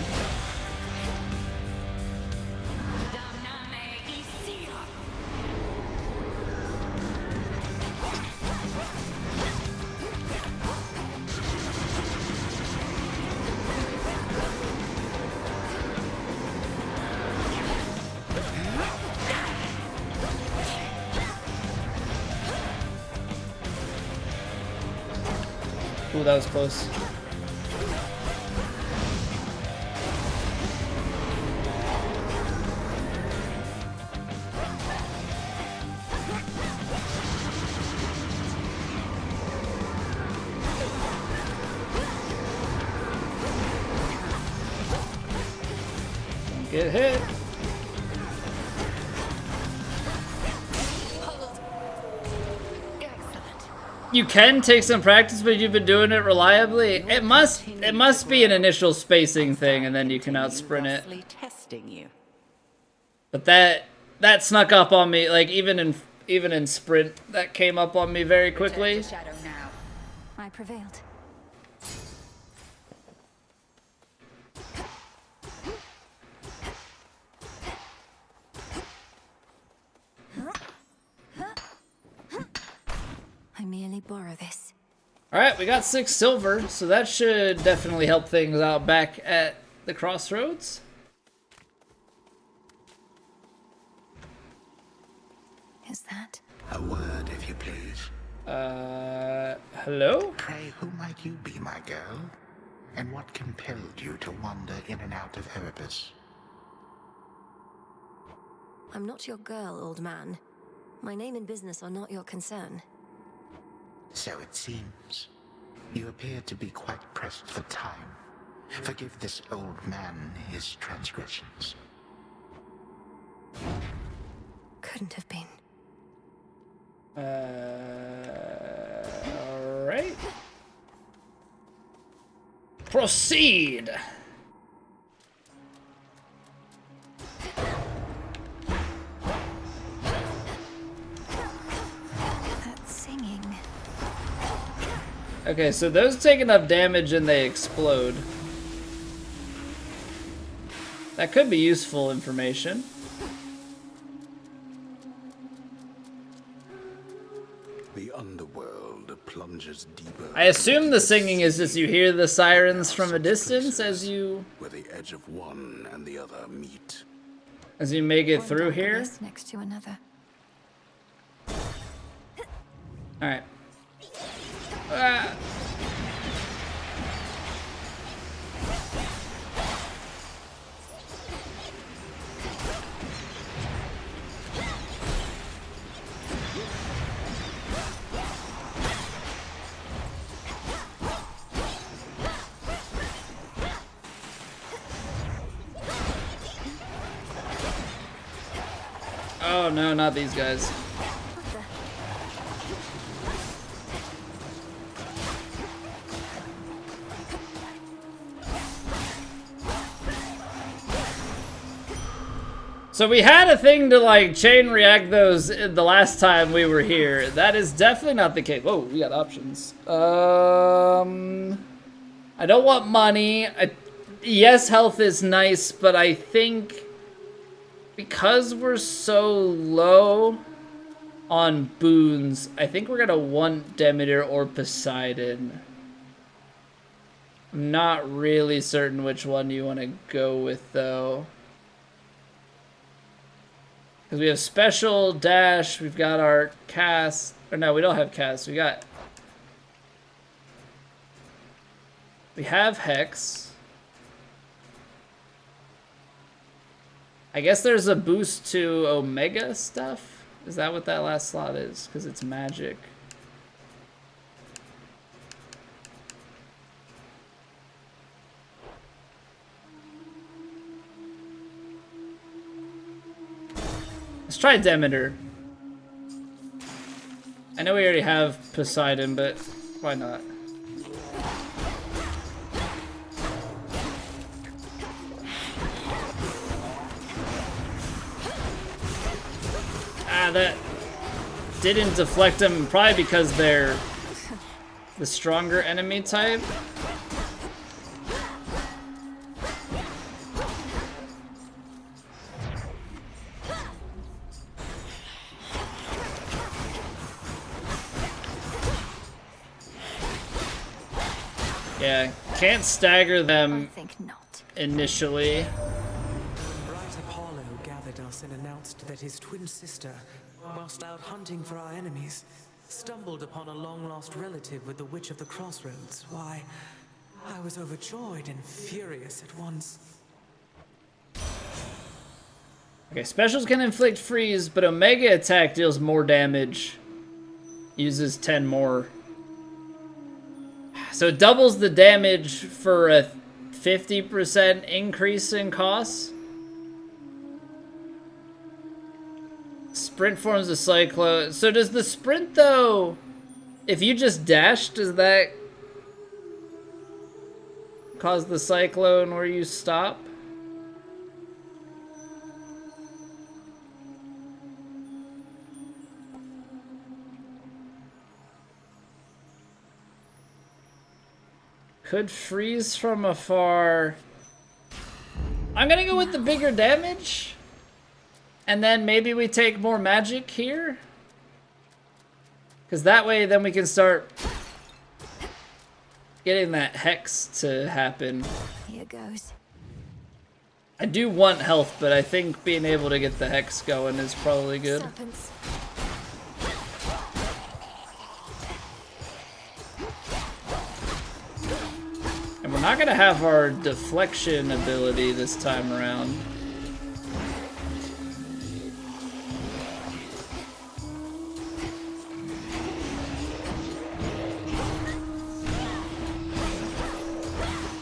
Ooh, that was close. Don't get hit. You can take some practice, but you've been doing it reliably. It must be an initial spacing thing, and then you can out sprint it. But that snuck up on me. Like even in sprint, that came up on me very quickly. I prevailed. I merely borrow this. Alright, we got 6 silver, so that should definitely help things out back at the crossroads. Is that? A word, if you please. Hello? Pray, who might you be, my girl? And what compelled you to wander in and out of Erebus? I'm not your girl, old man. My name and business are not your concern. So it seems. You appear to be quite pressed for time. Forgive this old man his transgressions. Couldn't have been. Alright. Proceed! That's singing. Okay, so those take enough damage and they explode. That could be useful information. The underworld plunges deeper. I assume the singing is just you hear the sirens from a distance as you where the edge of one and the other meet. As you make it through here. Next to another. All right. Oh no, not these guys. So we had a thing to like chain react those the last time we were here. That is definitely not the case. Whoa, we got options. I don't want money. Yes, health is nice, but I think because we're so low on boons, I think we're gonna want Demeter or Poseidon. I'm not really certain which one you want to go with though. Because we have special, dash, we've got our cast, or no, we don't have cast, we got We have Hex. I guess there's a boost to Omega stuff. Is that what that last slot is? Because it's magic. Let's try Demeter. I know we already have Poseidon, but why not? Ah, that didn't deflect them, probably because they're the stronger enemy type. Yeah, can't stagger them initially. Bright Apollo gathered us and announced that his twin sister, whilst out hunting for our enemies, stumbled upon a long-lost relative with the Witch of the Crossroads. Why, I was overjoyed and furious at once. Okay, specials can inflict freeze, but Omega attack deals more damage. Uses 10 more. So it doubles the damage for a 50% increase in costs. Sprint forms a cyclone. So does the sprint, though, if you just dash, does that cause the cyclone where you stop? Could freeze from afar. I'm gonna go with the bigger damage. And then maybe we take more magic here. Because that way then we can start getting that hex to happen. Here goes. I do want health, but I think being able to get the hex going is probably good. Serpents. And we're not gonna have our deflection ability this time around.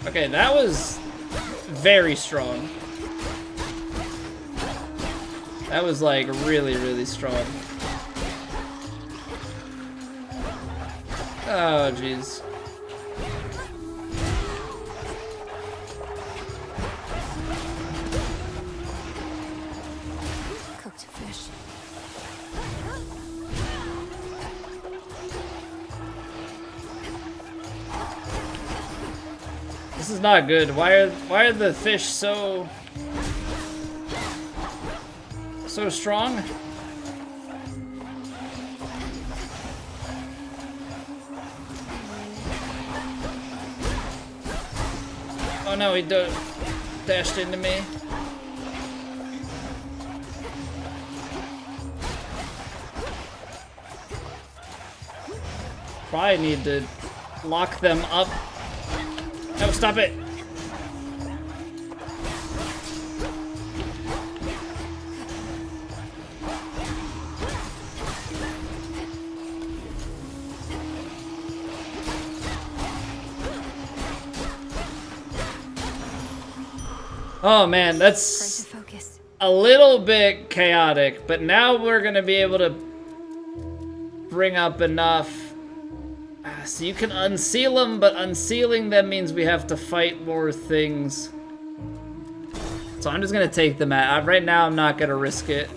Okay, that was very strong. That was like really, really strong. Oh, jeez. Cooked fish. This is not good. Why are the fish so strong? Oh no, he dashed into me. Probably need to lock them up. No, stop it. Oh man, that's a little bit chaotic, but now we're gonna be able to bring up enough so you can unseal them, but unsealing them means we have to fight more things. So I'm just gonna take them out. Right now I'm not gonna risk it.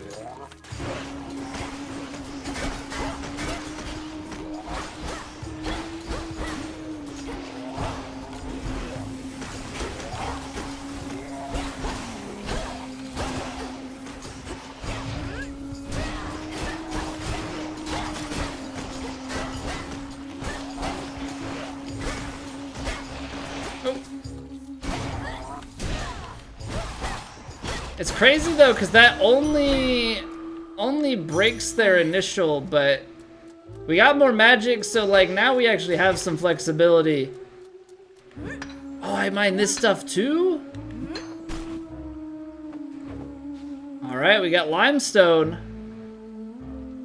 It's crazy though, because that only breaks their initial, but we got more magic, so like now we actually have some flexibility. Oh, I mine this stuff too? Alright, we got limestone.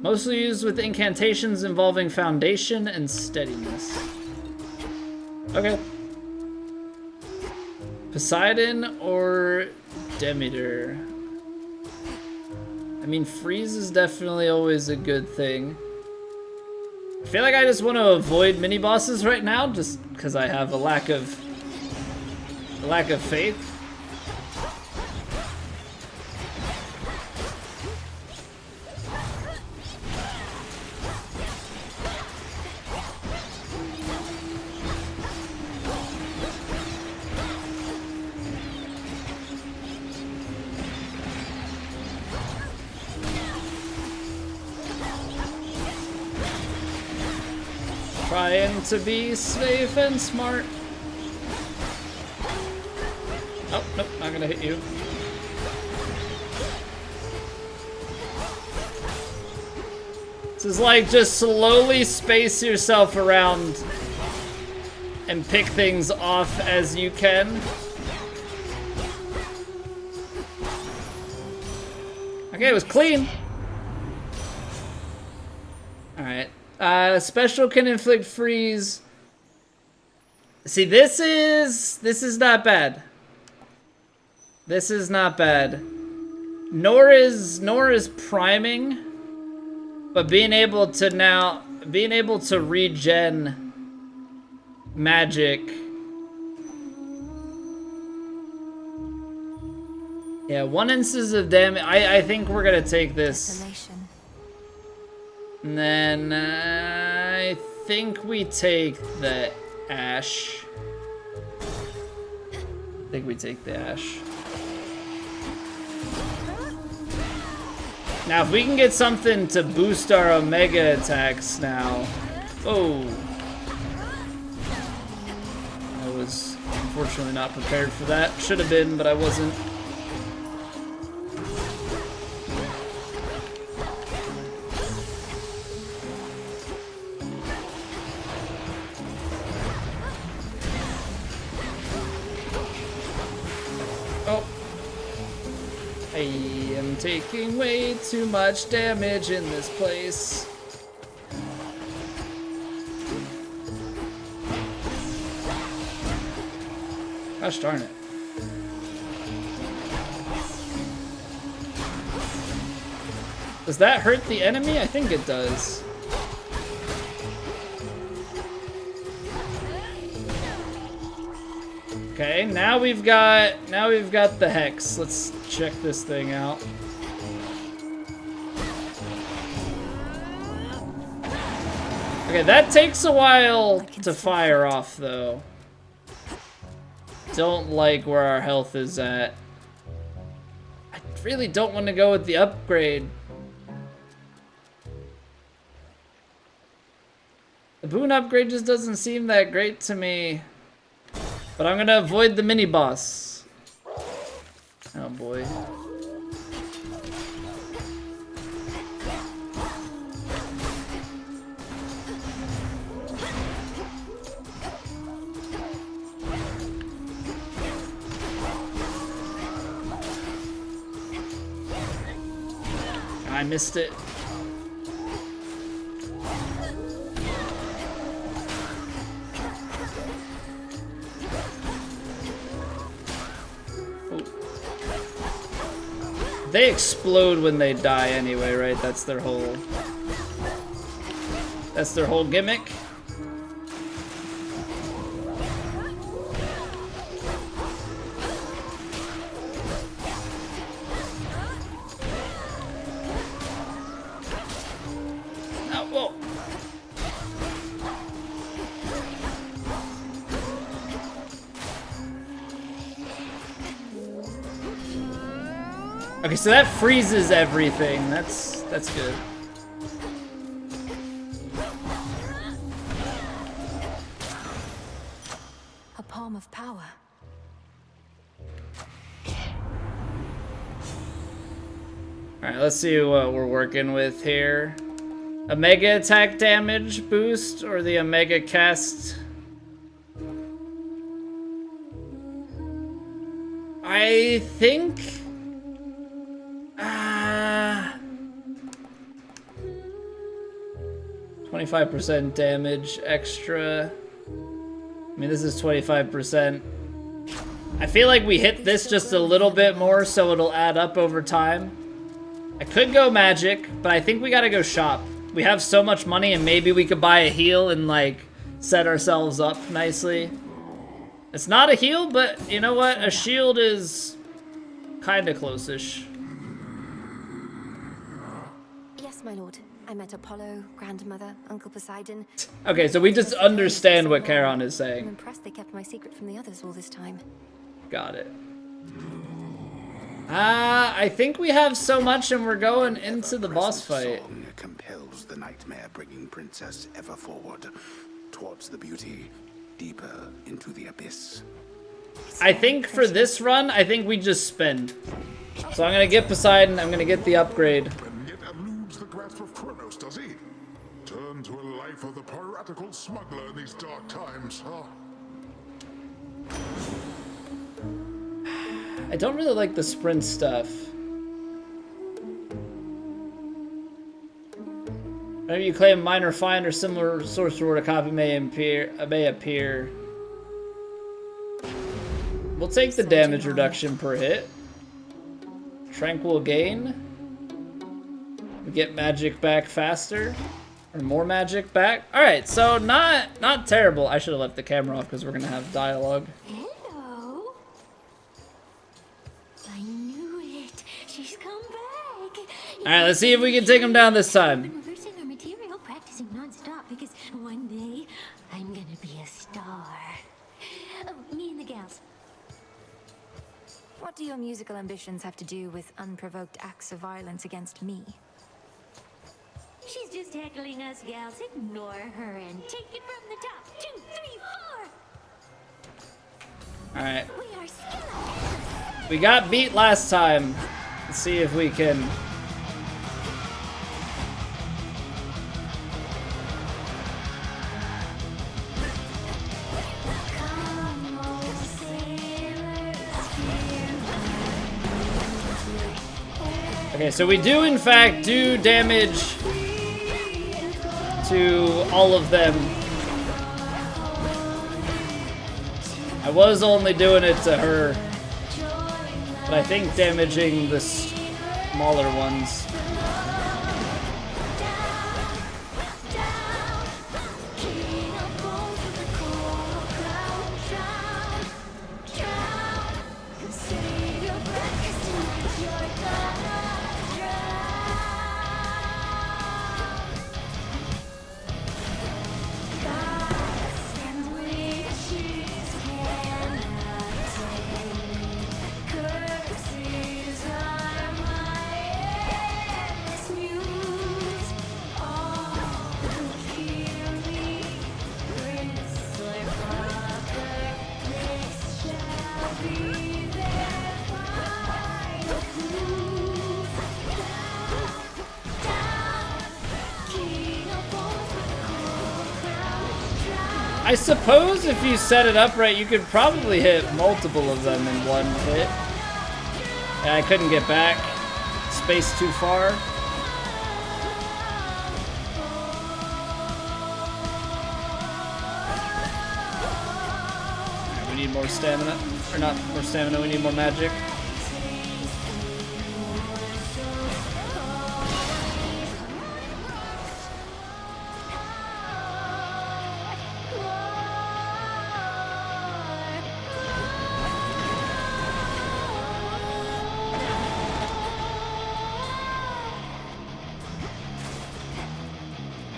Mostly used with incantations involving foundation and steadiness. Okay. Poseidon or Demeter? I mean, freeze is definitely always a good thing. I feel like I just want to avoid mini bosses right now, just because I have a lack of faith. Trying to be safe and smart. Oh, nope, not gonna hit you. This is like just slowly space yourself around and pick things off as you can. Okay, it was clean. Alright. Special can inflict freeze. See, this is not bad. This is not bad. Nor is priming, but being able to regen magic. Yeah, 1 instance of damage. I think we're gonna take this. And then I think we take the ash. I think we take the ash. Now, if we can get something to boost our Omega attacks now. Oh. I was unfortunately not prepared for that. Should have been, but I wasn't. Taking way too much damage in this place. Gosh darn it. Does that hurt the enemy? I think it does. Okay, now we've got the hex. Let's check this thing out. Okay, that takes a while to fire off, though. Don't like where our health is at. I really don't want to go with the upgrade. The boon upgrade just doesn't seem that great to me. But I'm gonna avoid the mini-boss. Oh boy. I missed it. They explode when they die anyway, right? That's their whole gimmick. Oh, whoa. Okay, so that freezes everything. That's good. A palm of power. Alright, let's see what we're working with here. Omega attack damage boost or the Omega cast? I think 25% damage extra. I mean, this is 25%. I feel like we hit this just a little bit more, so it'll add up over time. I could go magic, but I think we gotta go shop. We have so much money, and maybe we could buy a heal and, like, set ourselves up nicely. It's not a heal, but you know what? A shield is kinda close-ish. Yes, my lord. I met Apollo, grandmother, Uncle Poseidon. Okay, so we just understand what Charon is I'm saying. impressed they kept my secret from the others all this time. Got it. I think we have so much and we're going into the boss fight. Song compels the nightmare-bringing princess ever forward, towards the beauty, deeper into the abyss. I think for this run, I think we just spend. So I'm gonna get Poseidon, I'm gonna get the upgrade. And yet eludes the grasp of Kronos, does he? Turn to a life of the piratical smuggler in these dark times, huh? I don't really like the sprint stuff. Whenever you claim minor find or similar source reward, a copy may appear. We'll take the damage reduction per hit. Tranquil gain. We get magic back faster. Or more magic back. Alright, so not terrible. I should have left the camera off because we're gonna have dialogue. Hello. I knew it. She's come back. Alright, let's see if we can take him down this time. Reversing our material, practicing non-stop because one day I'm gonna be a star. Me and the gals. What do your musical ambitions have to do with unprovoked acts of violence against me? She's just heckling us gals. Ignore her and take it from the top. 2, 3, 4. Alright. We are skilled. We got beat last time. Let's see if we can. Okay, so we do in fact do damage to all of them. I was only doing it to her, but I think damaging the smaller ones. I suppose if you set it up right, you could probably hit multiple of them in one hit. Yeah, I couldn't get back. Space too far. Right, we need more stamina. Or not more stamina, we need more magic.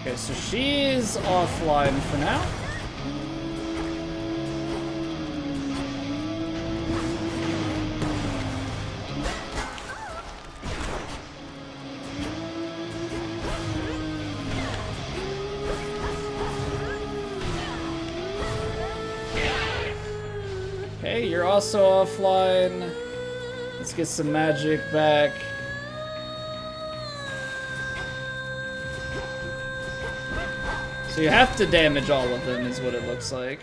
Okay, so she's offline for now. Okay, you're also offline. Let's get some magic back. So you have to damage all of them, is what it looks like.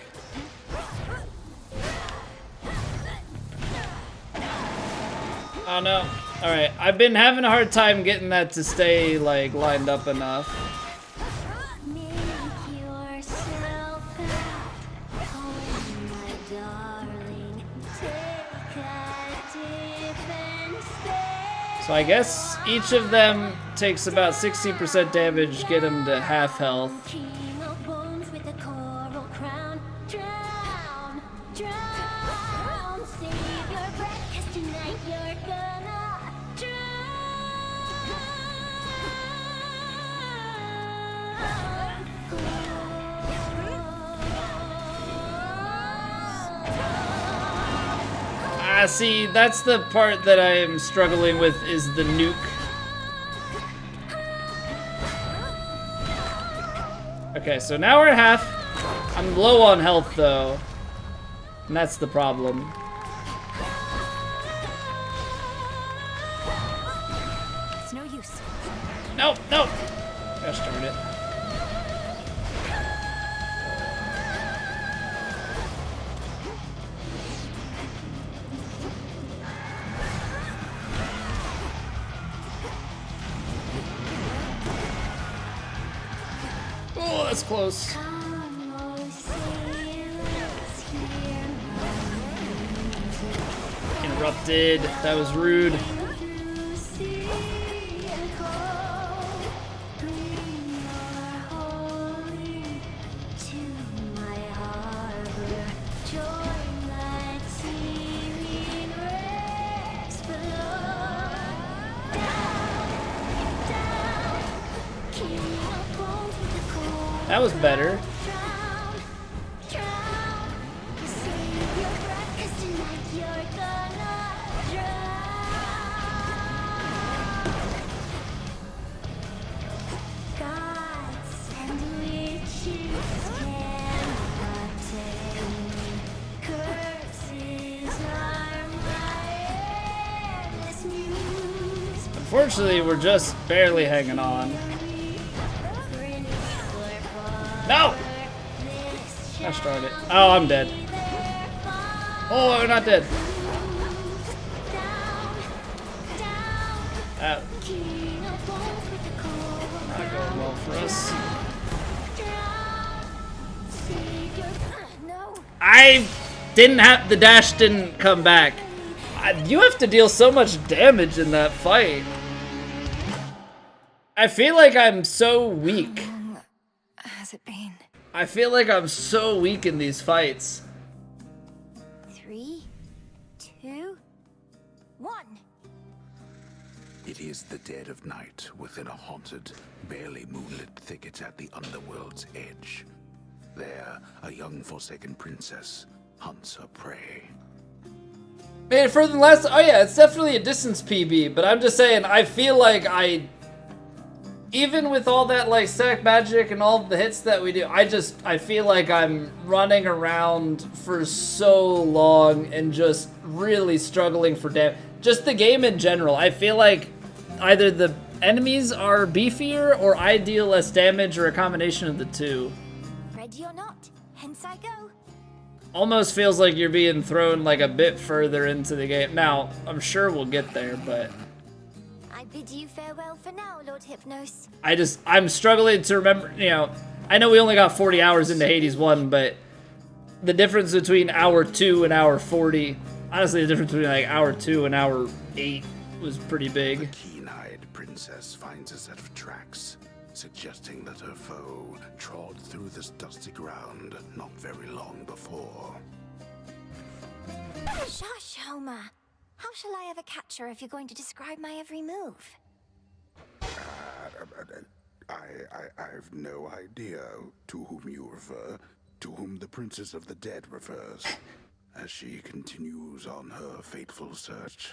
Oh no. Alright, I've been having a hard time getting that to stay, like, lined up enough. So I guess each of them takes about 60% damage, get them to half health. See, that's the part that I am struggling with, is the nuke. Okay, so now we're at half. I'm low on health, though. And that's the problem. It's no use. No, no! Gosh darn it. Oh, that's close. Interrupted. That was rude. That was better. Unfortunately, we're just barely hanging on. No! Gosh darn it. Oh, I'm dead. Oh, we're not dead. That not going well for us. I didn't have, the dash didn't come back. You have to deal so much damage in that fight. I feel like I'm so weak. Has it been? I feel like I'm so weak in these fights. 3, 2, 1. It is the dead of night within a haunted, barely moonlit thicket at the underworld's edge. There, a young forsaken princess hunts her prey. Man, further than last, oh yeah, it's definitely a distance PB, but I'm just saying, I feel like even with all that like stack magic and all the hits that we do, I feel like I'm running around for so long and just really struggling for damage. Just the game in general, I feel like either the enemies are beefier or I deal less damage or a combination of the two. Ready or not, hence I go. Almost feels like you're being thrown like a bit further into the game. Now, I'm sure we'll get there, but I bid you farewell for now, Lord Hypnos. I'm struggling to remember, you know, I know we only got 40 hours into Hades 1, but the difference between hour 2 and hour 40, honestly, the difference between like hour 2 and hour 8 was pretty big. The keen-eyed princess finds a set of tracks, suggesting that her foe trod through this dusty ground not very long before. Shush, Homer. How shall I ever catch her if you're going to describe my every move? I've no idea to whom you refer, to whom the Princess of the Dead refers, as she continues on her fateful search.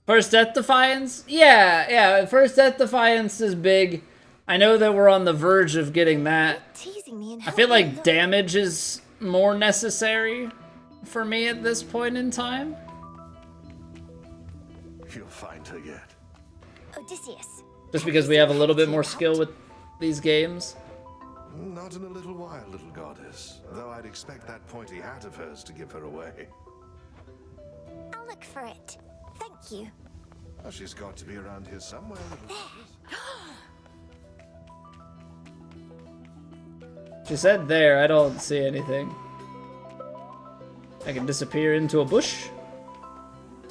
First Death Defiance? Yeah, First Death Defiance is big. I know that we're on the verge of getting that. I feel like damage is more necessary for me at this point in time. You'll find her yet. Odysseus. Just because we have a little bit more skill with these games. Not in a little while, little goddess. Though I'd expect that pointy hat of hers to give her away. I'll look back for it. Thank you. Well, she's got to be around here somewhere. She said there, I don't see anything. I can disappear into a bush.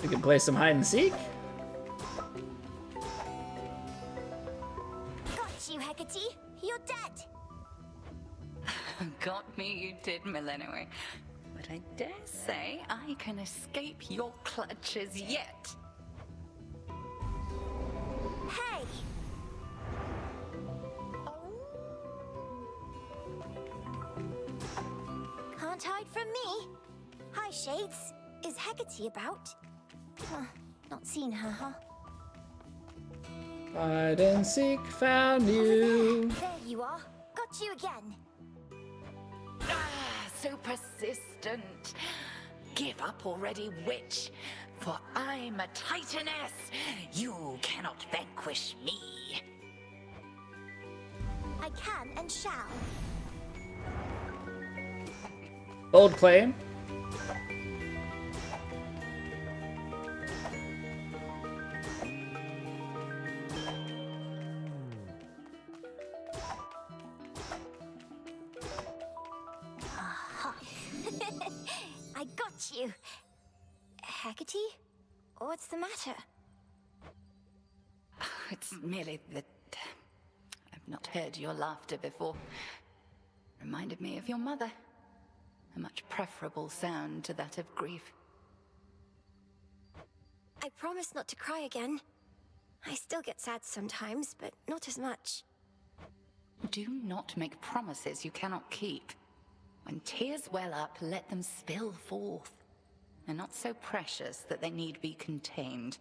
We can play some hide and seek. Got you, Hecate. You're dead. Got me, you did, Millennium. But I dare say I can escape your clutches yet. Hey! Can't hide from me. Hi, Shades. Is Hecate about? Not seen her, huh? Hide and seek, found you. There you are. Got you again. So persistent. Give up already, witch. For I'm a titaness. You cannot vanquish me. I can and shall. Bold claim. I got you. Hecate? What's the matter? It's merely that I've not heard your laughter before. Reminded me of your mother. A much preferable sound to that of grief. I promise not to cry again. I still get sad sometimes, but not as much. Do not make promises you cannot keep. When tears well up, let them spill forth. They're not so precious that they need be contained.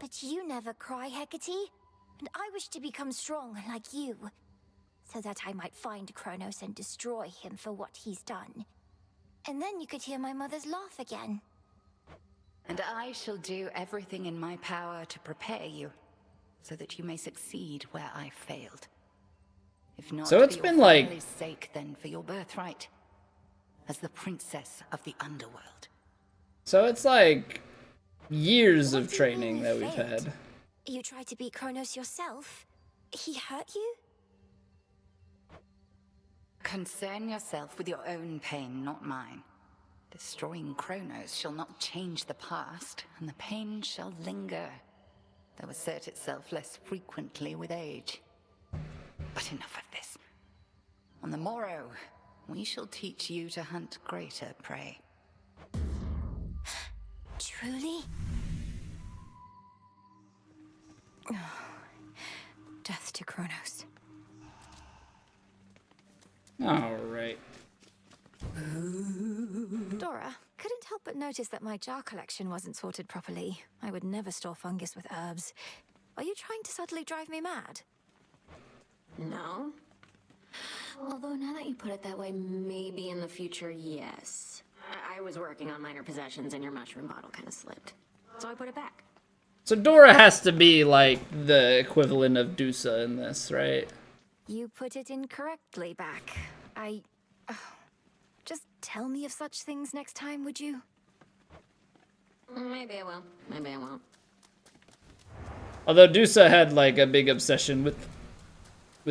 But you never cry, Hecate. And I wish to become strong like you. So that I might find Kronos and destroy him for what he's done. And then you could hear my mother's laugh again. And I shall do everything in my power to prepare you, so that you may succeed where I failed. If not So it's for been your like family's sake, then for your birthright, as the princess of the underworld. So it's like years of training that we've had. You tried to beat Kronos yourself? He hurt you? Concern yourself with your own pain, not mine. Destroying Kronos shall not change the past, and the pain shall linger, though assert itself less frequently with age. But enough of this. On the morrow, we shall teach you to hunt greater prey. Truly? Death to Kronos. Alright. Dora, couldn't help but notice that my jar collection wasn't sorted properly. I would never store fungus with herbs. Are you trying to subtly drive me mad? No. Although now that you put it that way, maybe in the future, yes. I was working on minor possessions and your mushroom bottle kind of slipped. So I put it back. So Dora has to be like the equivalent of Dusa in this, right? You put it incorrectly back. Just tell me of such things next time, would you? Maybe I will. Maybe I won't. Although Dusa had like a big obsession with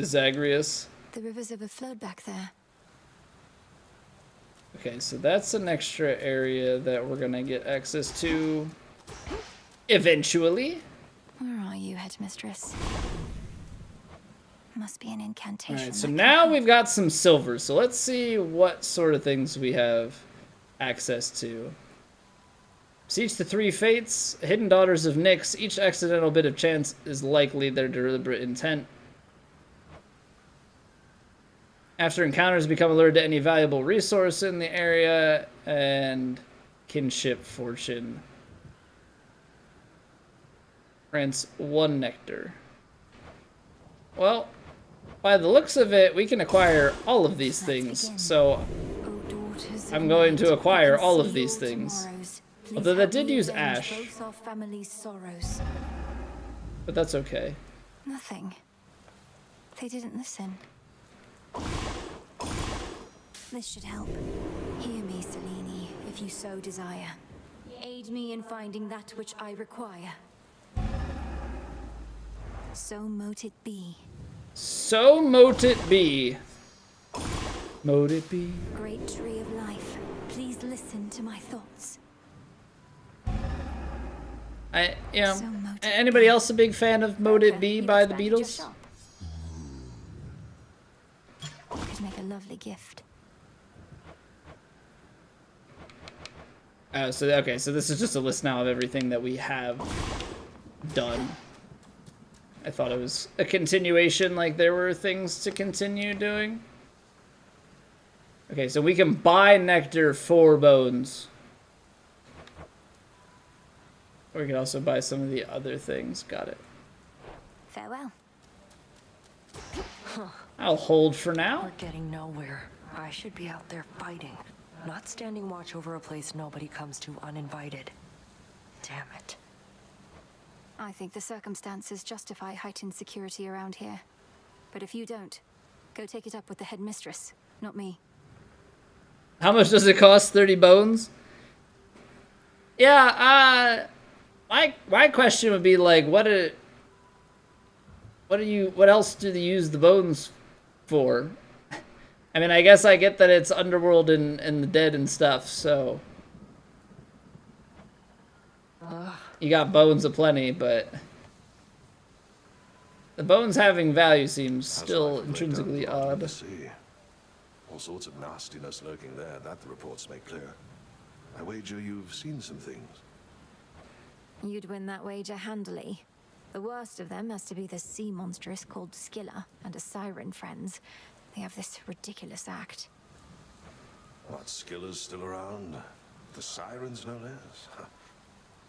Zagreus. The rivers overflowed back there. Okay, so that's an extra area that we're gonna get access to eventually. Where are you, headmistress? Must be an incantation. Alright, so now we've got some silver, so let's see what sort of things we have access to. Siege the Three Fates, Hidden Daughters of Nyx. Each accidental bit of chance is likely their deliberate intent. After encounters, become alerted to any valuable resource in the area, and Kinship Fortune. Grants 1 nectar. Well, by the looks of it, we can acquire all of these things, so I'm going to acquire all of these things. Although that did use ash, Both our family's sorrows. but that's okay. Nothing. They didn't listen. This should help. Hear me, Selene, if you so desire. Aid me in finding that which I require. So mote it be. So mote it be. Mote it be. Great tree of life, please listen to my thoughts. Anybody else a big fan of Mote It Be by the Beatles? Could make a lovely gift. So this is just a list now of everything that we have done. I thought it was a continuation, like there were things to continue doing. Okay, so we can buy nectar for bones. Or we can also buy some of the other things. Got it. Farewell. I'll hold for now. We're getting nowhere. I should be out there fighting, not standing watch over a place nobody comes to uninvited. Damn it. I think the circumstances justify heightened security around here. But if you don't, go take it up with the headmistress, not me. How much does it cost? 30 bones? Yeah, my question would be like, what else do they use the bones for? I mean, I guess I get that it's underworld and the dead and stuff, so you got bones aplenty, but the bones having value seems still intrinsically odd. All sorts of nastiness lurking there, that the reports make clear. I wager you've seen some things. You'd win that wager handily. The worst of them has to be the sea monstrous called Skilla and a siren friends. They have this ridiculous act. What, Skiller's still around? The sirens, no less?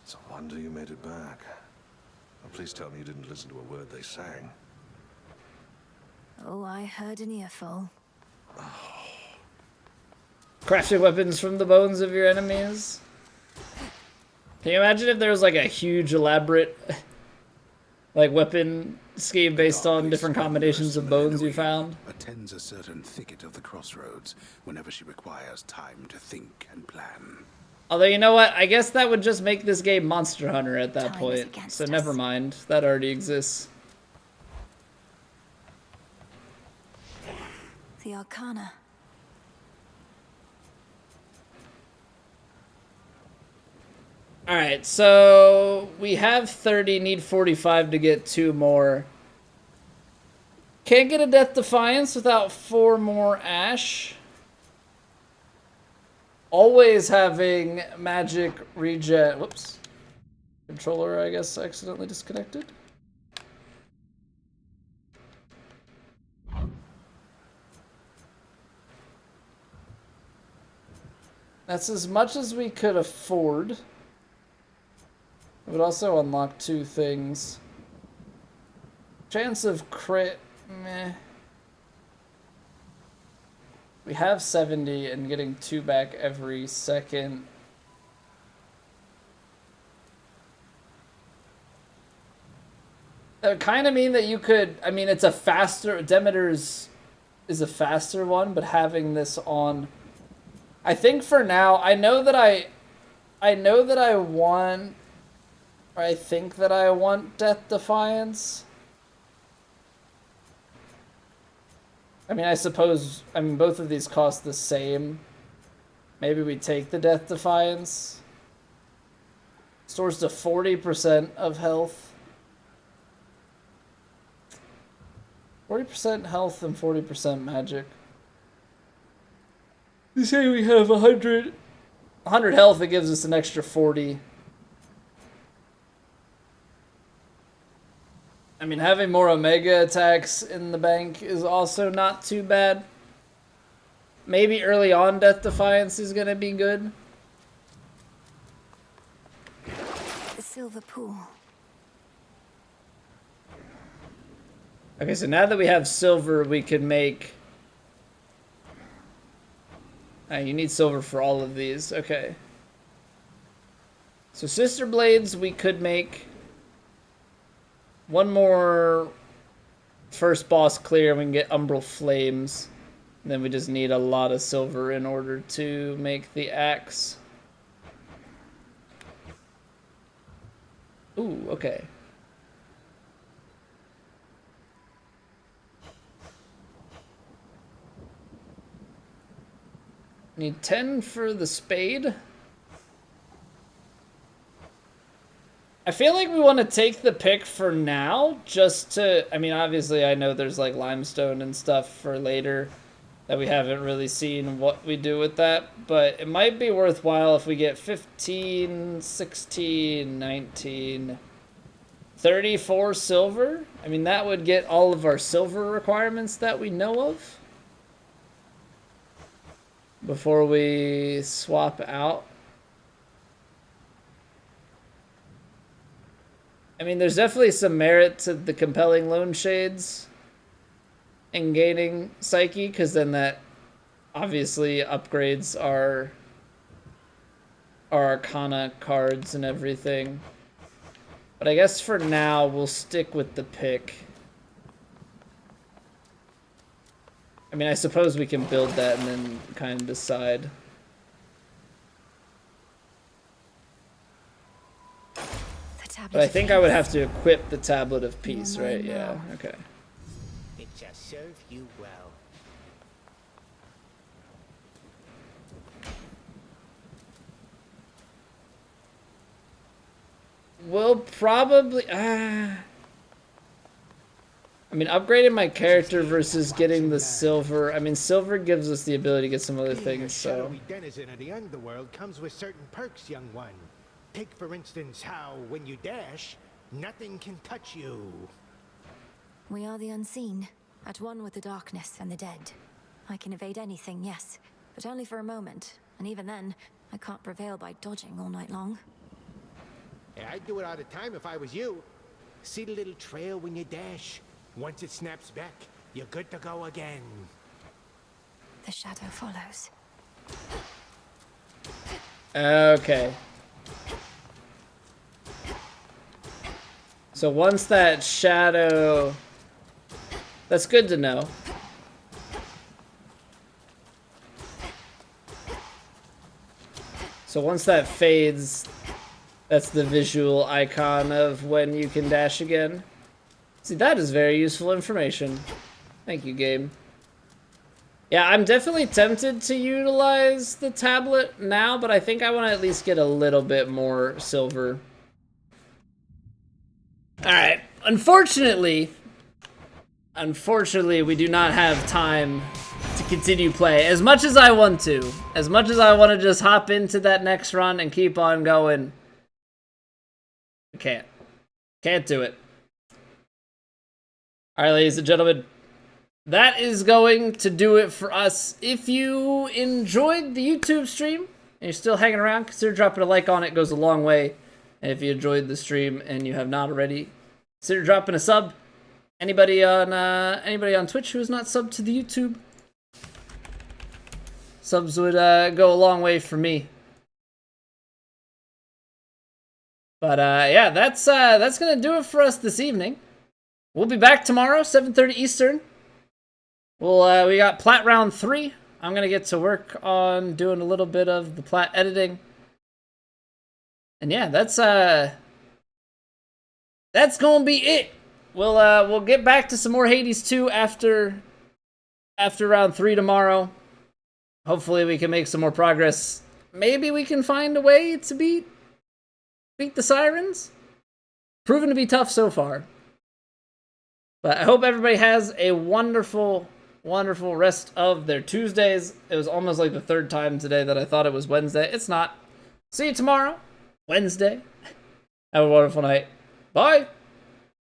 It's a wonder you made it back. Well, please tell me you didn't listen to a word they sang. Oh, I heard an earful. Crafting weapons from the bones of your enemies. Can you imagine if there was like a huge elaborate like weapon scheme based on different combinations of bones you found? Attends a certain thicket of the crossroads whenever she requires time to think and plan. Although, you know what? I guess that would just make this game Monster Hunter at that point. So never mind. That already exists. The Arcana. Alright, so we have 30, need 45 to get 2 more. Can't get a Death Defiance without 4 more Ash. Always having magic regen. Whoops. Controller, I guess, accidentally disconnected. That's as much as we could afford. It would also unlock 2 things. Chance of crit, meh. We have 70 and getting 2 back every second. That would kind of mean that you could, I mean, it's a faster, Demeter's is a faster one, but having this on, I think for now, I know that I want, or I think that I want Death Defiance. I mean, I suppose, I mean, both of these cost the same. Maybe we take the Death Defiance. Stores to 40% of health. 40% health and 40% magic. You say we have 100 health, it gives us an extra 40. I mean, having more Omega attacks in the bank is also not too bad. Maybe early on Death Defiance is gonna be good. The Silver Pool. Okay, so now that we have silver, we can make... you need silver for all of these. Okay. So Sister Blades, we could make... One more first boss clear, and we can get Umbral Flames. Then we just need a lot of silver in order to make the axe. Ooh, okay. Need 10 for the spade. I feel like we want to take the pick for now, just to, I mean, obviously I know there's like limestone and stuff for later that we haven't really seen what we do with that, but it might be worthwhile if we get 15, 16, 19, 34 silver. I mean, that would get all of our silver requirements that we know of before we swap out. I mean, there's definitely some merit to the compelling loan shades and gaining psyche, because then that obviously upgrades our arcana cards and everything. But I guess for now we'll stick with the pick. I mean, I suppose we can build that and then kind of decide. But I think I would have to equip the Tablet of Peace, right? Yeah, okay. It shall serve you well. We'll probably... I mean, upgrading my character versus getting the silver... I mean, silver gives us the ability to get some other things, so... Being a shadowy denizen of the underworld comes with certain perks, young one. Take, for instance, how, when you dash, nothing can touch you. We are the unseen, at one with the darkness and the dead. I can evade anything, yes, but only for a moment. And even then, I can't prevail by dodging all night long. Yeah, I'd do it all the time if I was you. See the little trail when you dash? Once it snaps back, you're good to go again. The shadow follows. Okay. So once that shadow... That's good to know. So once that fades, that's the visual icon of when you can dash again. See, that is very useful information. Thank you, game. Yeah, I'm definitely tempted to utilize the tablet now, but I think I want to at least get a little bit more silver. Alright, unfortunately, we do not have time to continue play as much as I want to. As much as I want to just hop into that next run and keep on going. I can't. Can't do it. Alright, ladies and gentlemen. That is going to do it for us. If you enjoyed the YouTube stream and you're still hanging around, consider dropping a like on it. It goes a long way. And if you enjoyed the stream and you have not already, consider dropping a sub. Anybody on Twitch who is not subbed to the YouTube, subs would go a long way for me. But yeah, that's gonna do it for us this evening. We'll be back tomorrow, 7:30 Eastern. We got Plat round 3. I'm gonna get to work on doing a little bit of the Plat editing. And yeah, that's gonna be it. We'll get back to some more Hades 2 after round 3 tomorrow. Hopefully we can make some more progress. Maybe we can find a way to beat the Sirens. Proven to be tough so far. But I hope everybody has a wonderful, wonderful rest of their Tuesdays. It was almost like the third time today that I thought it was Wednesday. It's not. See you tomorrow, Wednesday. Have a wonderful night. Bye.